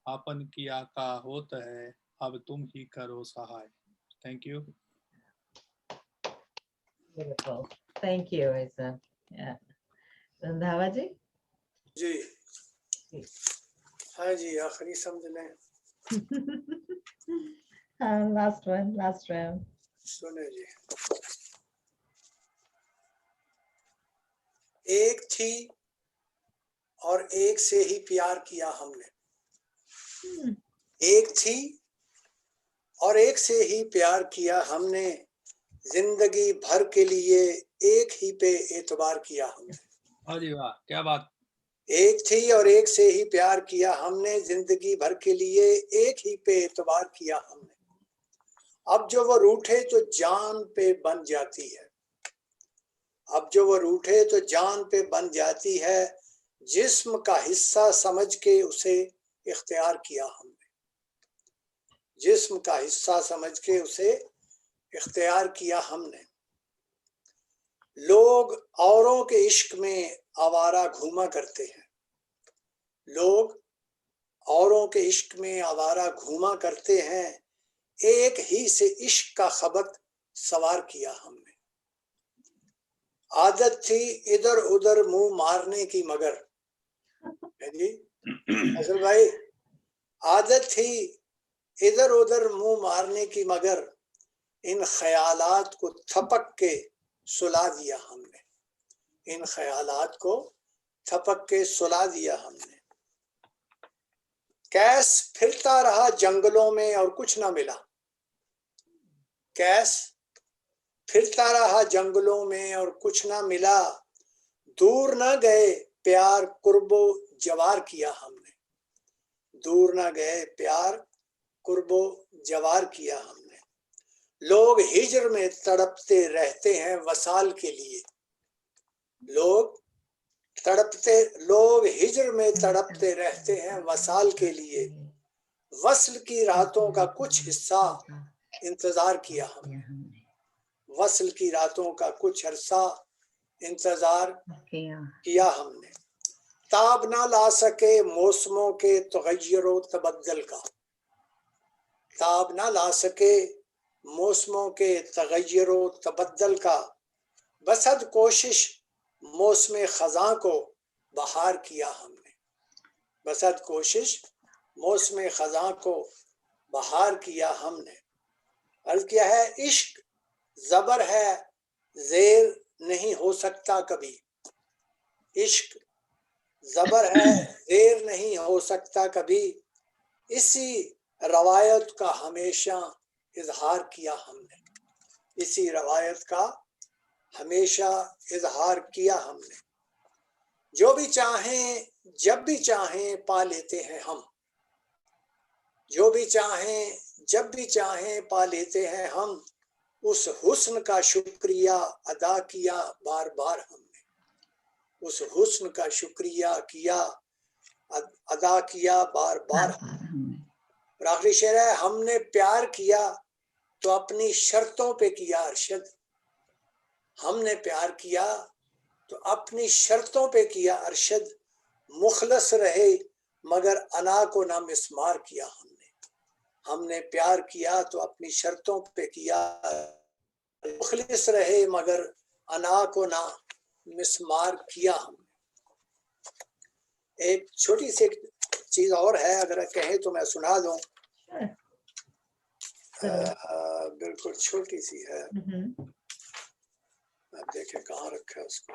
Speaker 2: आपन किया का होत है अब तुम ही करो सहाय। Thank you.
Speaker 1: Beautiful. Thank you, Isa. Yeah. Randhawa ji?
Speaker 3: जी हाँ जी, आखिरी समझ लें।
Speaker 1: Last one.
Speaker 3: सुने जी। एक थी और एक से ही प्यार किया हमने। एक थी और एक से ही प्यार किया हमने, जिंदगी भर के लिए एक ही पे एतबार किया हमने।
Speaker 2: अरे वाह, क्या बात।
Speaker 3: एक थी और एक से ही प्यार किया हमने, जिंदगी भर के लिए एक ही पे एतबार किया हमने। अब जो वो रूठे तो जान पे बन जाती है, अब जो वो रूठे तो जान पे बन जाती है, जिस्म का हिस्सा समझ के उसे इख्तियार किया हमने। जिस्म का हिस्सा समझ के उसे इख्तियार किया हमने। लोग औरों के इश्क में आवारा घूमा करते हैं, लोग औरों के इश्क में आवारा घूमा करते हैं, एक ही से इश्क का खबत सवार किया हमने। आदत थी इधर उधर मुंह मारने की मगर, है जी असल भाई, आदत थी इधर उधर मुंह मारने की मगर, इन ख्यालात को थपक के सुला दिया हमने। इन ख्यालात को थपक के सुला दिया हमने। कैस फिरता रहा जंगलों में और कुछ ना मिला, कैस फिरता रहा जंगलों में और कुछ ना मिला, दूर ना गए प्यार कुर्बो जवार किया हमने। दूर ना गए प्यार कुर्बो जवार किया हमने। लोग हिजर में तड़पते रहते हैं वसाल के लिए, लोग हिजर में तड़पते रहते हैं वसाल के लिए, वस्ल की रातों का कुछ हिस्सा इंतजार किया हमने। वस्ल की रातों का कुछ अरसा इंतजार किया हमने। ताब ना ला सके मौसमों के तगय्युर तबद्दल का, ताब ना ला सके मौसमों के तगय्युर तबद्दल का, बसद कोशिश मौसम खज़ां को बहार किया हमने। बसद कोशिश मौसम खज़ां को बहार किया हमने। अर्ज किया है इश्क जबर है जेर नहीं हो सकता कभी, इश्क जबर है जेर नहीं हो सकता कभी, इसी रवायत का हमेशा इजहार किया हमने, इसी रवायत का हमेशा इजहार किया हमने। जो भी चाहें जब भी चाहें पा लेते हैं हम, जो भी चाहें जब भी चाहें पा लेते हैं हम, उस हुस्न का शुक्रिया अदा किया बार बार हमने, उस हुस्न का शुक्रिया किया अदा किया बार बार हमने। और आखिरी शेर है, हमने प्यार किया तो अपनी शर्तों पे किया अरशद, हमने प्यार किया तो अपनी शर्तों पे किया अरशद, मुखलस रहे मगर अना को ना मिस्मार किया हमने, हमने प्यार किया तो अपनी शर्तों पे किया, मुखलिस रहे मगर अना को ना मिस्मार किया हमने। एक छोटी सी चीज और है, अगर कहें तो मैं सुना दूं। बिल्कुल छोटी सी है, आप देखें कहाँ रखा है उसको।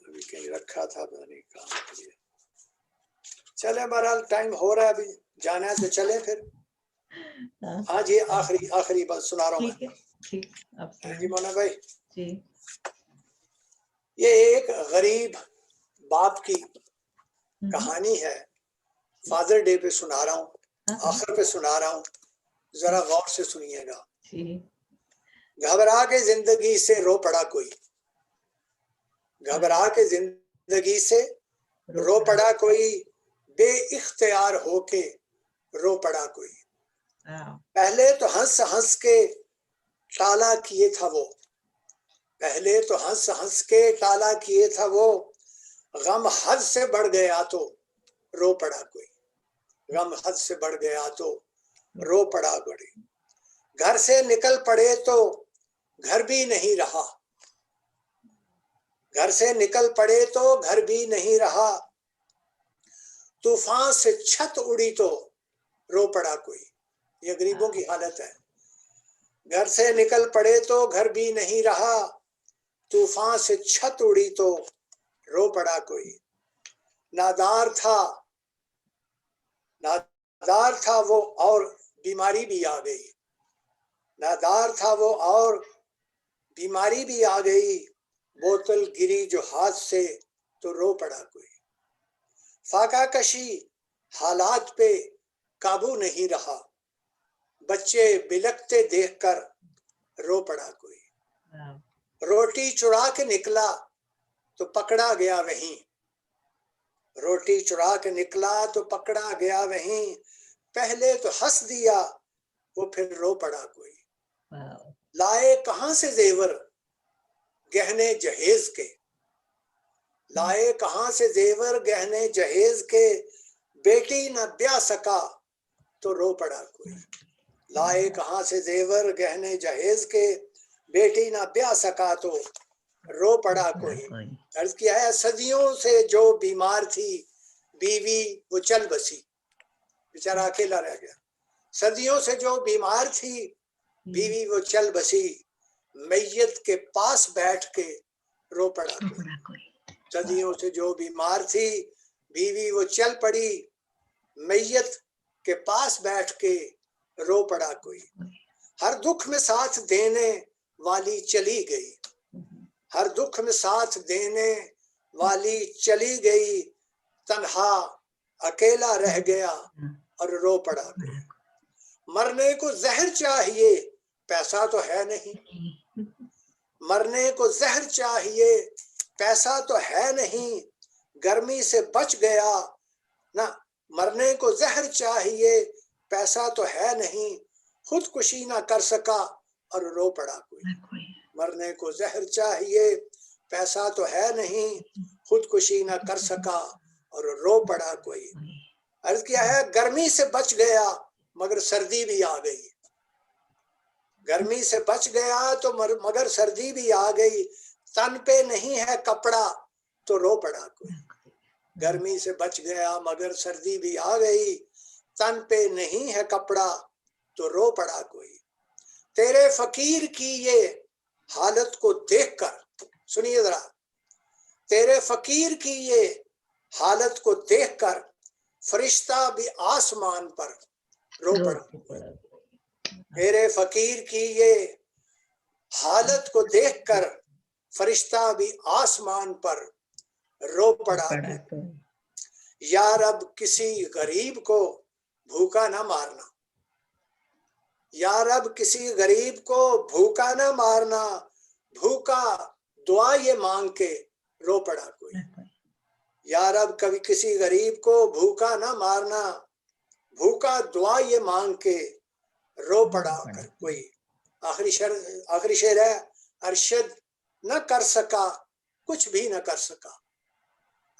Speaker 3: अभी कहीं रखा था, पता नहीं कहाँ रख दिया। चले बहरहाल टाइम हो रहा है, अभी जाना है तो चले फिर। हाँ जी, आखिरी बात सुना रहा हूँ मैं। जी मोना भाई
Speaker 1: जी,
Speaker 3: ये एक गरीब बाप की कहानी है, फादर डे पे सुना रहा हूँ, आखिर पे सुना रहा हूँ, जरा गौर से सुनिएगा। घबरा के जिंदगी से रो पड़ा कोई, घबरा के जिंदगी से रो पड़ा कोई, बेइख्तियार होके रो पड़ा कोई। पहले तो हंस हंस के टाला किए था वो, पहले तो हंस हंस के टाला किए था वो, गम हद से बढ़ गया तो रो पड़ा कोई, गम हद से बढ़ गया तो रो पड़ा कोई। घर से निकल पड़े तो घर भी नहीं रहा, घर से निकल पड़े तो घर भी नहीं रहा, तूफान से छत उड़ी तो रो पड़ा कोई। ये गरीबों की हालत है। घर से निकल पड़े तो घर भी नहीं रहा, तूफान से छत उड़ी तो रो पड़ा कोई। नादार था वो और बीमारी भी आ गई, नादार था वो और बीमारी भी आ गई, बोतल गिरी जो हाथ से तो रो पड़ा कोई। फाका कशी हालात पे काबू नहीं रहा, बच्चे बिलखते देखकर रो पड़ा कोई। रोटी चुरा के निकला तो पकड़ा गया वहीं, रोटी चुरा के निकला तो पकड़ा गया वहीं, पहले तो हंस दिया वो फिर रो पड़ा कोई। लाए कहां से जेवर गहने जहेज के, लाए कहां से जेवर गहने जहेज के, बेटी न ब्याह सका तो रो पड़ा कोई। लाए कहां से जेवर गहने जहेज के, बेटी न ब्याह सका तो रो पड़ा कोई। अर्ज किया है, सदियों से जो बीमार थी बीवी वो चल बसी, बेचारा अकेला रह गया। सदियों से जो बीमार थी बीवी वो चल बसी, मैयत के पास बैठ के रो पड़ा कोई। सदियों से जो बीमार थी बीवी वो चल पड़ी, मैयत के पास बैठ के रो पड़ा कोई। हर दुख में साथ देने वाली चली गई, हर दुख में साथ देने वाली चली गई, तन्हा अकेला रह गया और रो पड़ा कोई। मरने को जहर चाहिए पैसा तो है नहीं, मरने को जहर चाहिए पैसा तो है नहीं, गर्मी से बच गया ना, मरने को जहर चाहिए पैसा तो है नहीं, खुदकुशी ना कर सका और रो पड़ा कोई। मरने को जहर चाहिए पैसा तो है नहीं, खुदकुशी ना कर सका और रो पड़ा कोई। अर्ज किया है, गर्मी से बच गया मगर सर्दी भी आ गई, गर्मी से बच गया तो मगर सर्दी भी आ गई, तन पे नहीं है कपड़ा तो रो पड़ा कोई। गर्मी से बच गया मगर सर्दी भी आ गई, तन पे नहीं है कपड़ा तो रो पड़ा कोई। तेरे फकीर की ये हालत को देखकर, सुनिए जरा, तेरे फकीर की ये हालत को देखकर फरिश्ता भी आसमान पर रो पड़ा। तेरे फकीर की ये हालत को देखकर फरिश्ता भी आसमान पर रो पड़ा। यार अब किसी गरीब को भूखा ना मारना, यार अब किसी गरीब को भूखा ना मारना, भूखा दुआ ये मांग के रो पड़ा कोई। यार अब कभी किसी गरीब को भूखा ना मारना, भूखा दुआ ये मांग के रो पड़ा कर कोई। आखिरी शेर है, अरशद न कर सका कुछ भी न कर सका,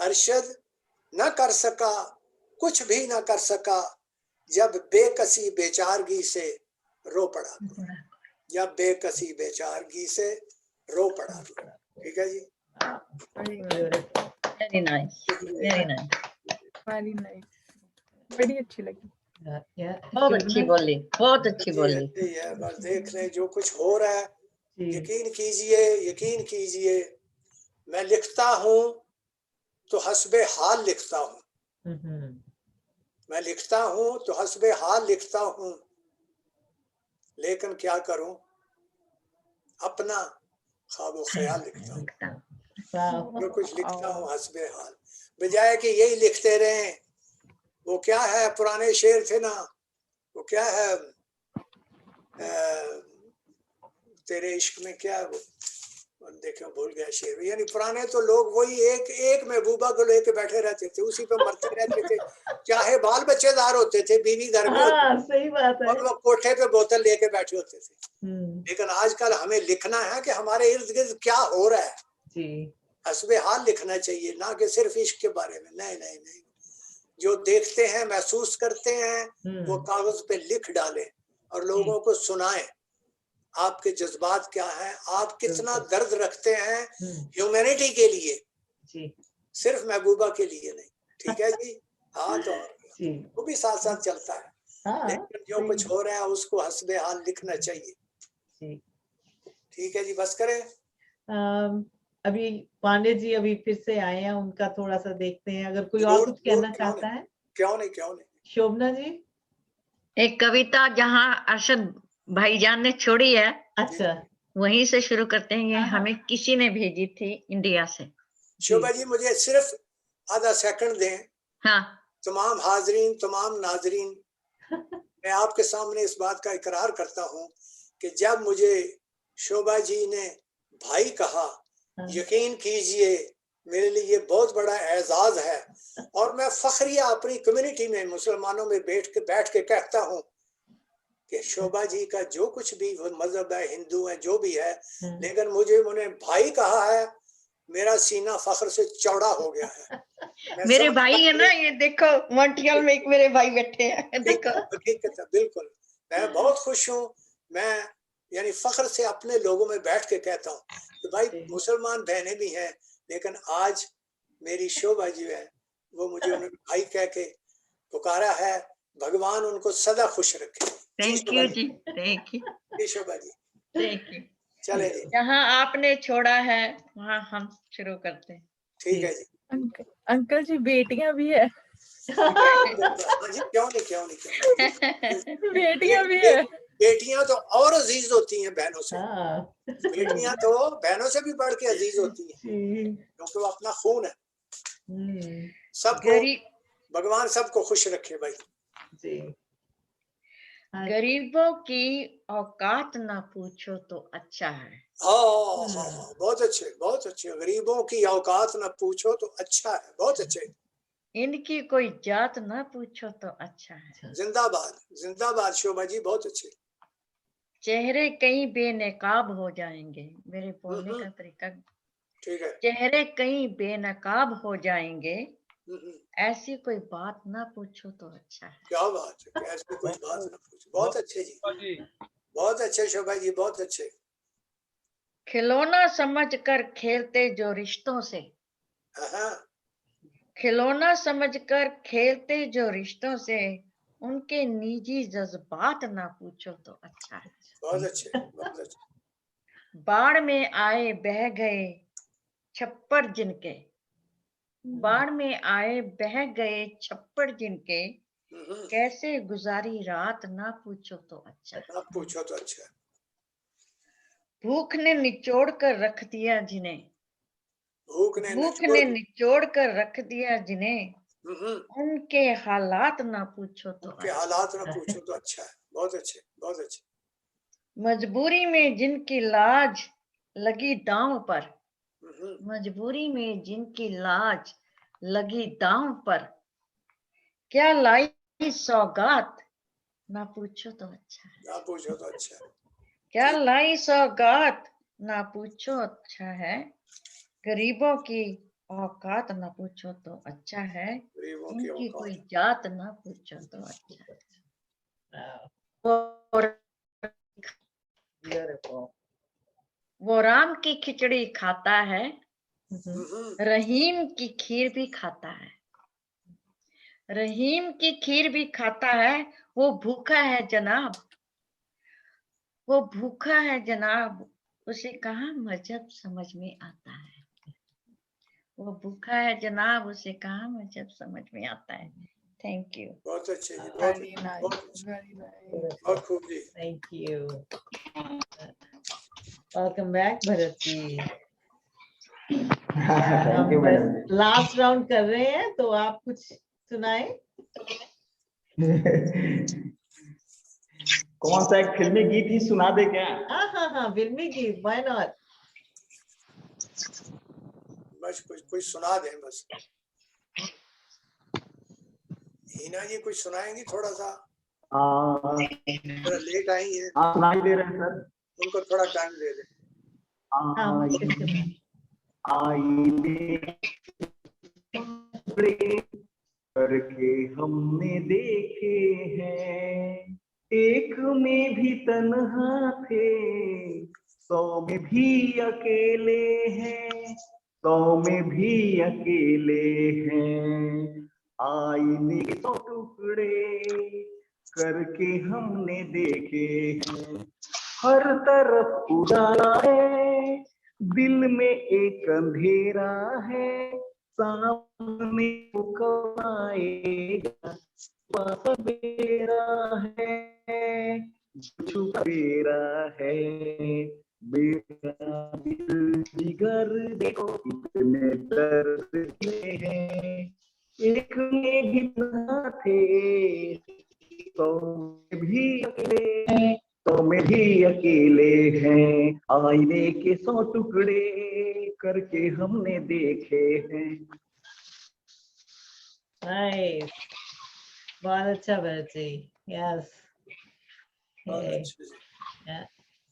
Speaker 3: अरशद न कर सका कुछ भी न कर सका, जब बेकसी बेचारगी से रो पड़ा, जब बेकसी बेचारगी से रो पड़ा। ठीक है जी,
Speaker 5: very nice, very nice,
Speaker 12: very nice, बड़ी अच्छी लगी।
Speaker 5: बहुत अच्छी बोली, बहुत अच्छी बोली।
Speaker 3: बस देख लें जो कुछ हो रहा है, यकीन कीजिए, यकीन कीजिए, मैं लिखता हूँ तो हस्बे हाल लिखता हूँ, मैं लिखता हूँ तो हस्बे हाल लिखता हूँ, लेकिन क्या करूँ अपना ख्वाब ख्याल लिखता हूँ। जो कुछ लिखता हूँ हस्बे हाल, बजाय कि यही लिखते रहें। वो क्या है, पुराने शेर थे ना, वो क्या है, तेरे इश्क में क्या, वो देखो भूल गया शेर। यानी पुराने तो लोग वही एक एक महबूबा को लेके बैठे रहते थे, उसी पे मरते रहते थे, चाहे बाल बच्चेदार होते थे, बीवी घर में होती,
Speaker 1: सही बात है,
Speaker 3: और वो कोठे पे बोतल लेके बैठे होते थे। लेकिन आजकल हमें लिखना है कि हमारे इर्द गिर्द क्या हो रहा है
Speaker 1: जी,
Speaker 3: हस्बे हाल लिखना चाहिए, ना कि सिर्फ इश्क के बारे में। नहीं नहीं नहीं, जो देखते हैं महसूस करते हैं वो कागज पे लिख डालें और लोगों को सुनाएं। आपके जज्बात क्या हैं, आप कितना दर्द रखते हैं ह्यूमैनिटी के लिए जी, सिर्फ महबूबा के लिए नहीं। ठीक है जी, हाँ तो वो भी साथ साथ चलता है, लेकिन जो कुछ हो रहा है उसको हस्बे हाल लिखना चाहिए। ठीक है जी, बस करें।
Speaker 1: अभी पांडे जी अभी फिर से आए हैं, उनका थोड़ा सा देखते हैं, अगर कोई और कुछ कहना चाहता है।
Speaker 3: क्यों नहीं, क्यों नहीं।
Speaker 1: शोभना जी,
Speaker 5: एक कविता जहाँ अरशद भाईजान ने छोड़ी है,
Speaker 1: अच्छा
Speaker 5: वहीं से शुरू करते हैं। ये हमें किसी ने भेजी थी इंडिया से।
Speaker 3: शोभा जी मुझे सिर्फ आधा सेकंड दें।
Speaker 5: हाँ,
Speaker 3: तमाम हाजरीन, तमाम नाजरीन, मैं आपके सामने इस बात का इकरार करता हूँ कि जब मुझे शोभा जी ने भाई कहा, यकीन कीजिए मेरे लिए ये बहुत बड़ा एजाज है, और मैं फखरिया अपनी कम्युनिटी में मुसलमानों में बैठ के कहता हूँ कि शोभा जी का जो कुछ भी मजहब है, हिंदू है, जो भी है, लेकिन मुझे उन्हें भाई कहा है, मेरा सीना फख्र से चौड़ा हो गया है।
Speaker 5: मेरे भाई है ना, ये देखो मॉन्ट्रियल में एक मेरे भाई बैठे हैं, देखो।
Speaker 3: हकीकत है, बिल्कुल। मैं बहुत खुश हूँ, मैं यानी फख्र से अपने लोगों में बैठ के कहता हूँ कि भाई मुसलमान बहनें भी हैं, लेकिन आज मेरी शोभा जी है, वो मुझे उन्होंने भाई कह के पुकारा है। भगवान उनको सदा खुश रखे।
Speaker 5: थैंक यू जी, thank you
Speaker 3: Shobha ji,
Speaker 5: thank you.
Speaker 3: चले जी,
Speaker 5: जहाँ आपने छोड़ा है वहाँ हम शुरू करते हैं।
Speaker 3: ठीक है जी।
Speaker 12: अंकल जी बेटियां भी है।
Speaker 3: क्यों नहीं, क्यों नहीं,
Speaker 12: बेटियां भी है।
Speaker 3: बेटियां तो और अजीज होती हैं बहनों से। बेटियां तो बहनों से भी बढ़ के अजीज होती हैं, क्योंकि वो अपना खून है। सबको भगवान सबको खुश रखे भाई जी।
Speaker 5: गरीबों की औकात ना पूछो तो अच्छा है।
Speaker 3: हाँ, बहुत अच्छे, बहुत अच्छे। गरीबों की औकात ना पूछो तो अच्छा है, बहुत अच्छे।
Speaker 5: इनकी कोई जात ना पूछो तो अच्छा है।
Speaker 3: जिंदाबाद, जिंदाबाद शोभा जी, बहुत अच्छे।
Speaker 5: चेहरे कहीं बेनकाब हो जाएंगे, मेरे बोलने का तरीका
Speaker 3: ठीक है।
Speaker 5: चेहरे कहीं बेनकाब हो जाएंगे, ऐसी कोई बात ना पूछो तो अच्छा है।
Speaker 3: क्या बात है, ऐसी कोई बात ना पूछो। बहुत अच्छे जी, बहुत अच्छे शोभा जी, बहुत अच्छे।
Speaker 5: खिलौना समझकर खेलते जो रिश्तों से, खिलौना समझकर खेलते जो रिश्तों से, उनके निजी जज्बात ना पूछो तो अच्छा है।
Speaker 3: बहुत अच्छे, बहुत अच्छे।
Speaker 5: बाढ़ में आए बह गए छप्पर जिनके, बाढ़ में आए बह गए छप्पर जिनके, कैसे गुजारी रात ना पूछो तो अच्छा है।
Speaker 3: आप पूछो तो अच्छा है।
Speaker 5: भूख ने निचोड़ कर रख दिया जिन्हें,
Speaker 3: भूख
Speaker 5: ने निचोड़ कर रख दिया जिन्हें, उनके हालात ना पूछो तो
Speaker 3: उनके
Speaker 5: अच्छा।
Speaker 3: हालात ना पूछो तो अच्छा है। बहुत अच्छे, बहुत अच्छे।
Speaker 5: मजबूरी में जिनकी लाज लगी दांव पर, मजबूरी में जिनकी लाज लगी दांव पर, क्या लाई सौगात ना पूछो तो अच्छा है।
Speaker 3: ना पूछो तो अच्छा है।
Speaker 5: क्या लाई सौगात ना पूछो अच्छा है। गरीबों की औकात ना पूछो तो अच्छा है। उनकी कोई जात ना पूछो तो अच्छा है। वो राम की खिचड़ी खाता है, रहीम की खीर भी खाता है। रहीम की खीर भी खाता है। वो भूखा है जनाब, वो भूखा है जनाब, उसे कहाँ मजहब समझ में आता है। वो भूखा है जनाब, उसे कहाँ मजहब समझ में आता है। Thank you.
Speaker 3: बहुत अच्छे जी, बहुत
Speaker 12: Very
Speaker 3: अच्छे,
Speaker 12: nice,
Speaker 3: बहुत अच्छे,
Speaker 12: very nice.
Speaker 3: बहुत खूब जी।
Speaker 1: Thank you. Welcome back, Bharat ji.
Speaker 9: Thank you madam जी।
Speaker 1: लास्ट राउंड कर रहे हैं, तो आप कुछ सुनाए।
Speaker 9: कौन सा एक फिल्मी गीत ही सुना दे क्या?
Speaker 1: हाँ, फिल्मी गीत, why not?
Speaker 3: बस कुछ सुना दें बस। हीना जी कुछ सुनाएंगी थोड़ा सा? थोड़ा लेट आई है।
Speaker 9: सुनाई दे रहे हैं सर।
Speaker 3: उनको थोड़ा टाइम दे दें।
Speaker 11: करके हमने देखे हैं, एक में भी तन्हा थे, 100 में भी अकेले हैं, 100 में भी अकेले हैं। आईने के 100 टुकड़े करके हमने देखे हैं, हर तरफ उजाला है, दिल में एक अंधेरा है, सामने कब आएगा सवेरा है, छुपेरा है, मेरा दिल जिगर देखो कितने दर्द हैं, एक में भी ना थे, 100 में भी अकेले हैं, 100 में भी अकेले हैं। आईने के 100 टुकड़े करके हमने देखे हैं।
Speaker 1: Nice. बहुत अच्छा भरत जी। Yes.
Speaker 3: बहुत
Speaker 1: Okay.
Speaker 3: अच्छे जी।
Speaker 1: Yeah.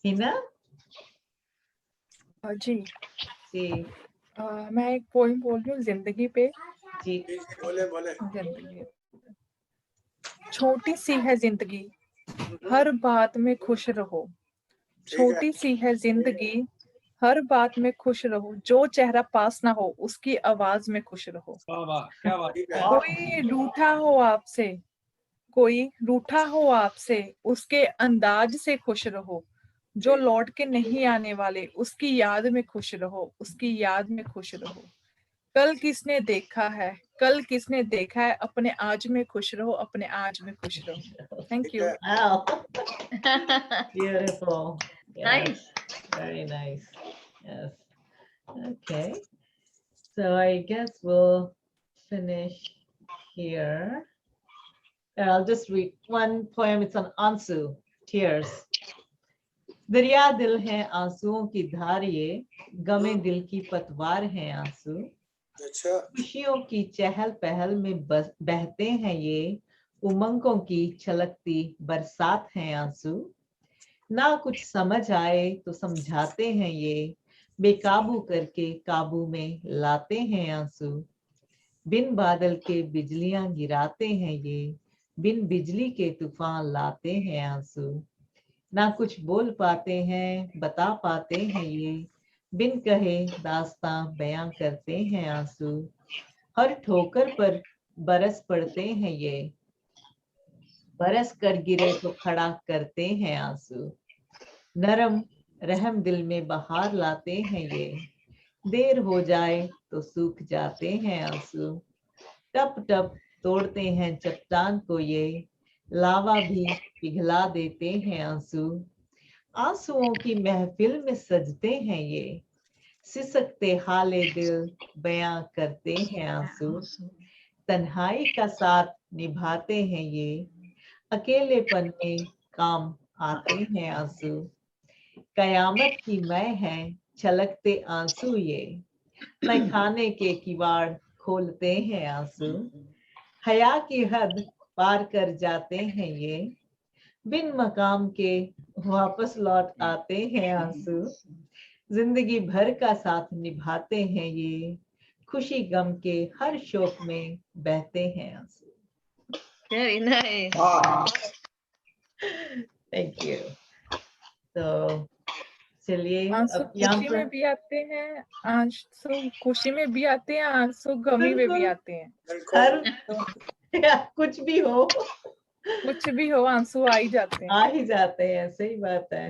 Speaker 1: हीना
Speaker 12: जी
Speaker 1: जी।
Speaker 12: मैं एक पोइम बोल रही हूँ जिंदगी पे।
Speaker 1: जी
Speaker 3: बोले बोले।
Speaker 12: जिंदगी छोटी सी है जिंदगी, हर बात में खुश रहो। छोटी सी है जिंदगी, हर बात में खुश रहो। जो चेहरा पास ना हो उसकी आवाज में खुश रहो।
Speaker 2: क्या बात।
Speaker 12: कोई रूठा हो आपसे, कोई रूठा हो आपसे, उसके अंदाज से खुश रहो। जो लौट के नहीं आने वाले उसकी याद में खुश रहो, उसकी याद में खुश रहो। कल किसने देखा है, कल किसने देखा है, अपने आज में खुश रहो, अपने आज में खुश रहो। Thank you.
Speaker 1: Wow. Beautiful. Yes.
Speaker 5: Nice.
Speaker 1: Very nice. Yes. Okay. So I guess we'll finish here. And I'll just read one poem. It's on Ansu, Tears. दरिया दिल है आंसुओं की धार, ये गमे दिल की पतवार है आंसू।
Speaker 3: अच्छा।
Speaker 1: खुशियों की चहल पहल में बहते हैं ये, उमंगों की छलकती बरसात है आंसू। ना कुछ समझ आए तो समझाते हैं ये, बेकाबू करके काबू में लाते हैं आंसू। बिन बादल के बिजलियां गिराते हैं ये, बिन बिजली के तूफान लाते हैं आंसू। ना कुछ बोल पाते हैं बता पाते हैं ये, बिन कहे दास्तां बयां करते हैं आंसू। हर ठोकर पर बरस पड़ते हैं ये, बरस कर गिरे तो खड़ा करते हैं आंसू। नरम रहम दिल में बहार लाते हैं ये, देर हो जाए तो सूख जाते हैं आंसू। टप टप तोड़ते हैं चट्टान को ये, लावा भी पिघला देते हैं आंसू। आंसुओं की महफिल में सजते हैं ये, सिसकते हाले दिल बयां करते हैं आंसू। तन्हाई का साथ निभाते हैं ये, अकेलेपन में काम आते हैं आंसू। कयामत की मैं है छलकते आंसू ये, मैं खाने के किवाड़ खोलते हैं आंसू। हया की हद पार कर जाते हैं ये, बिन मकाम के वापस लौट आते हैं आंसू। जिंदगी भर का साथ निभाते हैं ये, खुशी गम के हर शोक में बहते हैं आंसू।
Speaker 5: Very nice.
Speaker 1: Thank you. तो चलिए
Speaker 12: आंसू
Speaker 1: अब यहाँ
Speaker 12: खुशी में
Speaker 1: पर
Speaker 12: भी आते हैं, आंसू खुशी में भी आते हैं, आंसू गमी में भी
Speaker 1: बिल्कुल।
Speaker 12: आते हैं।
Speaker 1: हर कुछ भी हो,
Speaker 12: कुछ भी हो, आंसू आ ही जाते हैं।
Speaker 1: आ ही जाते हैं, सही बात है।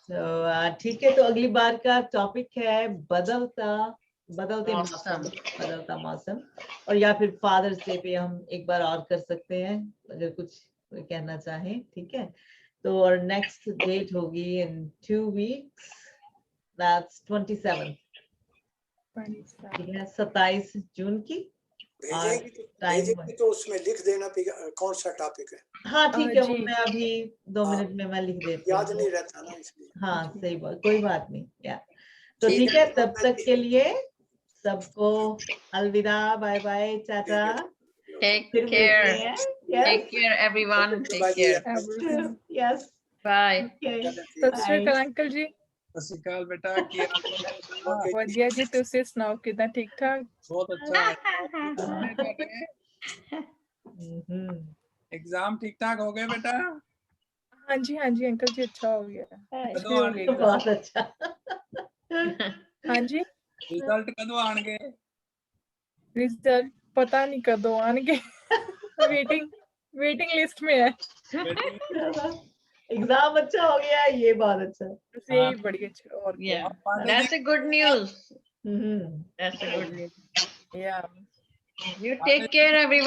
Speaker 1: तो ठीक है, तो अगली बार का टॉपिक है बदलते मौसम, बदलता मौसम, और या फिर फादर्स डे पे हम एक बार और कर सकते हैं अगर कुछ कोई कहना चाहे, ठीक है। तो और नेक्स्ट डेट होगी इन 2 weeks, दैट्स 27, ठीक है, 27 जून की।
Speaker 3: भेजेंगी तो उसमें लिख देना कौन सा टॉपिक है।
Speaker 1: हाँ ठीक है, वो मैं अभी 2 मिनट में मैं लिख देती हूँ।
Speaker 3: याद नहीं रहता ना इसलिए।
Speaker 1: हाँ सही बात, कोई बात नहीं। या तो ठीक है, तब तक के लिए सबको अलविदा, bye bye, tata.
Speaker 5: Take care. Take care, everyone. Take care.
Speaker 1: Yes.
Speaker 5: Bye.
Speaker 12: ਸਤਿ ਸ਼੍ਰੀ ਅਕਾਲ ਅੰਕਲ ਜੀ।
Speaker 2: ਸਤਿ ਸ਼੍ਰੀ ਅਕਾਲ ਬੇਟਾ, ਕੀ ਹਾਲ?
Speaker 12: ਵਧੀਆ ਜੀ, ਤੁਸੀਂ ਸੁਣਾਓ ਕਿਦਾਂ? ਠੀਕ ਠਾਕ?
Speaker 2: ਬਹੁਤ ਅੱਛਾ। एग्जाम ठीक ठाक हो गए बेटा?
Speaker 12: हाँ जी अंकल जी, अच्छा हो गया।
Speaker 1: बहुत अच्छा।
Speaker 12: हाँ जी,
Speaker 2: रिजल्ट कदों आएंगे?
Speaker 12: रिजल्ट पता नहीं कदों आएंगे। वेटिंग लिस्ट में है।
Speaker 1: एग्जाम अच्छा हो गया, ये बहुत अच्छा।
Speaker 12: यही बड़ी अच्छा। और
Speaker 5: Yeah, that's a good news.
Speaker 1: Mm-hmm.
Speaker 5: That's a good news.
Speaker 12: Yeah.
Speaker 5: You take care, everyone.